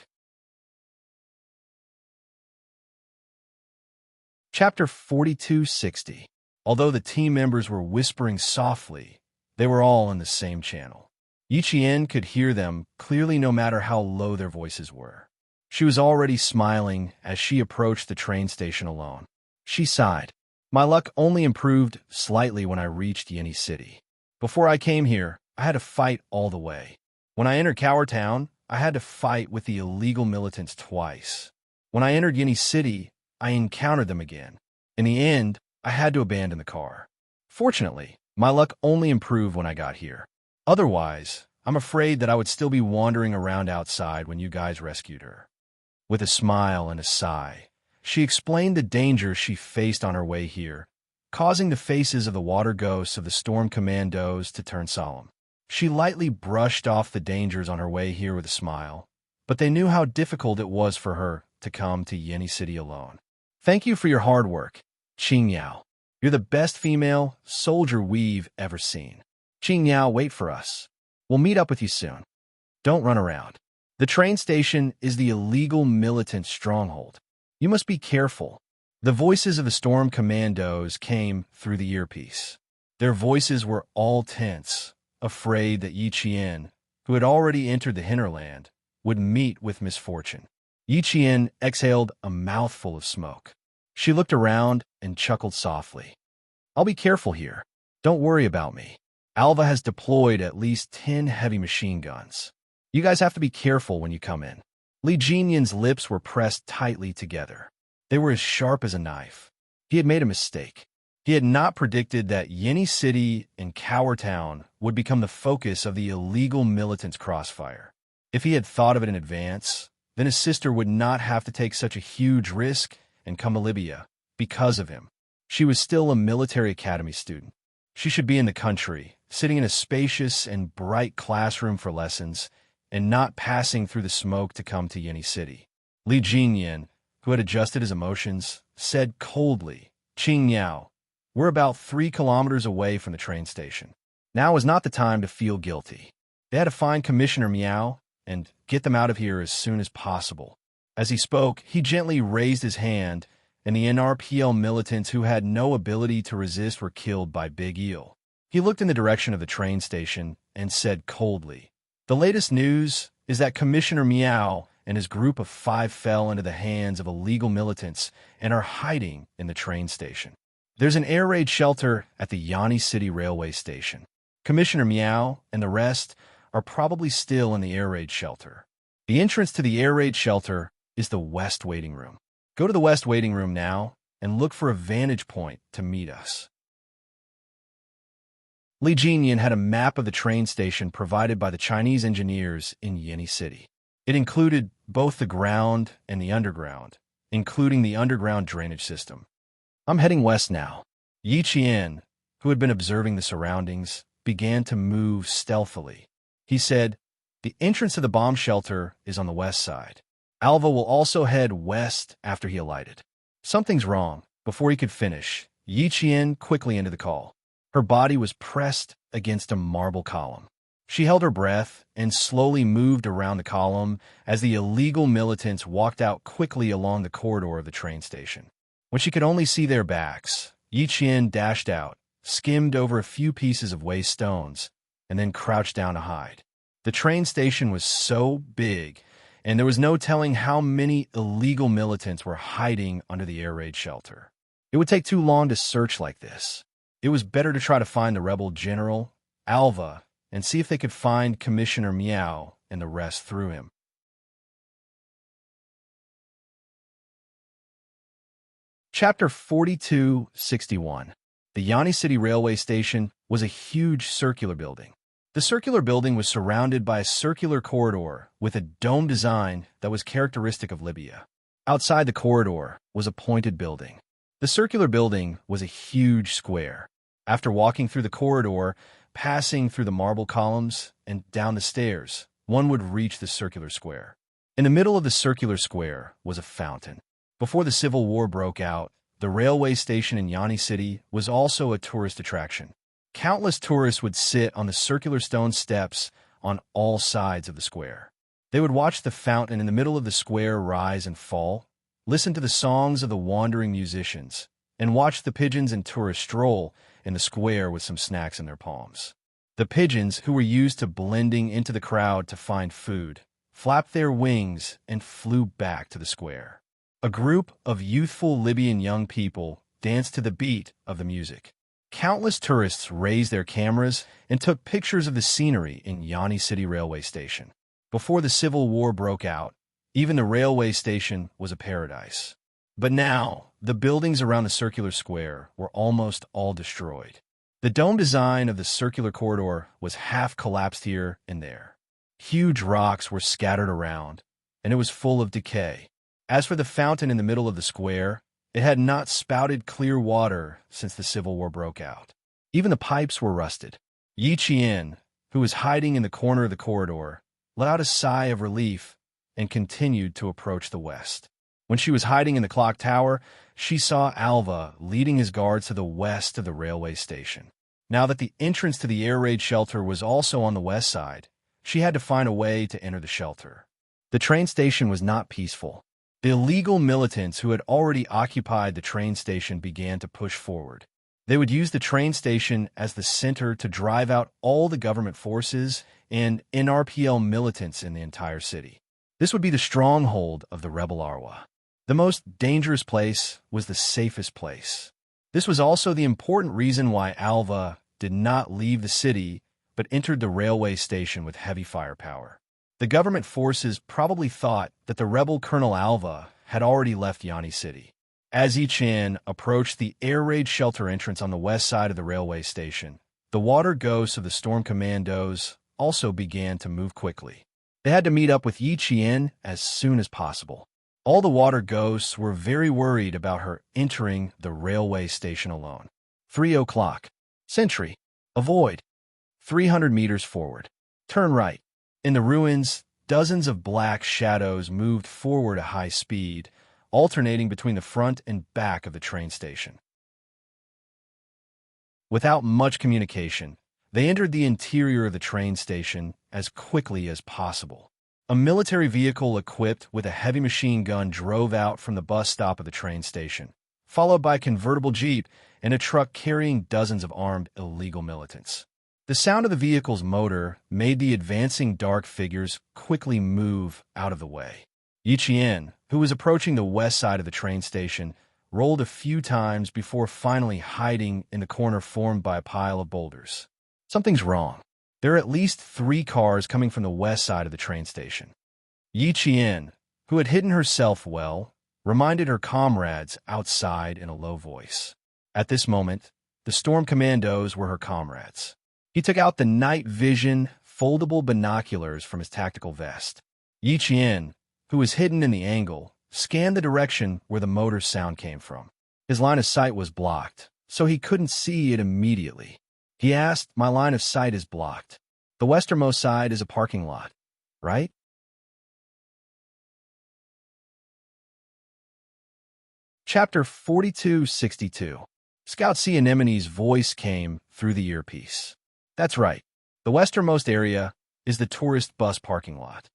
Chapter 4260. Although the team members were whispering softly, they were all in the same channel. Yi Qian could hear them clearly no matter how low their voices were. She was already smiling as she approached the train station alone. She sighed. My luck only improved slightly when I reached Yeni City. Before I came here, I had to fight all the way. When I entered Cower Town, I had to fight with the illegal militants twice. When I entered Yeni City, I encountered them again. In the end, I had to abandon the car. Fortunately, my luck only improved when I got here. Otherwise, I'm afraid that I would still be wandering around outside when you guys rescued her. With a smile and a sigh, she explained the dangers she faced on her way here, causing the faces of the water ghosts of the Storm Commandos to turn solemn. She lightly brushed off the dangers on her way here with a smile, but they knew how difficult it was for her to come to Yeni City alone. Thank you for your hard work, Qing Yao. You're the best female soldier we've ever seen. Qing Yao, wait for us. We'll meet up with you soon. Don't run around. The train station is the illegal militant stronghold. You must be careful. The voices of the Storm Commandos came through the earpiece. Their voices were all tense, afraid that Yi Qian, who had already entered the hinterland, would meet with misfortune. Yi Qian exhaled a mouthful of smoke. She looked around and chuckled softly. I'll be careful here. Don't worry about me. Alva has deployed at least 10 heavy machine guns. You guys have to be careful when you come in. Li Jinyan's lips were pressed tightly together. They were as sharp as a knife. He had made a mistake. He had not predicted that Yeni City and Cower Town would become the focus of the illegal militants' crossfire. If he had thought of it in advance, then his sister would not have to take such a huge risk and come to Libya because of him. She was still a military academy student. She should be in the country, sitting in a spacious and bright classroom for lessons, and not passing through the smoke to come to Yeni City. Li Jinyan, who had adjusted his emotions, said coldly, Qing Yao, we're about 3 kilometers away from the train station. Now is not the time to feel guilty. They had to find Commissioner Miao and get them out of here as soon as possible. As he spoke, he gently raised his hand, and the NRPL militants who had no ability to resist were killed by Big Eel. He looked in the direction of the train station and said coldly, the latest news is that Commissioner Miao and his group of 5 fell into the hands of illegal militants and are hiding in the train station. There's an air raid shelter at the Yeni City railway station. Commissioner Miao and the rest are probably still in the air raid shelter. The entrance to the air raid shelter is the West Waiting Room. Go to the West Waiting Room now and look for a vantage point to meet us. Li Jinyan had a map of the train station provided by the Chinese engineers in Yeni City. It included both the ground and the underground, including the underground drainage system. I'm heading west now. Yi Qian, who had been observing the surroundings, began to move stealthily. He said, the entrance to the bomb shelter is on the west side. Alva will also head west after he alighted. Something's wrong. Before he could finish, Yi Qian quickly ended the call. Her body was pressed against a marble column. She held her breath and slowly moved around the column as the illegal militants walked out quickly along the corridor of the train station. When she could only see their backs, Yi Qian dashed out, skimmed over a few pieces of waste stones, and then crouched down to hide. The train station was so big, and there was no telling how many illegal militants were hiding under the air raid shelter. It would take too long to search like this. It was better to try to find the rebel general, Alva, and see if they could find Commissioner Miao and the rest through him. Chapter 4261. The Yeni City railway station was a huge circular building. The circular building was surrounded by a circular corridor with a dome design that was characteristic of Libya. Outside the corridor was a pointed building. The circular building was a huge square. After walking through the corridor, passing through the marble columns, and down the stairs, one would reach the circular square. In the middle of the circular square was a fountain. Before the Civil War broke out, the railway station in Yanni City was also a tourist attraction. Countless tourists would sit on the circular stone steps on all sides of the square. They would watch the fountain in the middle of the square rise and fall, listen to the songs of the wandering musicians, and watch the pigeons and tourists stroll in the square with some snacks in their palms. The pigeons, who were used to blending into the crowd to find food, flapped their wings and flew back to the square. A group of youthful Libyan young people danced to the beat of the music. Countless tourists raised their cameras and took pictures of the scenery in Yanni City Railway Station. Before the Civil War broke out, even the railway station was a paradise. But now, the buildings around the circular square were almost all destroyed. The dome design of the circular corridor was half collapsed here and there. Huge rocks were scattered around, and it was full of decay. As for the fountain in the middle of the square, it had not spouted clear water since the Civil War broke out. Even the pipes were rusted. Yi Qian, who was hiding in the corner of the corridor, let out a sigh of relief and continued to approach the west. When she was hiding in the clock tower, she saw Alva leading his guards to the west of the railway station. Now that the entrance to the air raid shelter was also on the west side, she had to find a way to enter the shelter. The train station was not peaceful. The illegal militants who had already occupied the train station began to push forward. They would use the train station as the center to drive out all the government forces and NRPL militants in the entire city. This would be the stronghold of the rebel Arwa. The most dangerous place was the safest place. This was also the important reason why Alva did not leave the city but entered the railway station with heavy firepower. The government forces probably thought that the rebel Colonel Alva had already left Yanni City. As Yi Qian approached the air raid shelter entrance on the west side of the railway station, the water ghosts of the storm commandos also began to move quickly. They had to meet up with Yi Qian as soon as possible. All the water ghosts were very worried about her entering the railway station alone. 3 o'clock. Sentry. Avoid. 300 meters forward. Turn right. In the ruins, dozens of black shadows moved forward at high speed, alternating between the front and back of the train station. Without much communication, they entered the interior of the train station as quickly as possible. A military vehicle equipped with a heavy machine gun drove out from the bus stop of the train station, followed by a convertible jeep and a truck carrying dozens of armed illegal militants. The sound of the vehicle's motor made the advancing dark figures quickly move out of the way. Yi Qian, who was approaching the west side of the train station, rolled a few times before finally hiding in the corner formed by a pile of boulders. Something's wrong. There are at least 3 cars coming from the west side of the train station. Yi Qian, who had hidden herself well, reminded her comrades outside in a low voice. At this moment, the storm commandos were her comrades. He took out the night vision foldable binoculars from his tactical vest. Yi Qian, who was hidden in the angle, scanned the direction where the motor's sound came from. His line of sight was blocked, so he couldn't see it immediately. He asked, "My line of sight is blocked. The westernmost side is a parking lot, right?" Chapter 4262. Scout C. Anemone's voice came through the earpiece. "That's right. The westernmost area is the tourist bus parking lot.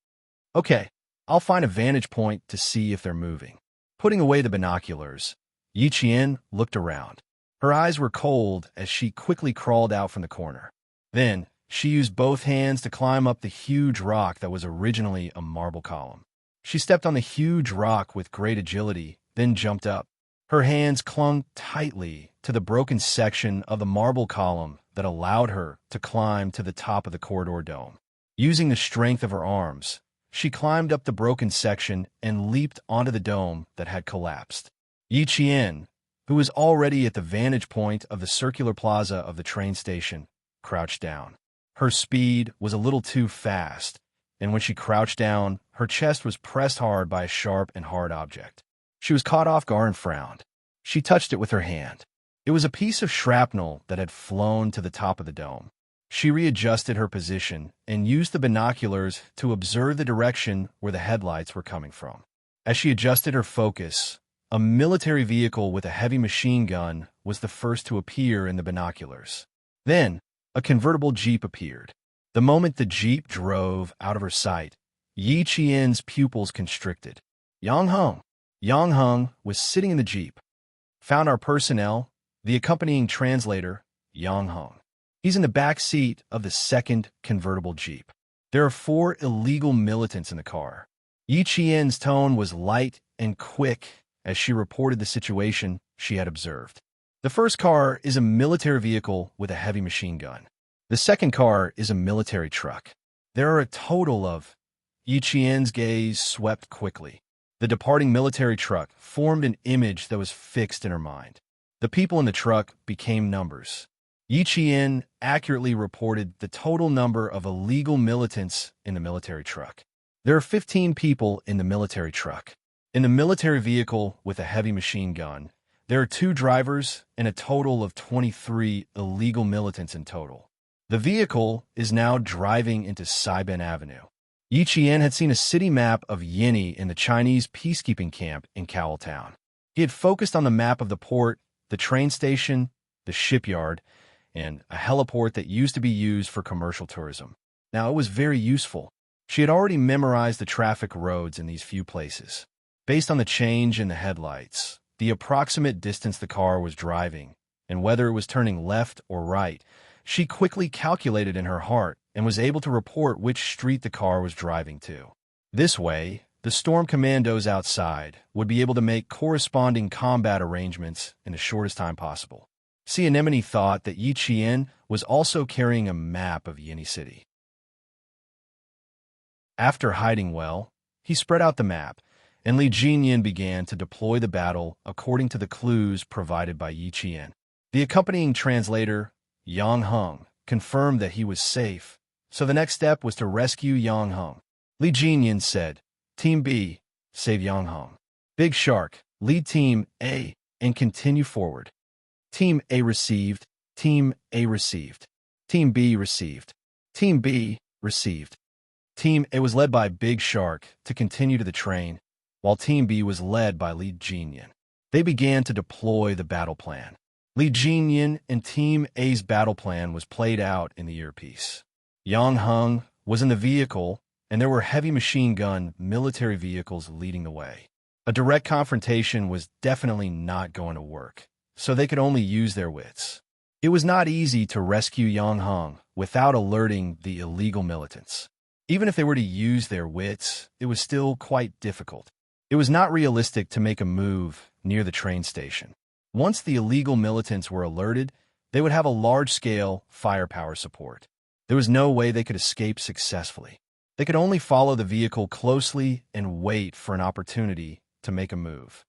Okay, I'll find a vantage point to see if they're moving." Putting away the binoculars, Yi Qian looked around. Her eyes were cold as she quickly crawled out from the corner. Then, she used both hands to climb up the huge rock that was originally a marble column. She stepped on the huge rock with great agility, then jumped up. Her hands clung tightly to the broken section of the marble column that allowed her to climb to the top of the corridor dome. Using the strength of her arms, she climbed up the broken section and leaped onto the dome that had collapsed. Yi Qian, who was already at the vantage point of the circular plaza of the train station, crouched down. Her speed was a little too fast, and when she crouched down, her chest was pressed hard by a sharp and hard object. She was caught off guard and frowned. She touched it with her hand. It was a piece of shrapnel that had flown to the top of the dome. She readjusted her position and used the binoculars to observe the direction where the headlights were coming from. As she adjusted her focus, a military vehicle with a heavy machine gun was the first to appear in the binoculars. Then, a convertible Jeep appeared. The moment the Jeep drove out of her sight, Yi Qian's pupils constricted. Yang Heng was sitting in the Jeep. Found our personnel, the accompanying translator, Yang Heng. He's in the back seat of the second convertible Jeep. There are 4 illegal militants in the car. Yi Qian's tone was light and quick as she reported the situation she had observed. The first car is a military vehicle with a heavy machine gun. The second car is a military truck. There are a total of... Yi Qian's gaze swept quickly. The departing military truck formed an image that was fixed in her mind. The people in the truck became numbers. Yi Qian accurately reported the total number of illegal militants in the military truck. There are 15 people in the military truck. In the military vehicle with a heavy machine gun, there are 2 drivers and a total of 23 illegal militants in total. The vehicle is now driving into Saiben Avenue. Yi Qian had seen a city map of Yini in the Chinese peacekeeping camp in Cowell Town. He had focused on the map of the port, the train station, the shipyard, and a heliport that used to be used for commercial tourism. Now, it was very useful. She had already memorized the traffic roads in these few places. Based on the change in the headlights, the approximate distance the car was driving, and whether it was turning left or right, she quickly calculated in her heart and was able to report which street the car was driving to. This way, the storm commandos outside would be able to make corresponding combat arrangements in the shortest time possible. Sea Anemone thought that Yi Qian was also carrying a map of Yini City. After hiding well, he spread out the map, and Li Jinyan began to deploy the battle according to the clues provided by Yi Qian. The accompanying translator, Yang Heng, confirmed that he was safe, so the next step was to rescue Yang Heng. Li Jinyan said, "Team B, save Yang Heng. Big Shark, lead Team A, and continue forward." Team A received, Team A received, Team B received, Team B received. Team A was led by Big Shark to continue to the train, while Team B was led by Li Jinyan. They began to deploy the battle plan. Li Jinyan and Team A's battle plan was played out in the earpiece. Yang Heng was in the vehicle, and there were heavy machine gun military vehicles leading the way. A direct confrontation was definitely not going to work, so they could only use their wits. It was not easy to rescue Yang Heng without alerting the illegal militants. Even if they were to use their wits, it was still quite difficult. It was not realistic to make a move near the train station. Once the illegal militants were alerted, they would have a large-scale firepower support. There was no way they could escape successfully. They could only follow the vehicle closely and wait for an opportunity to make a move.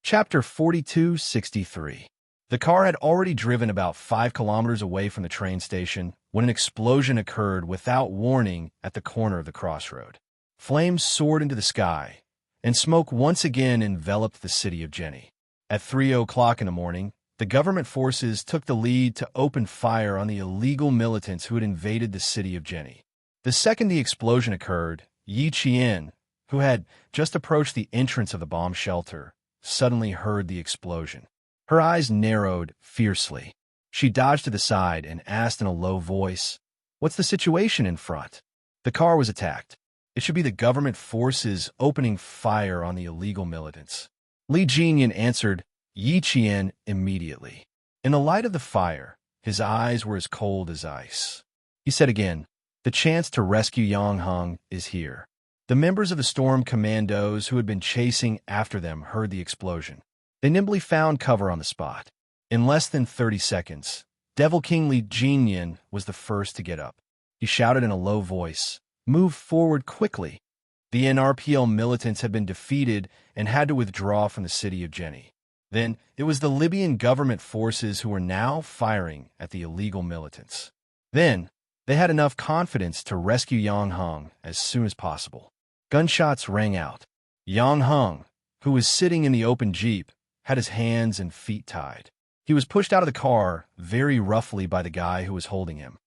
Chapter 4263. The car had already driven about 5 kilometers away from the train station when an explosion occurred without warning at the corner of the crossroad. Flames soared into the sky, and smoke once again enveloped the city of Jenny. At 3:00 in the morning, the government forces took the lead to open fire on the illegal militants who had invaded the city of Jenny. The second the explosion occurred, Yi Qian, who had just approached the entrance of the bomb shelter, suddenly heard the explosion. Her eyes narrowed fiercely. She dodged to the side and asked in a low voice, "What's the situation in front?" The car was attacked. It should be the government forces opening fire on the illegal militants. Li Jinyan answered Yi Qian immediately. In the light of the fire, his eyes were as cold as ice. He said again, "The chance to rescue Yang Heng is here." The members of the storm commandos who had been chasing after them heard the explosion. They nimbly found cover on the spot. In less than 30 seconds, Devil King Li Jinyan was the first to get up. He shouted in a low voice, "Move forward quickly." The NRPL militants had been defeated and had to withdraw from the city of Jenny. Then it was the Libyan government forces who were now firing at the illegal militants. Then they had enough confidence to rescue Yang Heng as soon as possible. Gunshots rang out. Yang Hung, who was sitting in the open jeep, had his hands and feet tied. He was pushed out of the car very roughly by the guy who was holding him.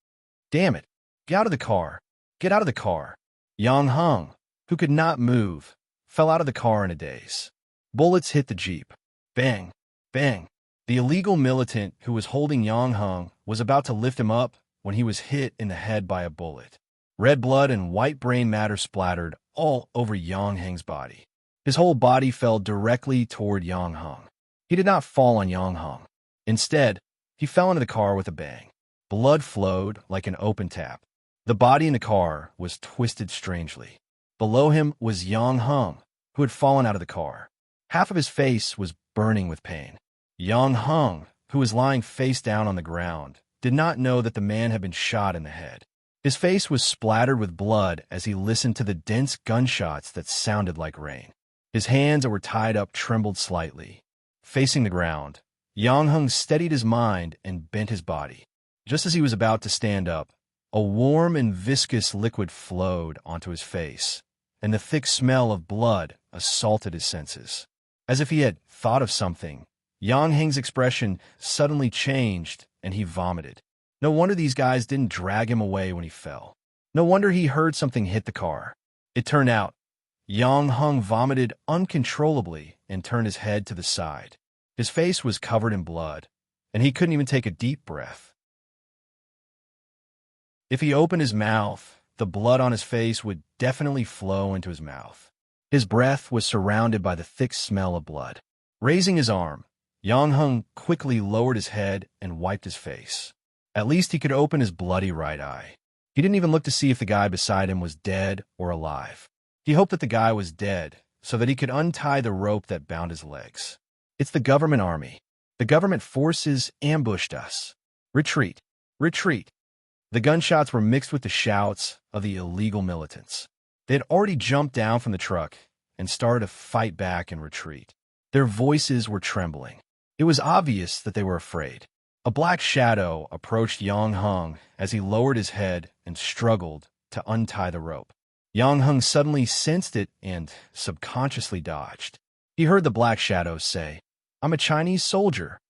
"Damn it! Get out of the car! Get out of the car!" Yang Hung, who could not move, fell out of the car in a daze. Bullets hit the jeep. Bang! Bang! The illegal militant who was holding Yang Hung was about to lift him up when he was hit in the head by a bullet. Red blood and white brain matter splattered all over Yang Hung's body. His whole body fell directly toward Yang Hung. He did not fall on Yang Hung. Instead, he fell into the car with a bang. Blood flowed like an open tap. The body in the car was twisted strangely. Below him was Yang Hung, who had fallen out of the car. Half of his face was burning with pain. Yang Hung, who was lying face down on the ground, did not know that the man had been shot in the head. His face was splattered with blood as he listened to the dense gunshots that sounded like rain. His hands that were tied up trembled slightly. Facing the ground, Yang Hung steadied his mind and bent his body. Just as he was about to stand up, a warm and viscous liquid flowed onto his face, and the thick smell of blood assaulted his senses. As if he had thought of something, Yang Hung's expression suddenly changed and he vomited. No wonder these guys didn't drag him away when he fell. No wonder he heard something hit the car. It turned out, Yang Hung vomited uncontrollably and turned his head to the side. His face was covered in blood, and he couldn't even take a deep breath. If he opened his mouth, the blood on his face would definitely flow into his mouth. His breath was surrounded by the thick smell of blood. Raising his arm, Yang Hung quickly lowered his head and wiped his face. At least he could open his bloody right eye. He didn't even look to see if the guy beside him was dead or alive. He hoped that the guy was dead so that he could untie the rope that bound his legs. "It's the government army. The government forces ambushed us. Retreat! Retreat!" The gunshots were mixed with the shouts of the illegal militants. They had already jumped down from the truck and started to fight back and retreat. Their voices were trembling. It was obvious that they were afraid. A black shadow approached Yang Hung as he lowered his head and struggled to untie the rope. Yang Hung suddenly sensed it and subconsciously dodged. He heard the black shadow say, "I'm a Chinese soldier."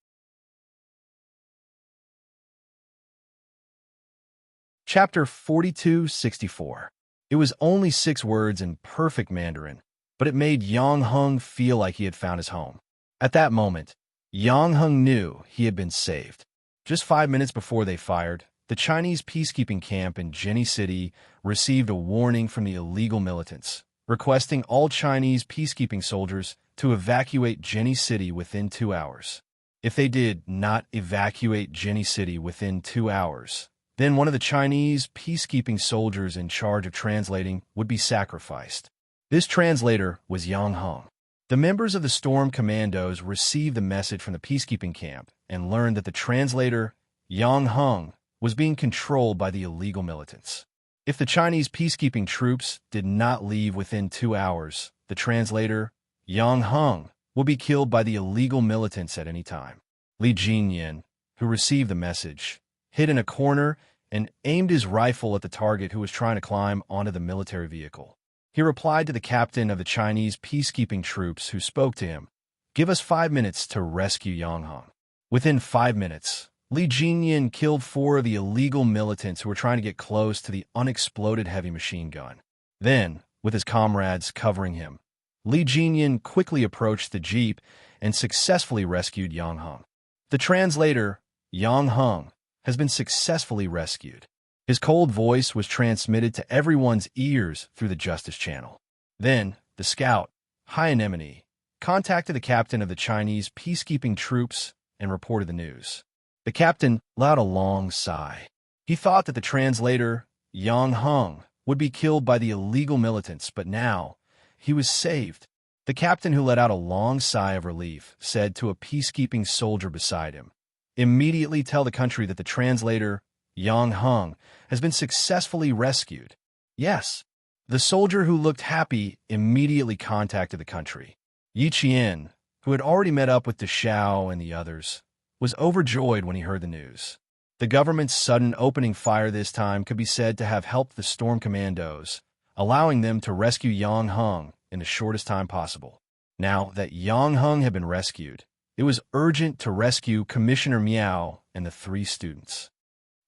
Chapter 4264. It was only 6 words in perfect Mandarin, but it made Yang Hung feel like he had found his home. At that moment, Yang Hung knew he had been saved. Just 5 minutes before they fired, the Chinese peacekeeping camp in Jenny City received a warning from the illegal militants, requesting all Chinese peacekeeping soldiers to evacuate Jenny City within 2 hours. If they did not evacuate Jenny City within 2 hours, then one of the Chinese peacekeeping soldiers in charge of translating would be sacrificed. This translator was Yang Hung. The members of the Storm Commandos received the message from the peacekeeping camp and learned that the translator, Yang Hung, was being controlled by the illegal militants. If the Chinese peacekeeping troops did not leave within 2 hours, the translator, Yang Hung, would be killed by the illegal militants at any time. Li Jinyan, who received the message, hid in a corner and aimed his rifle at the target who was trying to climb onto the military vehicle. He replied to the captain of the Chinese peacekeeping troops who spoke to him, "Give us 5 minutes to rescue Yang Hung." Within 5 minutes, Li Jinyan killed 4 of the illegal militants who were trying to get close to the unexploded heavy machine gun. Then, with his comrades covering him, Li Jinyan quickly approached the jeep and successfully rescued Yang Hung. The translator, Yang Hung, has been successfully rescued. His cold voice was transmitted to everyone's ears through the Justice Channel. Then, the scout, High Anemone, contacted the captain of the Chinese peacekeeping troops and reported the news. The captain let out a long sigh. He thought that the translator, Yang Hung, would be killed by the illegal militants, but now he was saved. The captain, who let out a long sigh of relief, said to a peacekeeping soldier beside him, "Immediately tell the country that the translator, Yang Hung, has been successfully rescued." Yes. The soldier, who looked happy, immediately contacted the country. Yi Qian, who had already met up with Deshao and the others, was overjoyed when he heard the news. The government's sudden opening fire this time could be said to have helped the Storm Commandos, allowing them to rescue Yang Hung in the shortest time possible. Now that Yang Hung had been rescued, it was urgent to rescue Commissioner Miao and the 3 students.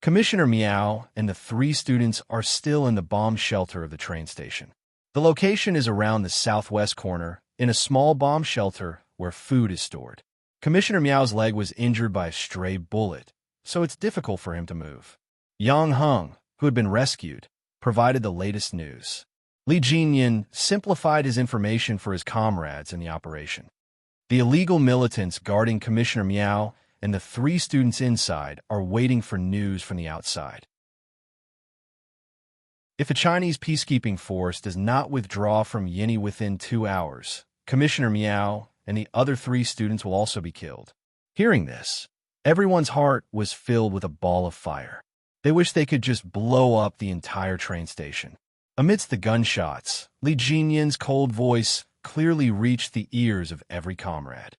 Commissioner Miao and the 3 students are still in the bomb shelter of the train station. The location is around the southwest corner, in a small bomb shelter where food is stored. Commissioner Miao's leg was injured by a stray bullet, so it's difficult for him to move. Yang Hung, who had been rescued, provided the latest news. Li Jinyan simplified his information for his comrades in the operation. The illegal militants guarding Commissioner Miao and the 3 students inside are waiting for news from the outside. If a Chinese peacekeeping force does not withdraw from Yini within 2 hours, Commissioner Miao and the other 3 students will also be killed. Hearing this, everyone's heart was filled with a ball of fire. They wished they could just blow up the entire train station. Amidst the gunshots, Li Jinyan's cold voice clearly reached the ears of every comrade.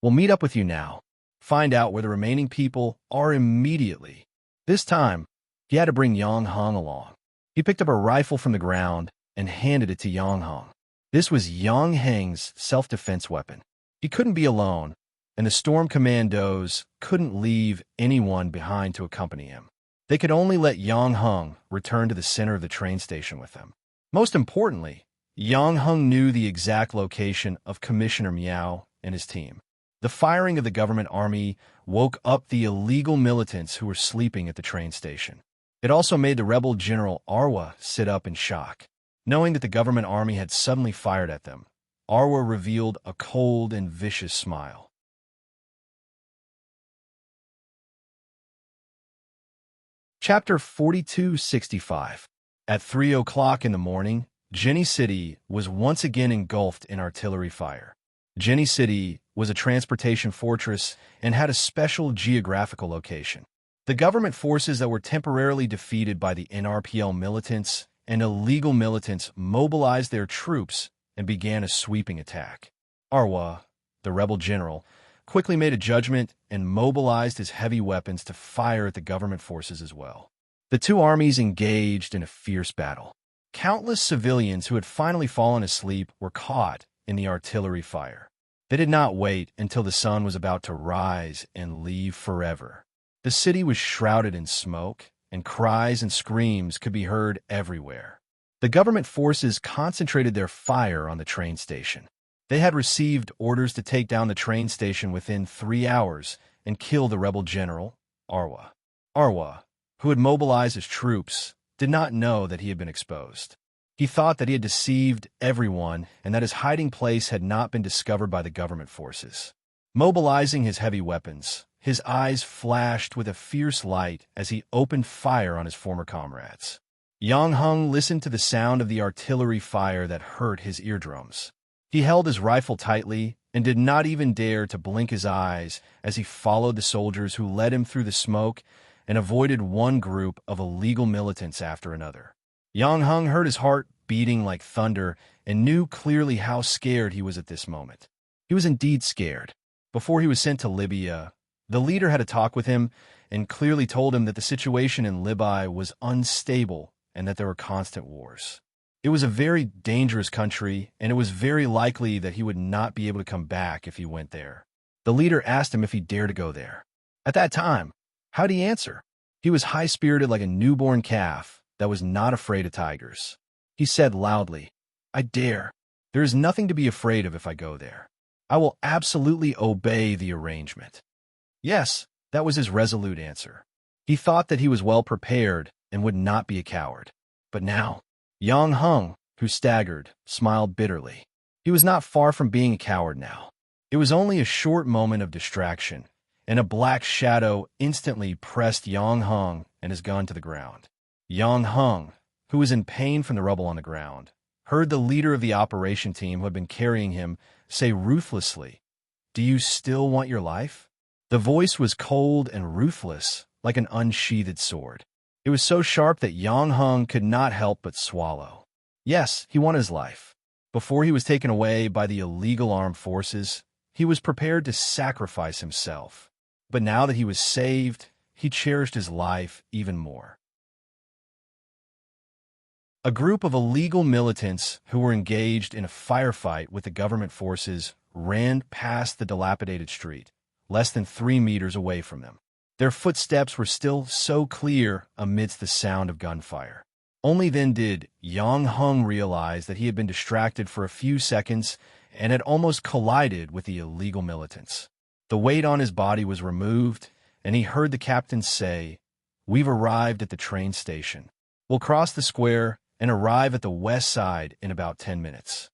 "We'll meet up with you now. Find out where the remaining people are immediately." This time, he had to bring Yang Hung along. He picked up a rifle from the ground and handed it to Yang Hung. This was Yang Heng's self-defense weapon. He couldn't be alone, and the Storm Commandos couldn't leave anyone behind to accompany him. They could only let Yang Hung return to the center of the train station with them. Most importantly, Yang Hung knew the exact location of Commissioner Miao and his team. The firing of the government army woke up the illegal militants who were sleeping at the train station. It also made the rebel general Arwa sit up in shock. Knowing that the government army had suddenly fired at them, Arwa revealed a cold and vicious smile. Chapter 4265. At 3 o'clock in the morning, Jenny City was once again engulfed in artillery fire. Jenny City was a transportation fortress and had a special geographical location. The government forces that were temporarily defeated by the NRPL militants and illegal militants mobilized their troops and began a sweeping attack. Arwa, the rebel general, quickly made a judgment and mobilized his heavy weapons to fire at the government forces as well. The 2 armies engaged in a fierce battle. Countless civilians who had finally fallen asleep were caught in the artillery fire. They did not wait until the sun was about to rise and leave forever. The city was shrouded in smoke, and cries and screams could be heard everywhere. The government forces concentrated their fire on the train station. They had received orders to take down the train station within 3 hours and kill the rebel general, Arwa. Arwa, who had mobilized his troops, did not know that he had been exposed. He thought that he had deceived everyone and that his hiding place had not been discovered by the government forces. Mobilizing his heavy weapons, his eyes flashed with a fierce light as he opened fire on his former comrades. Yang Hung listened to the sound of the artillery fire that hurt his eardrums. He held his rifle tightly and did not even dare to blink his eyes as he followed the soldiers who led him through the smoke and avoided one group of illegal militants after another. Yang Hung heard his heart beating like thunder and knew clearly how scared he was at this moment. He was indeed scared. Before he was sent to Libya, the leader had a talk with him and clearly told him that the situation in Libya was unstable and that there were constant wars. It was a very dangerous country, and it was very likely that he would not be able to come back if he went there. The leader asked him if he dared to go there. At that time, how'd he answer? He was high-spirited like a newborn calf that was not afraid of tigers. He said loudly, "I dare. There is nothing to be afraid of if I go there. I will absolutely obey the arrangement." Yes, that was his resolute answer. He thought that he was well prepared and would not be a coward. But now, Yang Hung, who staggered, smiled bitterly. He was not far from being a coward now. It was only a short moment of distraction, and a black shadow instantly pressed Yang Hung and his gun to the ground. Yang Hung, who was in pain from the rubble on the ground, heard the leader of the operation team who had been carrying him say ruthlessly, "Do you still want your life?" The voice was cold and ruthless, like an unsheathed sword. It was so sharp that Yang Hung could not help but swallow. Yes, he wanted his life. Before he was taken away by the illegal armed forces, he was prepared to sacrifice himself. But now that he was saved, he cherished his life even more. A group of illegal militants who were engaged in a firefight with the government forces ran past the dilapidated street, less than 3 meters away from them. Their footsteps were still so clear amidst the sound of gunfire. Only then did Yang Hung realize that he had been distracted for a few seconds and had almost collided with the illegal militants. The weight on his body was removed, and he heard the captain say, "We've arrived at the train station. We'll cross the square and arrive at the west side in about 10 minutes."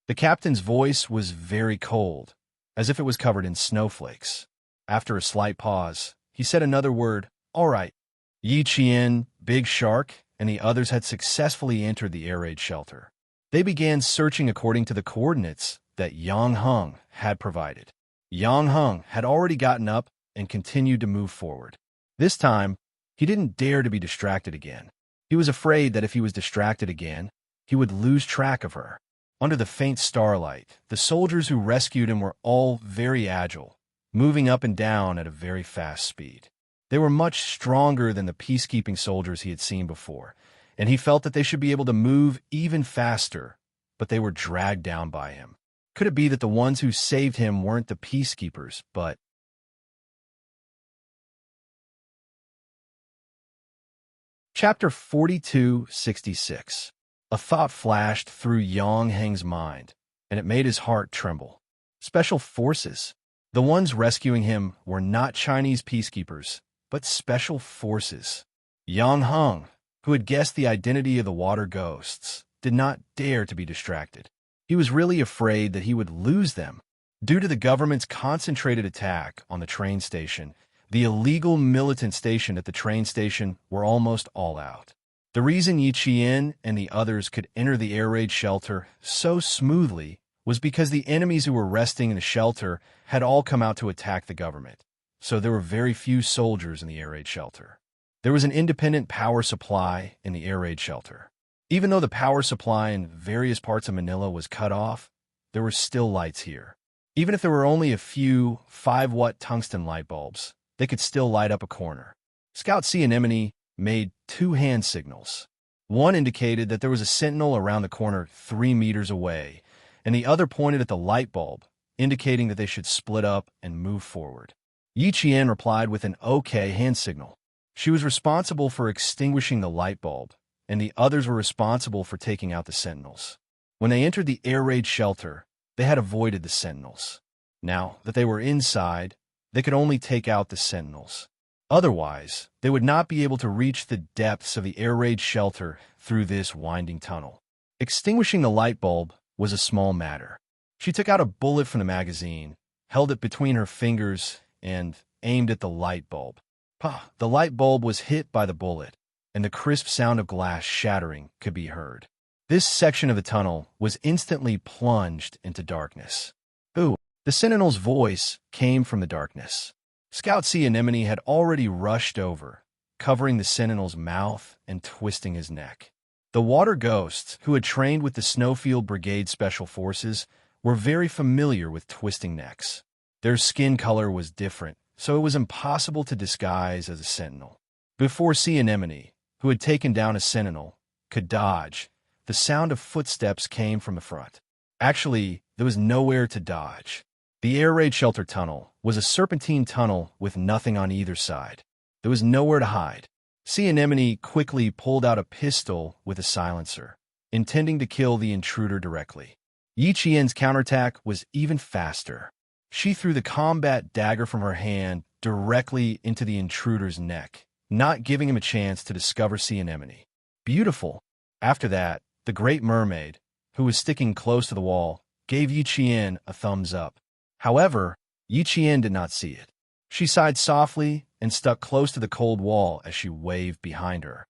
The captain's voice was very cold, as if it was covered in snowflakes. After a slight pause, he said another word, "All right." Yi Qian, Big Shark, and the others had successfully entered the air raid shelter. They began searching according to the coordinates that Yang Hung had provided. Yang Hung had already gotten up and continued to move forward. This time, he didn't dare to be distracted again. He was afraid that if he was distracted again, he would lose track of her. Under the faint starlight, the soldiers who rescued him were all very agile, moving up and down at a very fast speed. They were much stronger than the peacekeeping soldiers he had seen before, and he felt that they should be able to move even faster, but they were dragged down by him. Could it be that the ones who saved him weren't the peacekeepers, but... Chapter 4266. A thought flashed through Yang Heng's mind, and it made his heart tremble. Special forces. The ones rescuing him were not Chinese peacekeepers, but special forces. Yang Heng, who had guessed the identity of the water ghosts, did not dare to be distracted. He was really afraid that he would lose them. Due to the government's concentrated attack on the train station, the illegal militant stationed at the train station were almost all out. The reason Yi Qian and the others could enter the air raid shelter so smoothly was because the enemies who were resting in the shelter had all come out to attack the government, so there were very few soldiers in the air raid shelter. There was an independent power supply in the air raid shelter. Even though the power supply in various parts of Manila was cut off, there were still lights here. Even if there were only a few 5-watt tungsten light bulbs, they could still light up a corner. Scout C Anemone made 2 hand signals. One indicated that there was a sentinel around the corner 3 meters away, and the other pointed at the light bulb, indicating that they should split up and move forward. Yi Qian replied with an OK hand signal. She was responsible for extinguishing the light bulb, and the others were responsible for taking out the sentinels. When they entered the air raid shelter, they had avoided the sentinels. Now that they were inside, they could only take out the sentinels. Otherwise, they would not be able to reach the depths of the air raid shelter through this winding tunnel. Extinguishing the light bulb was a small matter. She took out a bullet from the magazine, held it between her fingers, and aimed at the light bulb. The light bulb was hit by the bullet, and the crisp sound of glass shattering could be heard. This section of the tunnel was instantly plunged into darkness. Ooh! The sentinel's voice came from the darkness. Scout C Anemone had already rushed over, covering the sentinel's mouth and twisting his neck. The water ghosts, who had trained with the Snowfield Brigade Special Forces, were very familiar with twisting necks. Their skin color was different, so it was impossible to disguise as a sentinel. Before C Anemone, who had taken down a sentinel, could dodge, the sound of footsteps came from the front. Actually, there was nowhere to dodge. The air raid shelter tunnel was a serpentine tunnel with nothing on either side. There was nowhere to hide. C Anemone quickly pulled out a pistol with a silencer, intending to kill the intruder directly. Yi Qian's counterattack was even faster. She threw the combat dagger from her hand directly into the intruder's neck, not giving him a chance to discover C Anemone. Beautiful. After that, the Great Mermaid, who was sticking close to the wall, gave Yi Qian a thumbs up. However, Yi Qian did not see it. She sighed softly and stuck close to the cold wall as she waved behind her.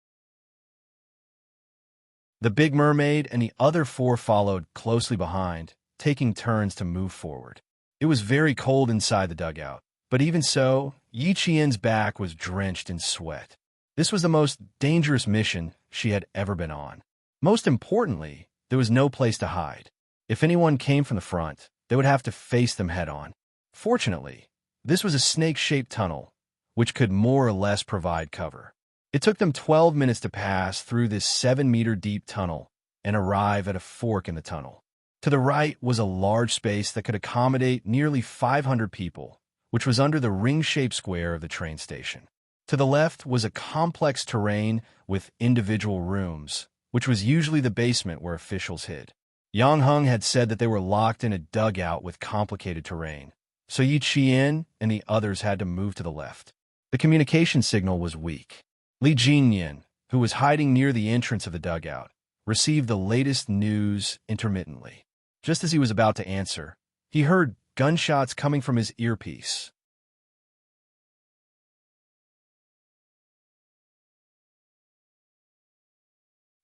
The Big Mermaid and the other 4 followed closely behind, taking turns to move forward. It was very cold inside the dugout, but even so, Yi Qian's back was drenched in sweat. This was the most dangerous mission she had ever been on. Most importantly, there was no place to hide. If anyone came from the front, they would have to face them head-on. Fortunately, this was a snake-shaped tunnel, which could more or less provide cover. It took them 12 minutes to pass through this 7-meter deep tunnel and arrive at a fork in the tunnel. To the right was a large space that could accommodate nearly 500 people, which was under the ring-shaped square of the train station. To the left was a complex terrain with individual rooms, which was usually the basement where officials hid. Yang Hung had said that they were locked in a dugout with complicated terrain, so Yi Qian and the others had to move to the left. The communication signal was weak. Li Jinyan, who was hiding near the entrance of the dugout, received the latest news intermittently. Just as he was about to answer, he heard gunshots coming from his earpiece.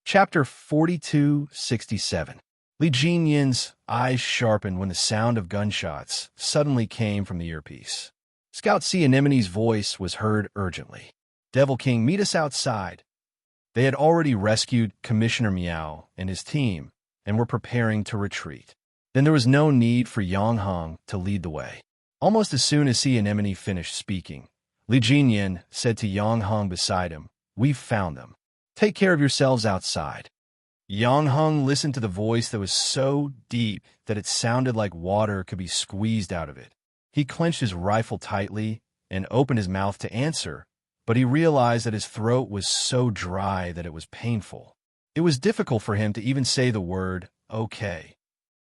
Chapter 4267. Li Jinyan's eyes sharpened when the sound of gunshots suddenly came from the earpiece. Scout Sea Anemone's voice was heard urgently. "Devil King, meet us outside." They had already rescued Commissioner Miao and his team and were preparing to retreat. Then there was no need for Yang Hung to lead the way. Almost as soon as Sea Anemone finished speaking, Li Jinyan said to Yang Hung beside him, "We've found them. Take care of yourselves outside." Yang Hung listened to the voice that was so deep that it sounded like water could be squeezed out of it. He clenched his rifle tightly and opened his mouth to answer, but he realized that his throat was so dry that it was painful. It was difficult for him to even say the word, "okay."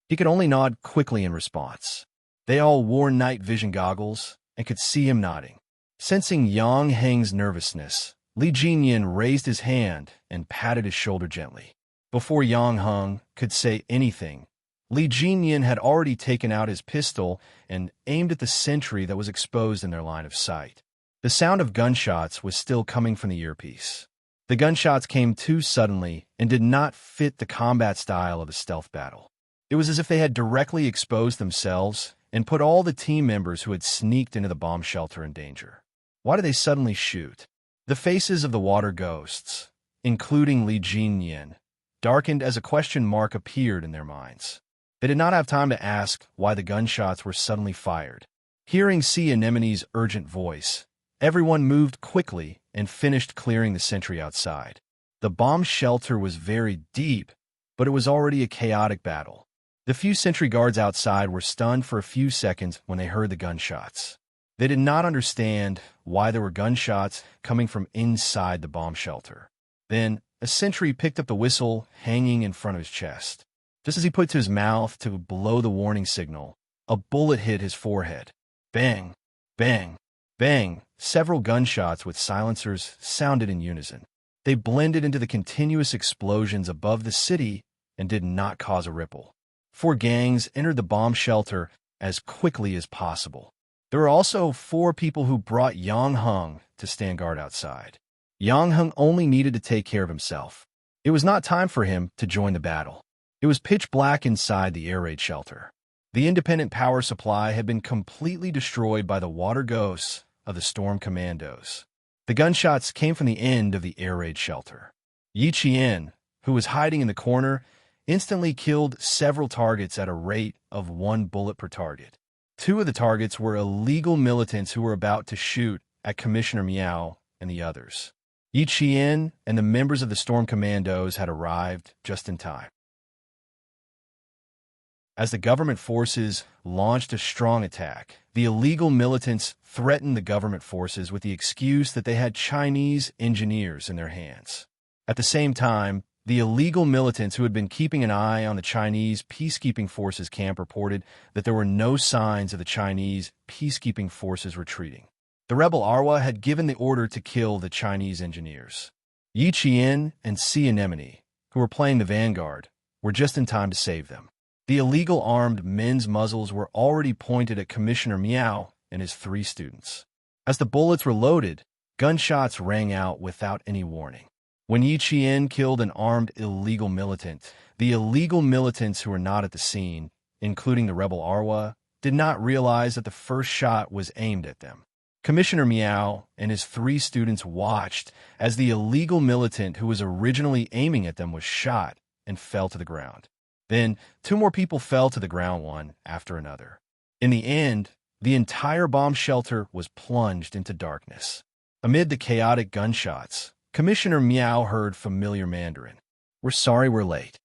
He could only nod quickly in response. They all wore night vision goggles and could see him nodding. Sensing Yang Heng's nervousness, Li Jinyan raised his hand and patted his shoulder gently. Before Yang Hung could say anything, Li Jinyan had already taken out his pistol and aimed at the sentry that was exposed in their line of sight. The sound of gunshots was still coming from the earpiece. The gunshots came too suddenly and did not fit the combat style of a stealth battle. It was as if they had directly exposed themselves and put all the team members who had sneaked into the bomb shelter in danger. Why did they suddenly shoot? The faces of the water ghosts, including Li Jinyan, darkened as a question mark appeared in their minds. They did not have time to ask why the gunshots were suddenly fired. Hearing Sea Anemone's urgent voice, everyone moved quickly and finished clearing the sentry outside. The bomb shelter was very deep, but it was already a chaotic battle. The few sentry guards outside were stunned for a few seconds when they heard the gunshots. They did not understand why there were gunshots coming from inside the bomb shelter. Then, a sentry picked up the whistle hanging in front of his chest. Just as he put it to his mouth to blow the warning signal, a bullet hit his forehead. Bang! Bang! Bang! Several gunshots with silencers sounded in unison. They blended into the continuous explosions above the city and did not cause a ripple. 4 gangs entered the bomb shelter as quickly as possible. There were also 4 people who brought Yang Hung to stand guard outside. Yang Hung only needed to take care of himself. It was not time for him to join the battle. It was pitch black inside the air raid shelter. The independent power supply had been completely destroyed by the water ghosts of the storm commandos. The gunshots came from the end of the air raid shelter. Yi Qian, who was hiding in the corner, instantly killed several targets at a rate of 1 bullet per target. 2 of the targets were illegal militants who were about to shoot at Commissioner Miao and the others. Yi Qian and the members of the Storm Commandos had arrived just in time. As the government forces launched a strong attack, the illegal militants threatened the government forces with the excuse that they had Chinese engineers in their hands. At the same time, the illegal militants who had been keeping an eye on the Chinese peacekeeping forces camp reported that there were no signs of the Chinese peacekeeping forces retreating. The rebel Arwa had given the order to kill the Chinese engineers. Yi Qian and Sea Anemone, who were playing the vanguard, were just in time to save them. The illegal armed men's muzzles were already pointed at Commissioner Miao and his 3 students. As the bullets were loaded, gunshots rang out without any warning. When Yi Qian killed an armed illegal militant, the illegal militants who were not at the scene, including the rebel Arwa, did not realize that the first shot was aimed at them. Commissioner Miao and his 3 students watched as the illegal militant who was originally aiming at them was shot and fell to the ground. Then, 2 more people fell to the ground one after another. In the end, the entire bomb shelter was plunged into darkness. Amid the chaotic gunshots, Commissioner Miao heard familiar Mandarin. "We're sorry we're late."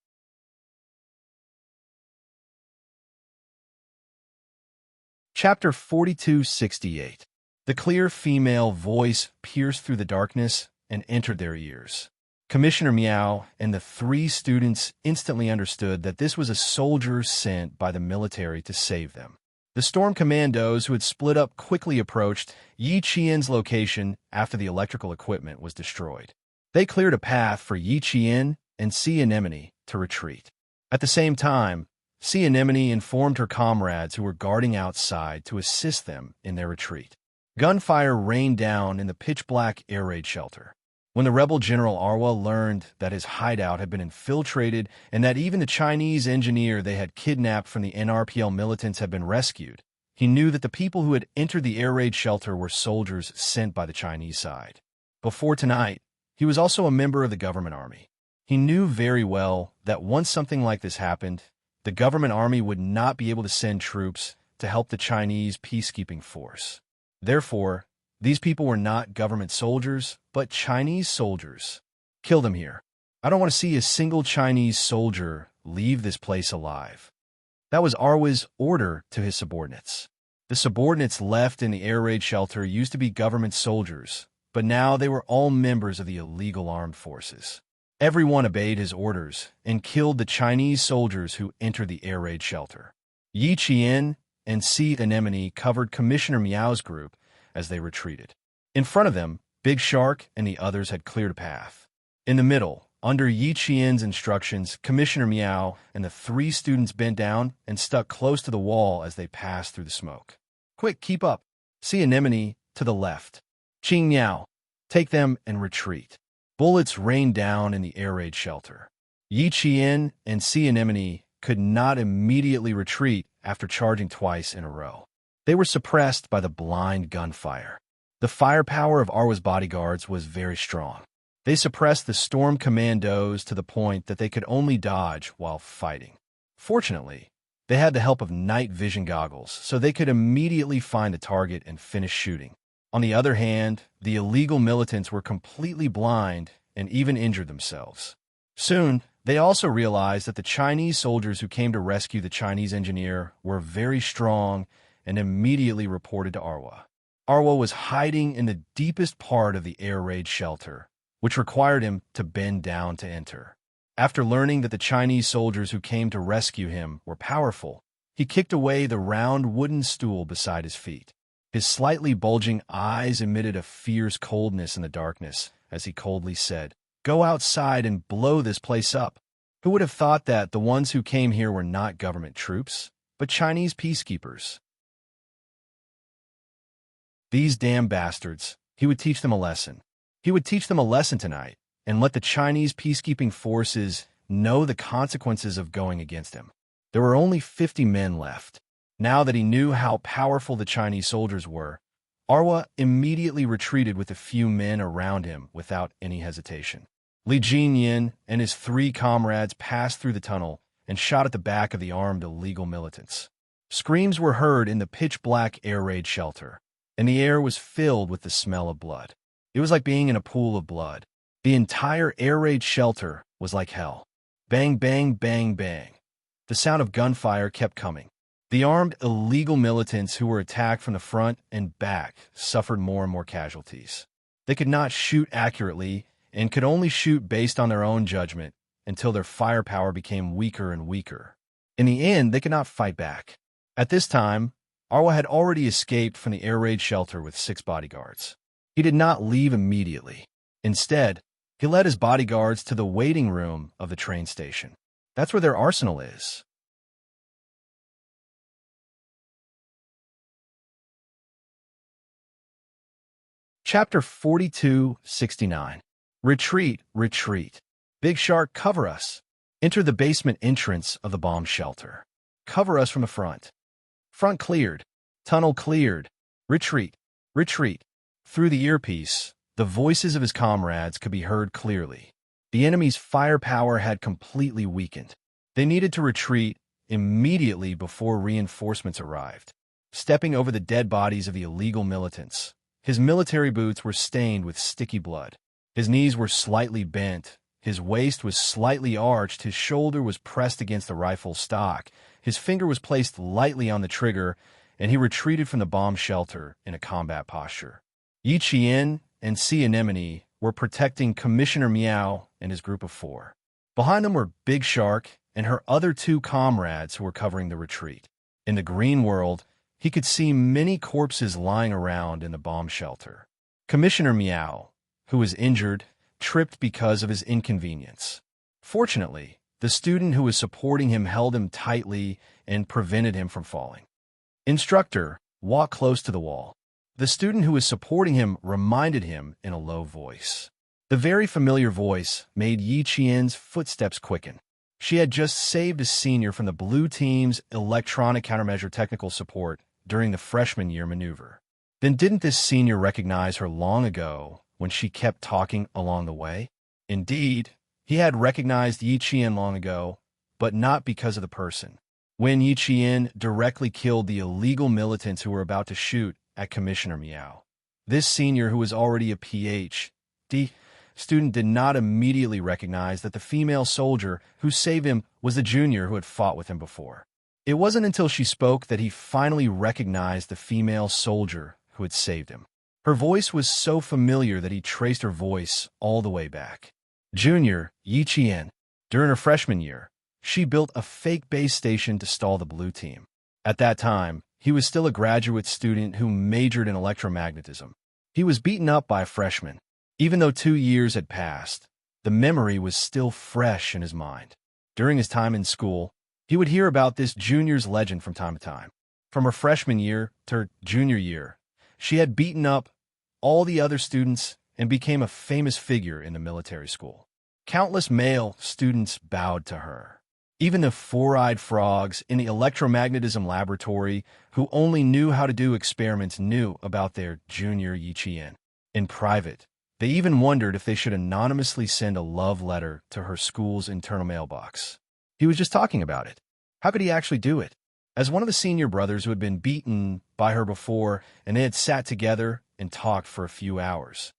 Chapter 4268. The clear female voice pierced through the darkness and entered their ears. Commissioner Miao and the three students instantly understood that this was a soldier sent by the military to save them. The storm commandos who had split up quickly approached Yi Qian's location after the electrical equipment was destroyed. They cleared a path for Yi Qian and Sea Anemone to retreat. At the same time, Sea Anemone informed her comrades who were guarding outside to assist them in their retreat. Gunfire rained down in the pitch-black air raid shelter. When the rebel General Arwa learned that his hideout had been infiltrated and that even the Chinese engineer they had kidnapped from the NRPL militants had been rescued, he knew that the people who had entered the air raid shelter were soldiers sent by the Chinese side. Before tonight, he was also a member of the government army. He knew very well that once something like this happened, the government army would not be able to send troops to help the Chinese peacekeeping force. Therefore, these people were not government soldiers, but Chinese soldiers. Kill them here. I don't want to see a single Chinese soldier leave this place alive. That was Arwa's order to his subordinates. The subordinates left in the air raid shelter used to be government soldiers, but now they were all members of the illegal armed forces. Everyone obeyed his orders and killed the Chinese soldiers who entered the air raid shelter. Yi Qian and Sea Anemone covered Commissioner Miao's group as they retreated. In front of them, Big Shark and the others had cleared a path. In the middle, under Yi Qian's instructions, Commissioner Miao and the three students bent down and stuck close to the wall as they passed through the smoke. "Quick, keep up. Sea Anemone to the left. Qing Miao, take them and retreat." Bullets rained down in the air raid shelter. Yi Qian and Sea Anemone could not immediately retreat after charging twice in a row. They were suppressed by the blind gunfire. The firepower of Arwa's bodyguards was very strong. They suppressed the storm commandos to the point that they could only dodge while fighting. Fortunately, they had the help of night vision goggles, so they could immediately find the target and finish shooting. On the other hand, the illegal militants were completely blind and even injured themselves. Soon, they also realized that the Chinese soldiers who came to rescue the Chinese engineer were very strong and immediately reported to Arwa. Arwa was hiding in the deepest part of the air raid shelter, which required him to bend down to enter. After learning that the Chinese soldiers who came to rescue him were powerful, he kicked away the round wooden stool beside his feet. His slightly bulging eyes emitted a fierce coldness in the darkness as he coldly said, "Go outside and blow this place up." Who would have thought that the ones who came here were not government troops, but Chinese peacekeepers? These damn bastards. He would teach them a lesson. He would teach them a lesson tonight and let the Chinese peacekeeping forces know the consequences of going against him. There were only 50 men left. Now that he knew how powerful the Chinese soldiers were, Arwa immediately retreated with a few men around him without any hesitation. Li Jinyin and his three comrades passed through the tunnel and shot at the back of the armed illegal militants. Screams were heard in the pitch-black air raid shelter, and the air was filled with the smell of blood. It was like being in a pool of blood. The entire air raid shelter was like hell. Bang, bang, bang, bang. The sound of gunfire kept coming. The armed illegal militants who were attacked from the front and back suffered more and more casualties. They could not shoot accurately and could only shoot based on their own judgment until their firepower became weaker and weaker. In the end, they could not fight back. At this time, Arwa had already escaped from the air raid shelter with 6 bodyguards. He did not leave immediately. Instead, he led his bodyguards to the waiting room of the train station. That's where their arsenal is. Chapter 4269. Retreat, retreat. Big Shark, cover us. Enter the basement entrance of the bomb shelter. Cover us from the front. Front cleared. Tunnel cleared. Retreat, retreat. Through the earpiece, the voices of his comrades could be heard clearly. The enemy's firepower had completely weakened. They needed to retreat immediately before reinforcements arrived. Stepping over the dead bodies of the illegal militants, his military boots were stained with sticky blood. His knees were slightly bent, his waist was slightly arched, his shoulder was pressed against the rifle stock, his finger was placed lightly on the trigger, and he retreated from the bomb shelter in a combat posture. Yi Qian and Sea Anemone were protecting Commissioner Meow and his group of 4. Behind them were Big Shark and her other 2 comrades who were covering the retreat. In the green world, he could see many corpses lying around in the bomb shelter. Commissioner Meow, who was injured, tripped because of his inconvenience. Fortunately, the student who was supporting him held him tightly and prevented him from falling. Instructor, walk close to the wall. The student who was supporting him reminded him in a low voice. The very familiar voice made Yi Qian's footsteps quicken. She had just saved a senior from the blue team's electronic countermeasure technical support during the freshman year maneuver. Then didn't this senior recognize her long ago when she kept talking along the way? Indeed, he had recognized Yi Qian long ago, but not because of the person. When Yi Qian directly killed the illegal militants who were about to shoot at Commissioner Meow. This senior, who was already a Ph.D. student, did not immediately recognize that the female soldier who saved him was the junior who had fought with him before. It wasn't until she spoke that he finally recognized the female soldier who had saved him. Her voice was so familiar that he traced her voice all the way back. Junior Yi Qian. During her freshman year, she built a fake base station to stall the blue team. At that time, he was still a graduate student who majored in electromagnetism. He was beaten up by a freshman. Even though 2 years had passed, the memory was still fresh in his mind. During his time in school, he would hear about this junior's legend from time to time. From her freshman year to her junior year, she had beaten up all the other students and became a famous figure in the military school. Countless male students bowed to her. Even the 4-eyed frogs in the electromagnetism laboratory, who only knew how to do experiments, knew about their junior Yi Qian. In private, they even wondered if they should anonymously send a love letter to her school's internal mailbox. He was just talking about it. How could he actually do it? As one of the senior brothers who had been beaten by her before, and they had sat together and talked for a few hours.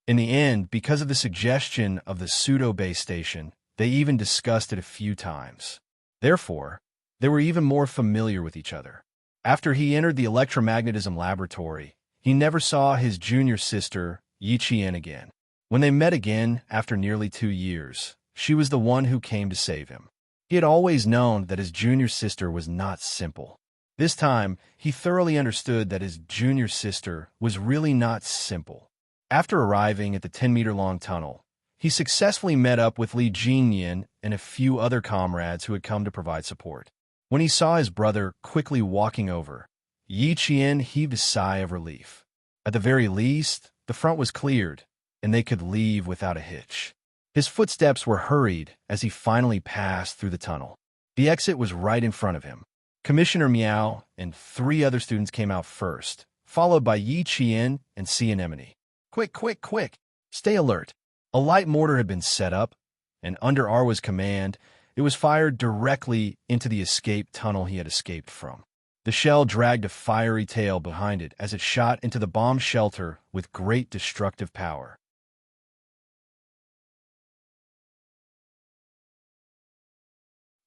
In the end, because of the suggestion of the pseudo-base station, they even discussed it a few times. Therefore, they were even more familiar with each other. After he entered the electromagnetism laboratory, he never saw his junior sister, Yi Qian, again. When they met again after nearly 2 years, she was the one who came to save him. He had always known that his junior sister was not simple. This time, he thoroughly understood that his junior sister was really not simple. After arriving at the 10-meter-long tunnel, he successfully met up with Li Jinyan and a few other comrades who had come to provide support. When he saw his brother quickly walking over, Yi Qian heaved a sigh of relief. At the very least, the front was cleared, and they could leave without a hitch. His footsteps were hurried as he finally passed through the tunnel. The exit was right in front of him. Commissioner Meow and 3 other students came out first, followed by Yi Qian and Sea Anemone. Quick, quick, quick! Stay alert! A light mortar had been set up, and under Arwa's command, it was fired directly into the escape tunnel he had escaped from. The shell dragged a fiery tail behind it as it shot into the bomb shelter with great destructive power.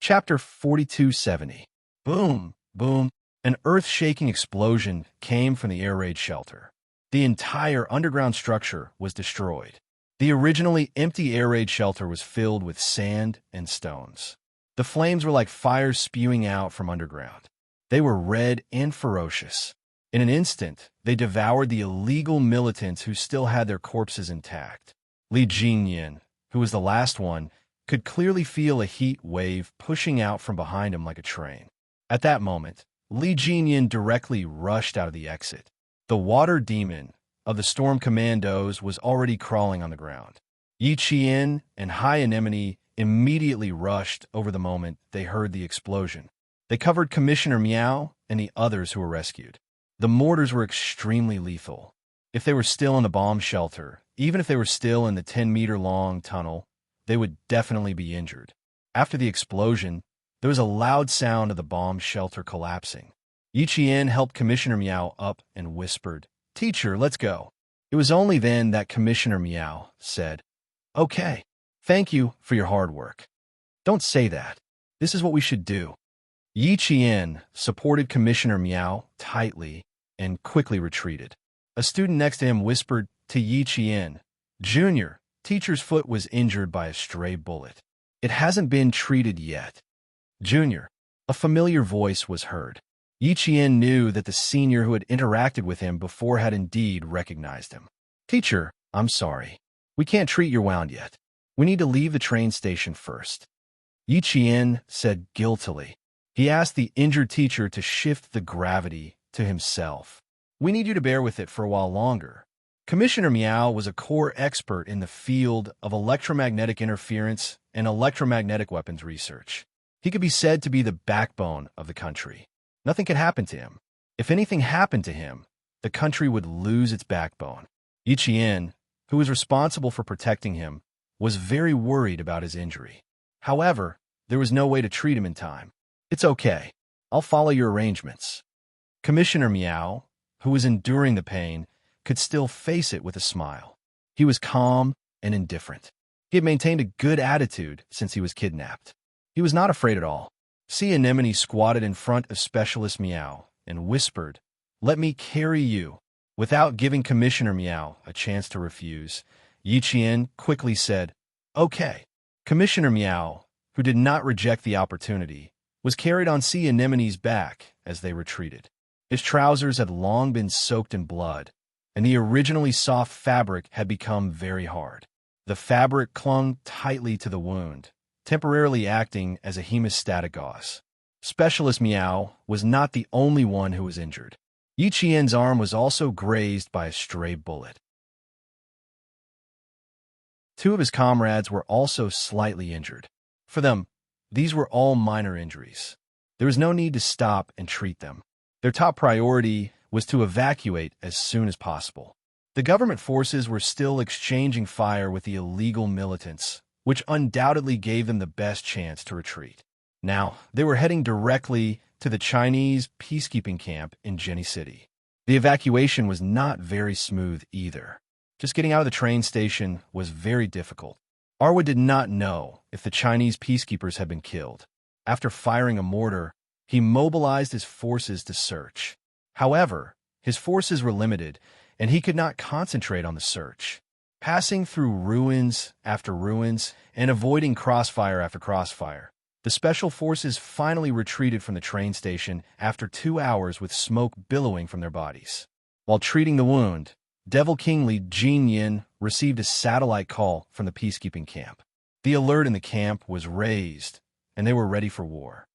Chapter 4270. Boom, boom. An earth-shaking explosion came from the air raid shelter. The entire underground structure was destroyed. The originally empty air raid shelter was filled with sand and stones. The flames were like fire spewing out from underground. They were red and ferocious. In an instant, they devoured the illegal militants who still had their corpses intact. Li Jinyan, who was the last one, could clearly feel a heat wave pushing out from behind him like a train. At that moment, Li Jinyan directly rushed out of the exit. The water demon of the storm commandos was already crawling on the ground. Yi Qian and High Anemone immediately rushed over the moment they heard the explosion. They covered Commissioner Meow and the others who were rescued. The mortars were extremely lethal. If they were still in the bomb shelter, even if they were still in the 10-meter-long tunnel, they would definitely be injured. After the explosion, there was a loud sound of the bomb shelter collapsing. Yi Qian helped Commissioner Meow up and whispered, "Teacher, let's go." It was only then that Commissioner Meow said, "Okay, thank you for your hard work. Don't say that. This is what we should do." Yi Qian supported Commissioner Meow tightly and quickly retreated. A student next to him whispered to Yi Qian, "Junior, teacher's foot was injured by a stray bullet. It hasn't been treated yet." "Junior," a familiar voice was heard. Yi Qian knew that the senior who had interacted with him before had indeed recognized him. "Teacher, I'm sorry. We can't treat your wound yet. We need to leave the train station first." Yi Qian said guiltily. He asked the injured teacher to shift the gravity to himself. "We need you to bear with it for a while longer." Commissioner Meow was a core expert in the field of electromagnetic interference and electromagnetic weapons research. He could be said to be the backbone of the country. Nothing could happen to him. If anything happened to him, the country would lose its backbone. Yi Qian, who was responsible for protecting him, was very worried about his injury. However, there was no way to treat him in time. "It's okay. I'll follow your arrangements." Commissioner Meow, who was enduring the pain, could still face it with a smile. He was calm and indifferent. He had maintained a good attitude since he was kidnapped. He was not afraid at all. Sea Anemone squatted in front of Specialist Meow and whispered, "Let me carry you." Without giving Commissioner Meow a chance to refuse, Yi Qian quickly said, "Okay." Commissioner Meow, who did not reject the opportunity, was carried on Sea Anemone's back as they retreated. His trousers had long been soaked in blood, and the originally soft fabric had become very hard. The fabric clung tightly to the wound, temporarily acting as a hemostatic gauze. Specialist Meow was not the only one who was injured. Yi Qian's arm was also grazed by a stray bullet. Two of his comrades were also slightly injured. For them, these were all minor injuries. There was no need to stop and treat them. Their top priority was to evacuate as soon as possible. The government forces were still exchanging fire with the illegal militants, which undoubtedly gave them the best chance to retreat. Now, they were heading directly to the Chinese peacekeeping camp in Jenny City. The evacuation was not very smooth either. Just getting out of the train station was very difficult. Arwa did not know if the Chinese peacekeepers had been killed. After firing a mortar, he mobilized his forces to search. However, his forces were limited, and he could not concentrate on the search. Passing through ruins after ruins and avoiding crossfire after crossfire, the special forces finally retreated from the train station after 2 hours with smoke billowing from their bodies. While treating the wound, Devil King Li Jinyin received a satellite call from the peacekeeping camp. The alert in the camp was raised, and they were ready for war.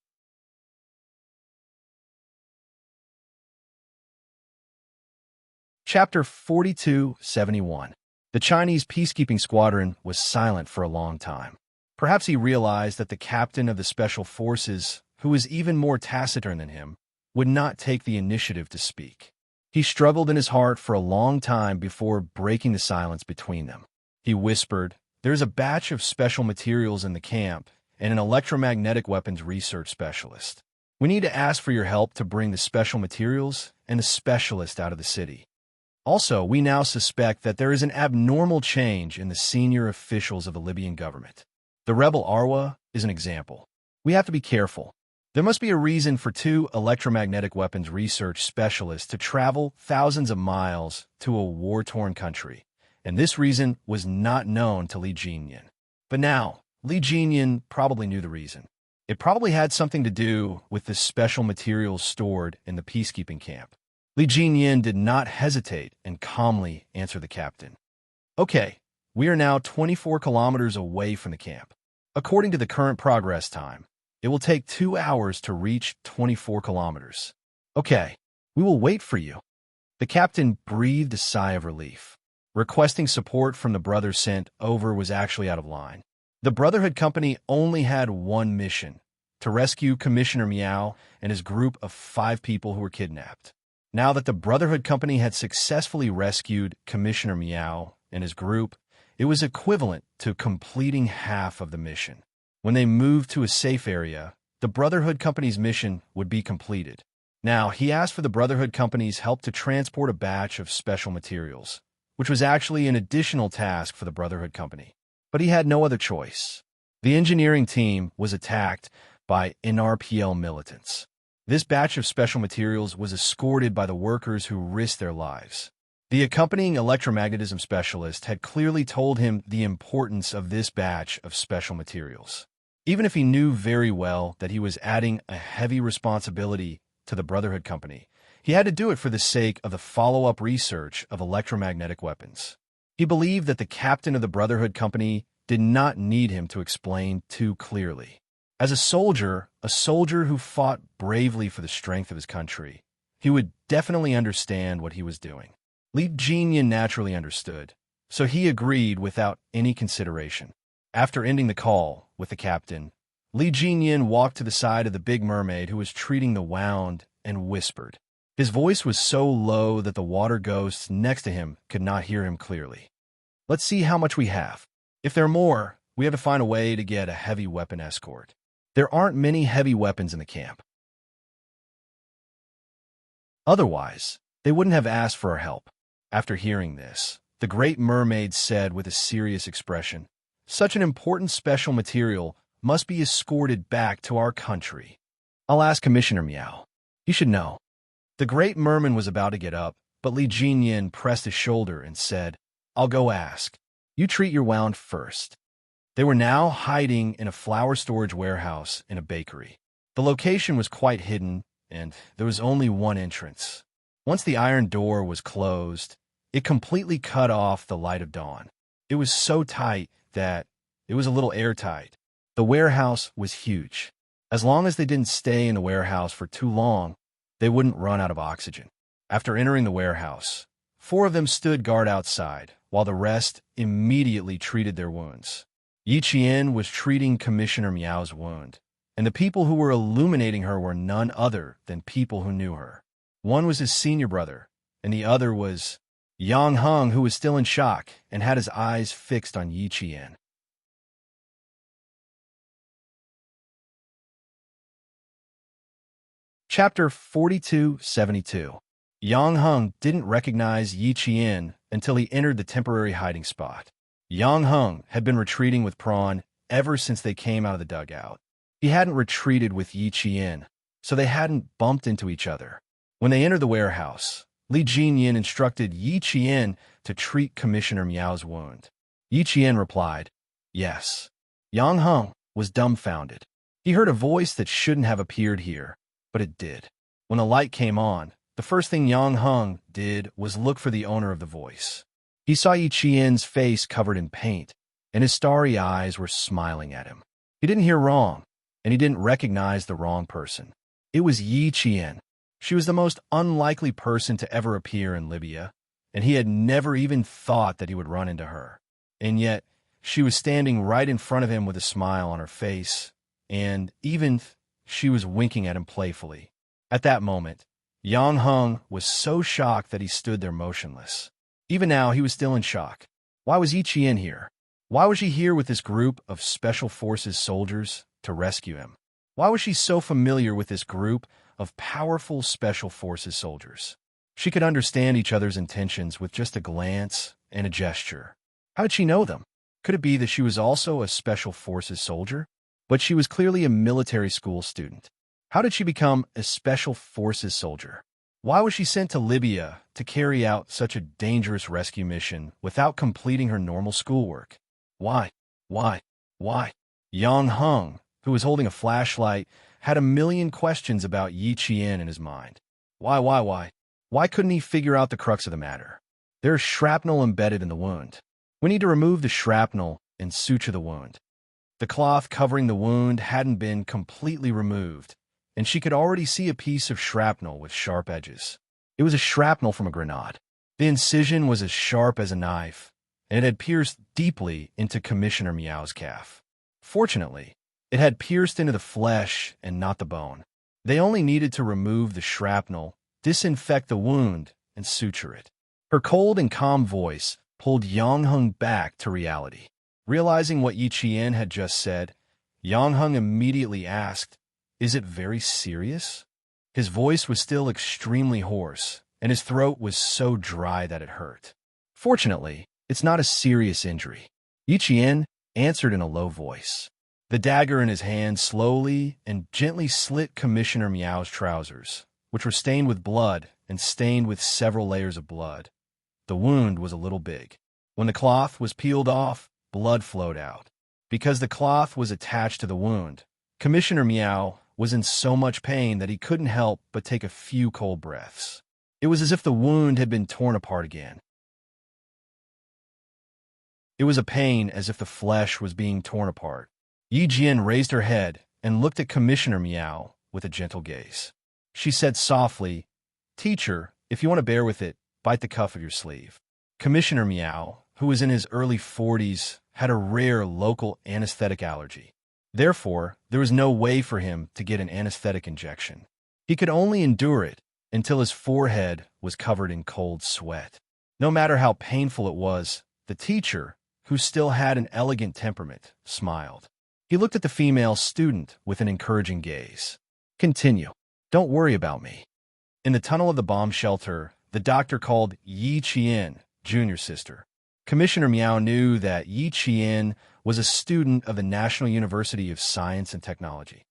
Chapter 4271. The Chinese peacekeeping squadron was silent for a long time. Perhaps he realized that the captain of the special forces, who was even more taciturn than him, would not take the initiative to speak. He struggled in his heart for a long time before breaking the silence between them. He whispered, "There's a batch of special materials in the camp and an electromagnetic weapons research specialist. We need to ask for your help to bring the special materials and the specialist out of the city. Also, we now suspect that there is an abnormal change in the senior officials of the Libyan government. The rebel Arwa is an example. We have to be careful. There must be a reason for 2 electromagnetic weapons research specialists to travel thousands of miles to a war-torn country, and this reason was not known to Li Jinyin. But now, Li Jinyin probably knew the reason. It probably had something to do with the special materials stored in the peacekeeping camp. Li Jinyin did not hesitate and calmly answered the captain. "Okay, we are now 24 kilometers away from the camp. According to the current progress time, it will take 2 hours to reach 24 kilometers. Okay, we will wait for you." The captain breathed a sigh of relief. Requesting support from the brothers sent over was actually out of line. The Brotherhood Company only had one mission: to rescue Commissioner Meow and his group of 5 people who were kidnapped. Now that the Brotherhood Company had successfully rescued Commissioner Meow and his group, it was equivalent to completing half of the mission. When they moved to a safe area, the Brotherhood Company's mission would be completed. Now, he asked for the Brotherhood Company's help to transport a batch of special materials, which was actually an additional task for the Brotherhood Company. But he had no other choice. The engineering team was attacked by NRPL militants. This batch of special materials was escorted by the workers who risked their lives. The accompanying electromagnetism specialist had clearly told him the importance of this batch of special materials. Even if he knew very well that he was adding a heavy responsibility to the Brotherhood Company, he had to do it for the sake of the follow-up research of electromagnetic weapons. He believed that the captain of the Brotherhood Company did not need him to explain too clearly. As a soldier who fought bravely for the strength of his country, he would definitely understand what he was doing. Li Jinyan naturally understood, so he agreed without any consideration. After ending the call with the captain, Li Jinyan walked to the side of the big mermaid who was treating the wound and whispered. His voice was so low that the water ghosts next to him could not hear him clearly. Let's see how much we have. If there are more, we have to find a way to get a heavy weapon escort. There aren't many heavy weapons in the camp. Otherwise, they wouldn't have asked for our help. After hearing this, the Great Mermaid said with a serious expression, "Such an important special material must be escorted back to our country. I'll ask Commissioner Meow. You should know." The Great Merman was about to get up, but Li Jinyan pressed his shoulder and said, "I'll go ask. You treat your wound first." They were now hiding in a flour storage warehouse in a bakery. The location was quite hidden, and there was only one entrance. Once the iron door was closed, it completely cut off the light of dawn. It was so tight that it was a little airtight. The warehouse was huge. As long as they didn't stay in the warehouse for too long, they wouldn't run out of oxygen. After entering the warehouse, 4 of them stood guard outside, while the rest immediately treated their wounds. Yi Qian was treating Commissioner Miao's wound, and the people who were illuminating her were none other than people who knew her. One was his senior brother, and the other was Yang Heng, who was still in shock and had his eyes fixed on Yi Qian. Chapter 4272. Yang Heng didn't recognize Yi Qian until he entered the temporary hiding spot. Yang Heng had been retreating with Prawn ever since they came out of the dugout. He hadn't retreated with Yi Qian, so they hadn't bumped into each other. When they entered the warehouse, Li Jinyan instructed Yi Qian to treat Commissioner Miao's wound. Yi Qian replied, "Yes." Yang Heng was dumbfounded. He heard a voice that shouldn't have appeared here, but it did. When the light came on, the first thing Yang Heng did was look for the owner of the voice. He saw Yi Qian's face covered in paint, and his starry eyes were smiling at him. He didn't hear wrong, and he didn't recognize the wrong person. It was Yi Qian. She was the most unlikely person to ever appear in Libya, and he had never even thought that he would run into her. And yet, she was standing right in front of him with a smile on her face, and even she was winking at him playfully. At that moment, Yang Heng was so shocked that he stood there motionless. Even now, he was still in shock. Why was Yi Qian here? Why was she here with this group of Special Forces soldiers to rescue him? Why was she so familiar with this group of powerful Special Forces soldiers? She could understand each other's intentions with just a glance and a gesture. How did she know them? Could it be that she was also a Special Forces soldier? But she was clearly a military school student. How did she become a Special Forces soldier? Why was she sent to Libya to carry out such a dangerous rescue mission without completing her normal schoolwork? Why? Yang Heng, who was holding a flashlight, had a million questions about Yi Qian in his mind. Why? Why couldn't he figure out the crux of the matter? There's shrapnel embedded in the wound. We need to remove the shrapnel and suture the wound. The cloth covering the wound hadn't been completely removed, and she could already see a piece of shrapnel with sharp edges. It was a shrapnel from a grenade. The incision was as sharp as a knife, and it had pierced deeply into Commissioner Miao's calf. Fortunately, it had pierced into the flesh and not the bone. They only needed to remove the shrapnel, disinfect the wound, and suture it. Her cold and calm voice pulled Yang Heng back to reality. Realizing what Yi Qian had just said, Yang Heng immediately asked, "Is it very serious?" His voice was still extremely hoarse, and his throat was so dry that it hurt. Fortunately, it's not a serious injury. Yi answered in a low voice. The dagger in his hand slowly and gently slit Commissioner Meow's trousers, which were stained with blood and stained with several layers of blood. The wound was a little big. When the cloth was peeled off, blood flowed out. Because the cloth was attached to the wound, Commissioner Meow was in so much pain that he couldn't help but take a few cold breaths. It was as if the wound had been torn apart again. It was a pain as if the flesh was being torn apart. Yi Jian raised her head and looked at Commissioner Meow with a gentle gaze. She said softly, "Teacher, if you want to bear with it, bite the cuff of your sleeve." Commissioner Meow, who was in his early 40s, had a rare local anesthetic allergy. Therefore, there was no way for him to get an anesthetic injection. He could only endure it until his forehead was covered in cold sweat. No matter how painful it was, the teacher, who still had an elegant temperament, smiled. He looked at the female student with an encouraging gaze. "Continue. Don't worry about me." In the tunnel of the bomb shelter, the doctor called Yi Qian, junior sister. Commissioner Meow knew that Yi Qian was a student of the National University of Science and Technology.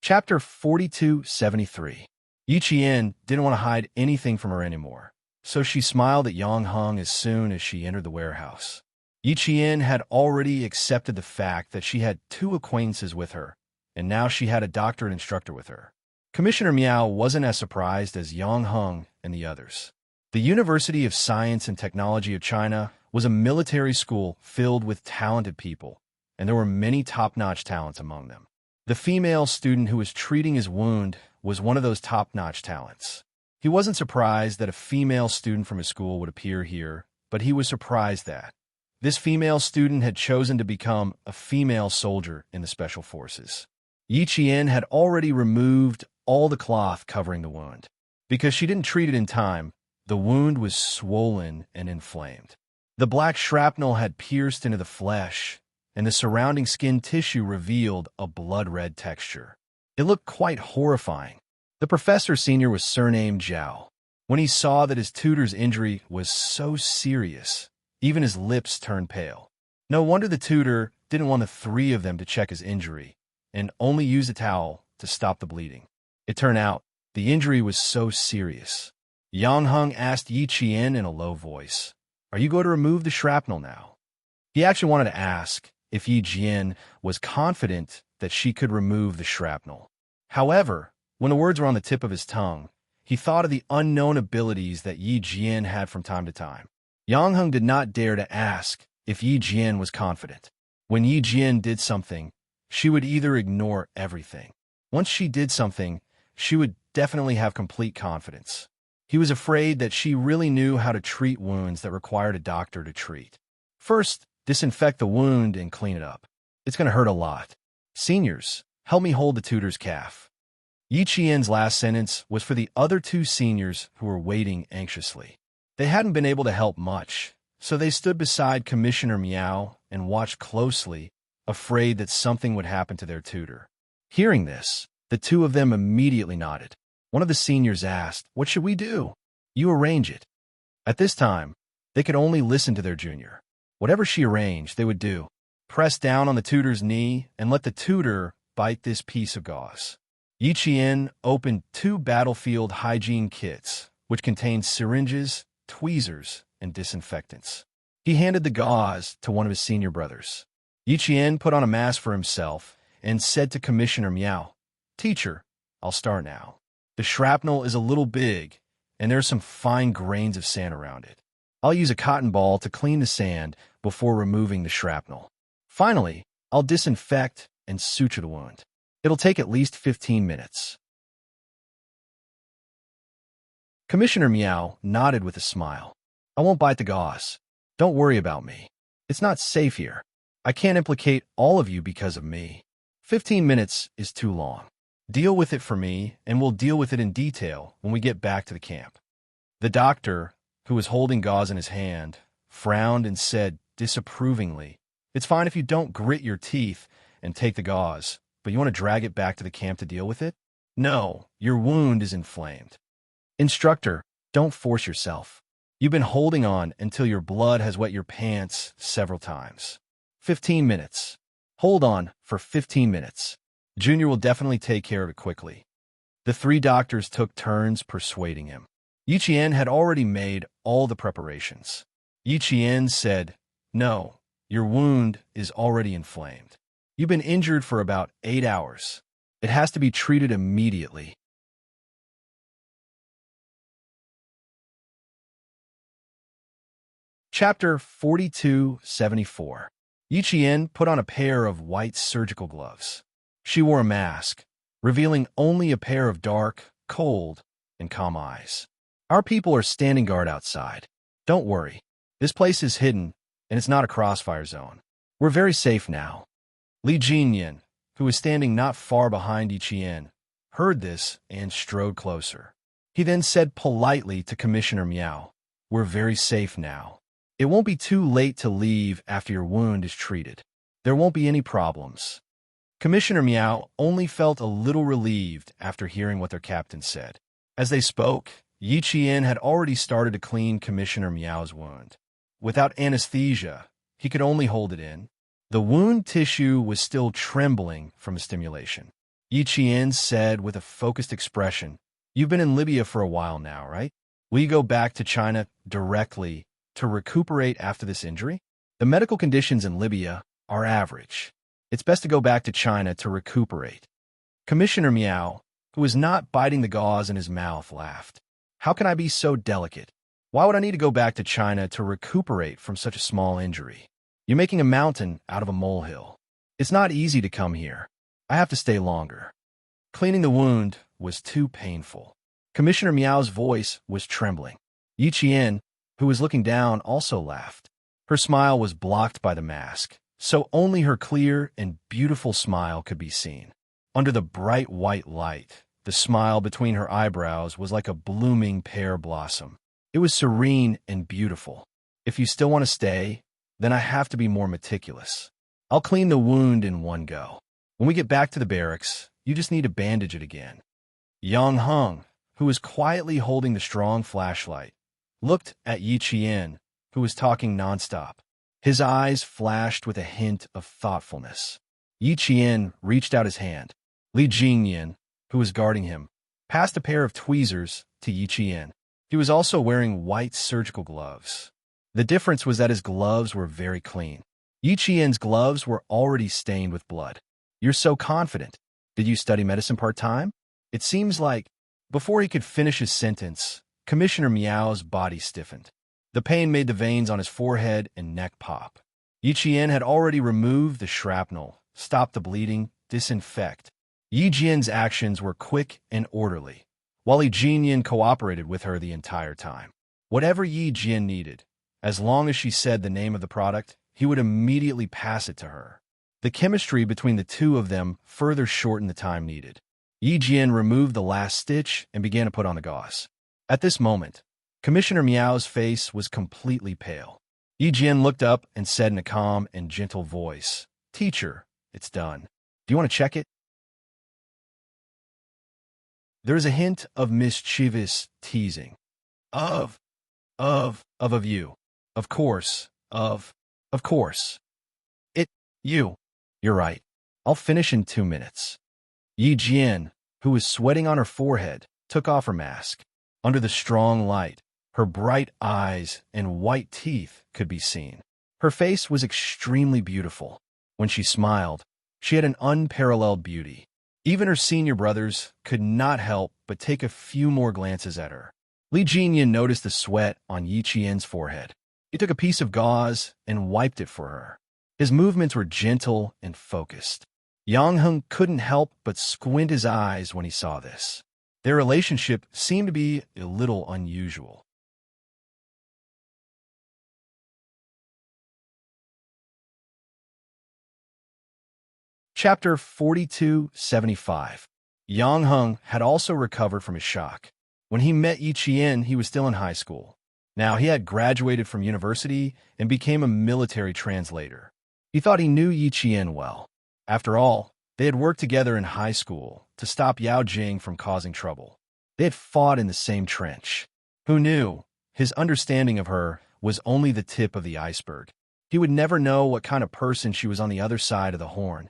Chapter 4273. Yi Qian didn't want to hide anything from her anymore, so she smiled at Yang Heng as soon as she entered the warehouse. Yi Qian had already accepted the fact that she had two acquaintances with her, and now she had a doctorate instructor with her. Commissioner Meow wasn't as surprised as Yang Heng and the others. The University of Science and Technology of China was a military school filled with talented people, and there were many top-notch talents among them. The female student who was treating his wound was one of those top-notch talents. He wasn't surprised that a female student from his school would appear here, but he was surprised that this female student had chosen to become a female soldier in the Special Forces. Yi Qian had already removed all the cloth covering the wound. Because she didn't treat it in time, the wound was swollen and inflamed. The black shrapnel had pierced into the flesh, and the surrounding skin tissue revealed a blood-red texture. It looked quite horrifying. The professor senior was surnamed Zhao. When he saw that his tutor's injury was so serious, even his lips turned pale. No wonder the tutor didn't want the three of them to check his injury, and only use a towel to stop the bleeding. It turned out the injury was so serious. Yang Heng asked Yi Qian in a low voice, "Are you going to remove the shrapnel now?" He actually wanted to ask if Yi Qian was confident that she could remove the shrapnel. However, when the words were on the tip of his tongue, he thought of the unknown abilities that Yi Qian had from time to time. Yang Heng did not dare to ask if Yi Qian was confident. When Yi Qian did something, she would either ignore everything. Once she did something, she would definitely have complete confidence. He was afraid that she really knew how to treat wounds that required a doctor to treat. First, disinfect the wound and clean it up. It's going to hurt a lot. Seniors, help me hold the tutor's calf. Yi Qian's last sentence was for the other two seniors who were waiting anxiously. They hadn't been able to help much, so they stood beside Commissioner Meow and watched closely, afraid that something would happen to their tutor. Hearing this, the two of them immediately nodded. One of the seniors asked, "What should we do?" "You arrange it." At this time, they could only listen to their junior. Whatever she arranged, they would do. Press down on the tutor's knee and let the tutor bite this piece of gauze. Yi Qian opened two battlefield hygiene kits, which contained syringes, tweezers, and disinfectants. He handed the gauze to one of his senior brothers. Yi Qian put on a mask for himself and said to Commissioner Meow, "Teacher, I'll start now. The shrapnel is a little big, and there are some fine grains of sand around it. I'll use a cotton ball to clean the sand before removing the shrapnel. Finally, I'll disinfect and suture the wound. It'll take at least 15 minutes." Commissioner Meow nodded with a smile. "I won't bite the gauze. Don't worry about me. It's not safe here. I can't implicate all of you because of me. 15 minutes is too long. Deal with it for me, and we'll deal with it in detail when we get back to the camp." The doctor, who was holding gauze in his hand, frowned and said disapprovingly, "It's fine if you don't grit your teeth and take the gauze, but you want to drag it back to the camp to deal with it?" No, your wound is inflamed. Instructor, don't force yourself. You've been holding on until your blood has wet your pants several times. 15 minutes. Hold on for 15 minutes. Junior will definitely take care of it quickly. The three doctors took turns persuading him. Yi Qian had already made all the preparations. Yi Qian said, "No, your wound is already inflamed. You've been injured for about 8 hours. It has to be treated immediately." Chapter 4274. Yi Qian put on a pair of white surgical gloves. She wore a mask, revealing only a pair of dark, cold, and calm eyes. "Our people are standing guard outside. Don't worry. This place is hidden, and it's not a crossfire zone. We're very safe now." Li Jinyan, who was standing not far behind Yi Qian, heard this and strode closer. He then said politely to Commissioner Miao, "We're very safe now. It won't be too late to leave after your wound is treated. There won't be any problems." Commissioner Miao only felt a little relieved after hearing what their captain said. As they spoke, Yi Qian had already started to clean Commissioner Miao's wound. Without anesthesia, he could only hold it in. The wound tissue was still trembling from the stimulation. Yi Qian said with a focused expression, "You've been in Libya for a while now, right? Will you go back to China directly to recuperate after this injury? The medical conditions in Libya are average. It's best to go back to China to recuperate." Commissioner Miao, who was not biting the gauze in his mouth, laughed. "How can I be so delicate? Why would I need to go back to China to recuperate from such a small injury? You're making a mountain out of a molehill. It's not easy to come here. I have to stay longer." Cleaning the wound was too painful. Commissioner Miao's voice was trembling. Yi Qian, who was looking down, also laughed. Her smile was blocked by the mask, so only her clear and beautiful smile could be seen. Under the bright white light, the smile between her eyebrows was like a blooming pear blossom. It was serene and beautiful. "If you still want to stay, then I have to be more meticulous. I'll clean the wound in one go. When we get back to the barracks, you just need to bandage it again." Yang Heng, who was quietly holding the strong flashlight, looked at Yi Qian, who was talking nonstop. His eyes flashed with a hint of thoughtfulness. Yi Qian reached out his hand. Li Jinyan, who was guarding him, passed a pair of tweezers to Yi Qian. He was also wearing white surgical gloves. The difference was that his gloves were very clean. Yi Qian's gloves were already stained with blood. "You're so confident. Did you study medicine part-time?" It seems like, before he could finish his sentence, Commissioner Miao's body stiffened. The pain made the veins on his forehead and neck pop. Yi Qian had already removed the shrapnel, stopped the bleeding, disinfect. Yi Jian's actions were quick and orderly, while Li Jinyan cooperated with her the entire time. Whatever Yi Jian needed, as long as she said the name of the product, he would immediately pass it to her. The chemistry between the two of them further shortened the time needed. Yi Jian removed the last stitch and began to put on the gauze. At this moment, Commissioner Miao's face was completely pale. Yi Jian looked up and said in a calm and gentle voice, "Teacher, it's done. Do you want to check it?" There is a hint of mischievous teasing. Of you. Of course. Of course. You. You're right. I'll finish in 2 minutes. Yi Jian, who was sweating on her forehead, took off her mask. Under the strong light, her bright eyes and white teeth could be seen. Her face was extremely beautiful. When she smiled, she had an unparalleled beauty. Even her senior brothers could not help but take a few more glances at her. Li Jinyan noticed the sweat on Yi Qian's forehead. He took a piece of gauze and wiped it for her. His movements were gentle and focused. Yang Heng couldn't help but squint his eyes when he saw this. Their relationship seemed to be a little unusual. Chapter 4275. Yang Heng had also recovered from his shock. When he met Yi Qian, he was still in high school. Now he had graduated from university and became a military translator. He thought he knew Yi Qian well. After all, They had worked together in high school to stop Yao Jing from causing trouble. They had fought in the same trench. Who knew? His understanding of her was only the tip of the iceberg. He would never know what kind of person she was on the other side of the horn.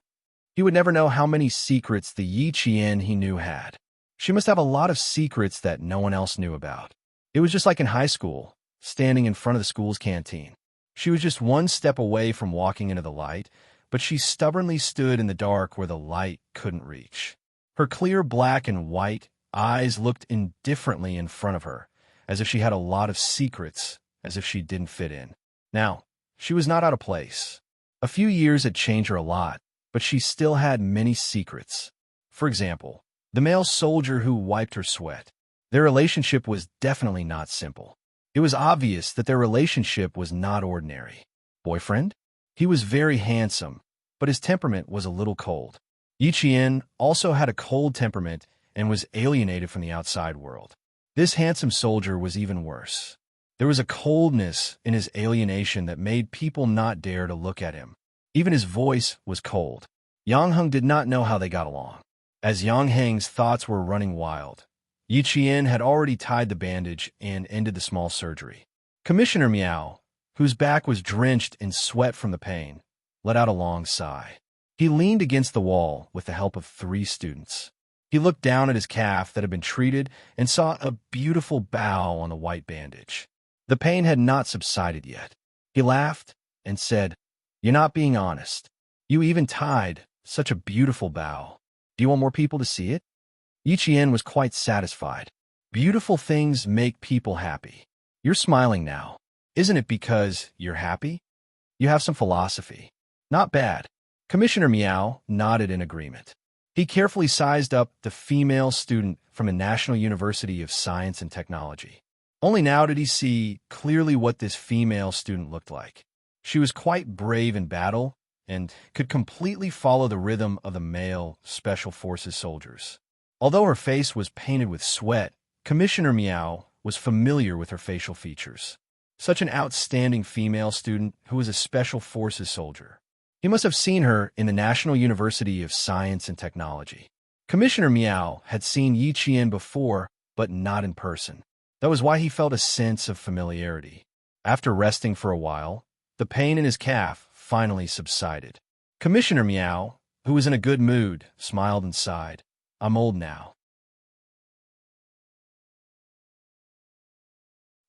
He would never know how many secrets the Yi Qian he knew had. She must have a lot of secrets that no one else knew about. It was just like in high school, standing in front of the school's canteen. She was just one step away from walking into the light, but she stubbornly stood in the dark where the light couldn't reach. Her clear black and white eyes looked indifferently in front of her, as if she had a lot of secrets, as if she didn't fit in. Now, she was not out of place. A few years had changed her a lot, but she still had many secrets. For example, the male soldier who wiped her sweat. Their relationship was definitely not simple. It was obvious that their relationship was not ordinary. Boyfriend? He was very handsome, but his temperament was a little cold. Yi Qian also had a cold temperament and was alienated from the outside world. This handsome soldier was even worse. There was a coldness in his alienation that made people not dare to look at him. Even his voice was cold. Yang Heng did not know how they got along. As Yang Heng's thoughts were running wild, Yi Qian had already tied the bandage and ended the small surgery. Commissioner Miao, whose back was drenched in sweat from the pain, let out a long sigh. He leaned against the wall with the help of 3 students. He looked down at his calf that had been treated and saw a beautiful bow on the white bandage. The pain had not subsided yet. He laughed and said, "You're not being honest. You even tied such a beautiful bow. Do you want more people to see it?" Yi Qian was quite satisfied. Beautiful things make people happy. You're smiling now. Isn't it because you're happy? You have some philosophy. Not bad. Commissioner Miao nodded in agreement. He carefully sized up the female student from the National University of Science and Technology. Only now did he see clearly what this female student looked like. She was quite brave in battle and could completely follow the rhythm of the male Special Forces soldiers. Although her face was painted with sweat, Commissioner Miao was familiar with her facial features. Such an outstanding female student who was a Special Forces soldier. He must have seen her in the National University of Science and Technology. Commissioner Miao had seen Yi Qian before, but not in person. That was why he felt a sense of familiarity. After resting for a while, the pain in his calf finally subsided. Commissioner Miao, who was in a good mood, smiled and sighed. "I'm old now.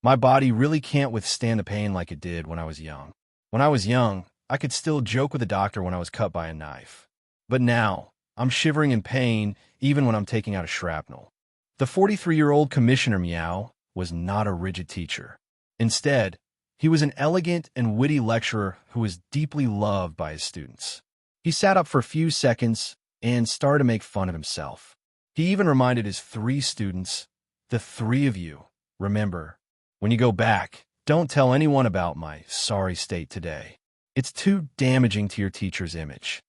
My body really can't withstand the pain like it did when I was young. When I was young, I could still joke with the doctor when I was cut by a knife. But now, I'm shivering in pain even when I'm taking out a shrapnel." The 43-year-old Commissioner Miao was not a rigid teacher. Instead, he was an elegant and witty lecturer who was deeply loved by his students. He sat up for a few seconds and started to make fun of himself. He even reminded his 3 students, "The 3 of you, remember, when you go back, don't tell anyone about my sorry state today. It's too damaging to your teacher's image.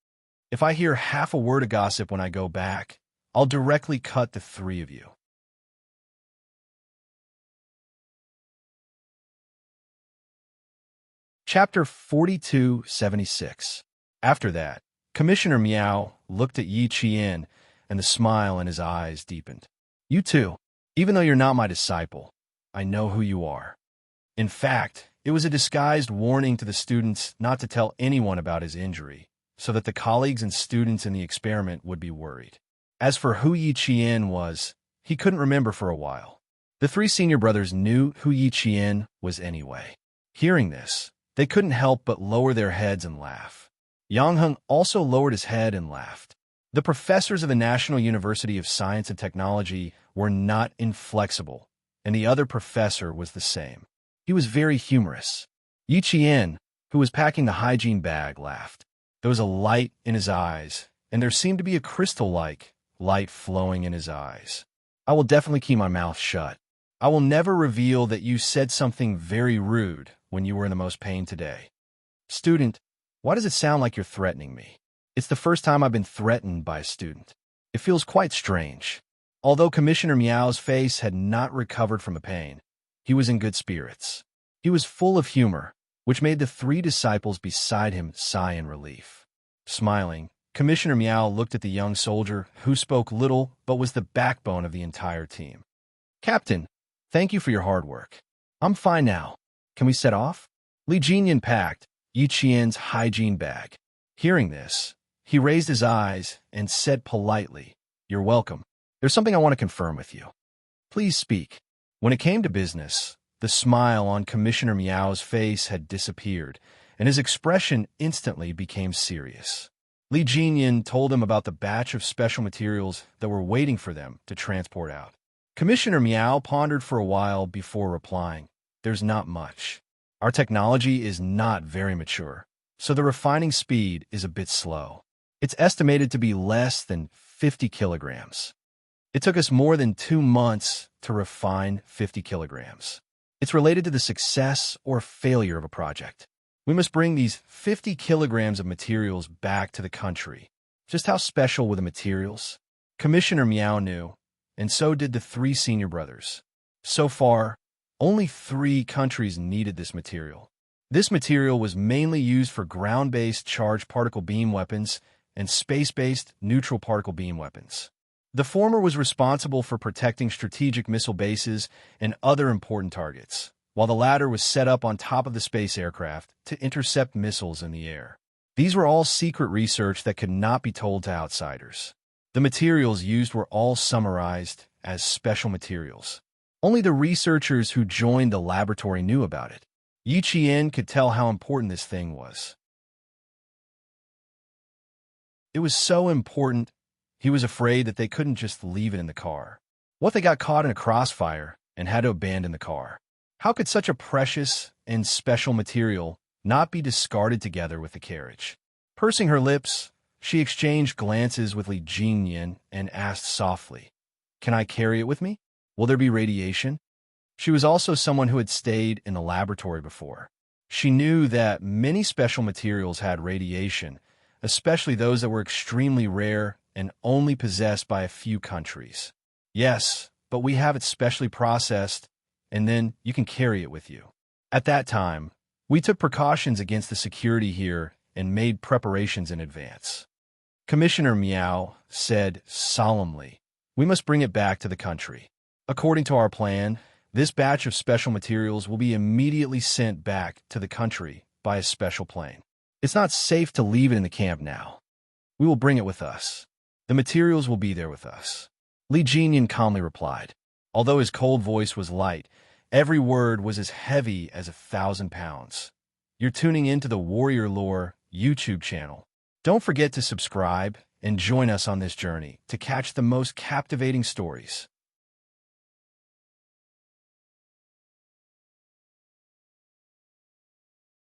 If I hear half a word of gossip when I go back, I'll directly cut the 3 of you." Chapter 4276. After that, Commissioner Miao looked at Yi Qian, and the smile in his eyes deepened. "You too. Even though you're not my disciple, I know who you are." In fact, it was a disguised warning to the students not to tell anyone about his injury, so that the colleagues and students in the experiment would be worried. As for who Yi Qian was, he couldn't remember for a while. The 3 senior brothers knew who Yi Qian was anyway. Hearing this, they couldn't help but lower their heads and laugh. Yang Heng also lowered his head and laughed. The professors of the National University of Science and Technology were not inflexible, and the other professor was the same. He was very humorous. Yi Qian, who was packing the hygiene bag, laughed. There was a light in his eyes, and there seemed to be a crystal-like light flowing in his eyes. "I will definitely keep my mouth shut. I will never reveal that you said something very rude when you were in the most pain today." "Student, why does it sound like you're threatening me?" "It's the first time I've been threatened by a student. It feels quite strange." Although Commissioner Miao's face had not recovered from the pain, he was in good spirits. He was full of humor, which made the 3 disciples beside him sigh in relief. Smiling, Commissioner Miao looked at the young soldier, who spoke little but was the backbone of the entire team. Captain, thank you for your hard work. I'm fine now. Can we set off? Li Jinyan packed Yi Qian's hygiene bag. Hearing this, he raised his eyes and said politely, You're welcome. There's something I want to confirm with you. Please speak. When it came to business, the smile on Commissioner Miao's face had disappeared, and his expression instantly became serious. Li Jinyan told him about the batch of special materials that were waiting for them to transport out. Commissioner Miao pondered for a while before replying, There's not much. Our technology is not very mature, so the refining speed is a bit slow. It's estimated to be less than 50 kilograms. It took us more than 2 months to refine 50 kilograms. It's related to the success or failure of a project. We must bring these 50 kilograms of materials back to the country. Just how special were the materials? Commissioner Miao knew, and so did the 3 senior brothers. So far, only 3 countries needed this material. This material was mainly used for ground-based charged particle beam weapons and space-based neutral particle beam weapons. The former was responsible for protecting strategic missile bases and other important targets, while the latter was set up on top of the space aircraft to intercept missiles in the air. These were all secret research that could not be told to outsiders. The materials used were all summarized as special materials. Only the researchers who joined the laboratory knew about it. Yi Qian could tell how important this thing was. It was so important, he was afraid that they couldn't just leave it in the car. What if they got caught in a crossfire and had to abandon the car? How could such a precious and special material not be discarded together with the carriage? Pursing her lips, she exchanged glances with Li Jinyan and asked softly, Can I carry it with me? Will there be radiation? She was also someone who had stayed in the laboratory before. She knew that many special materials had radiation, especially those that were extremely rare and only possessed by a few countries. Yes, but we have it specially processed, and then you can carry it with you. At that time, we took precautions against the security here and made preparations in advance. Commissioner Miao said solemnly, We must bring it back to the country. According to our plan, this batch of special materials will be immediately sent back to the country by a special plane. It's not safe to leave it in the camp now. We will bring it with us. The materials will be there with us. Li Jinyan calmly replied. Although his cold voice was light, every word was as heavy as 1,000 pounds. You're tuning into the Warrior Lore YouTube channel. Don't forget to subscribe and join us on this journey to catch the most captivating stories.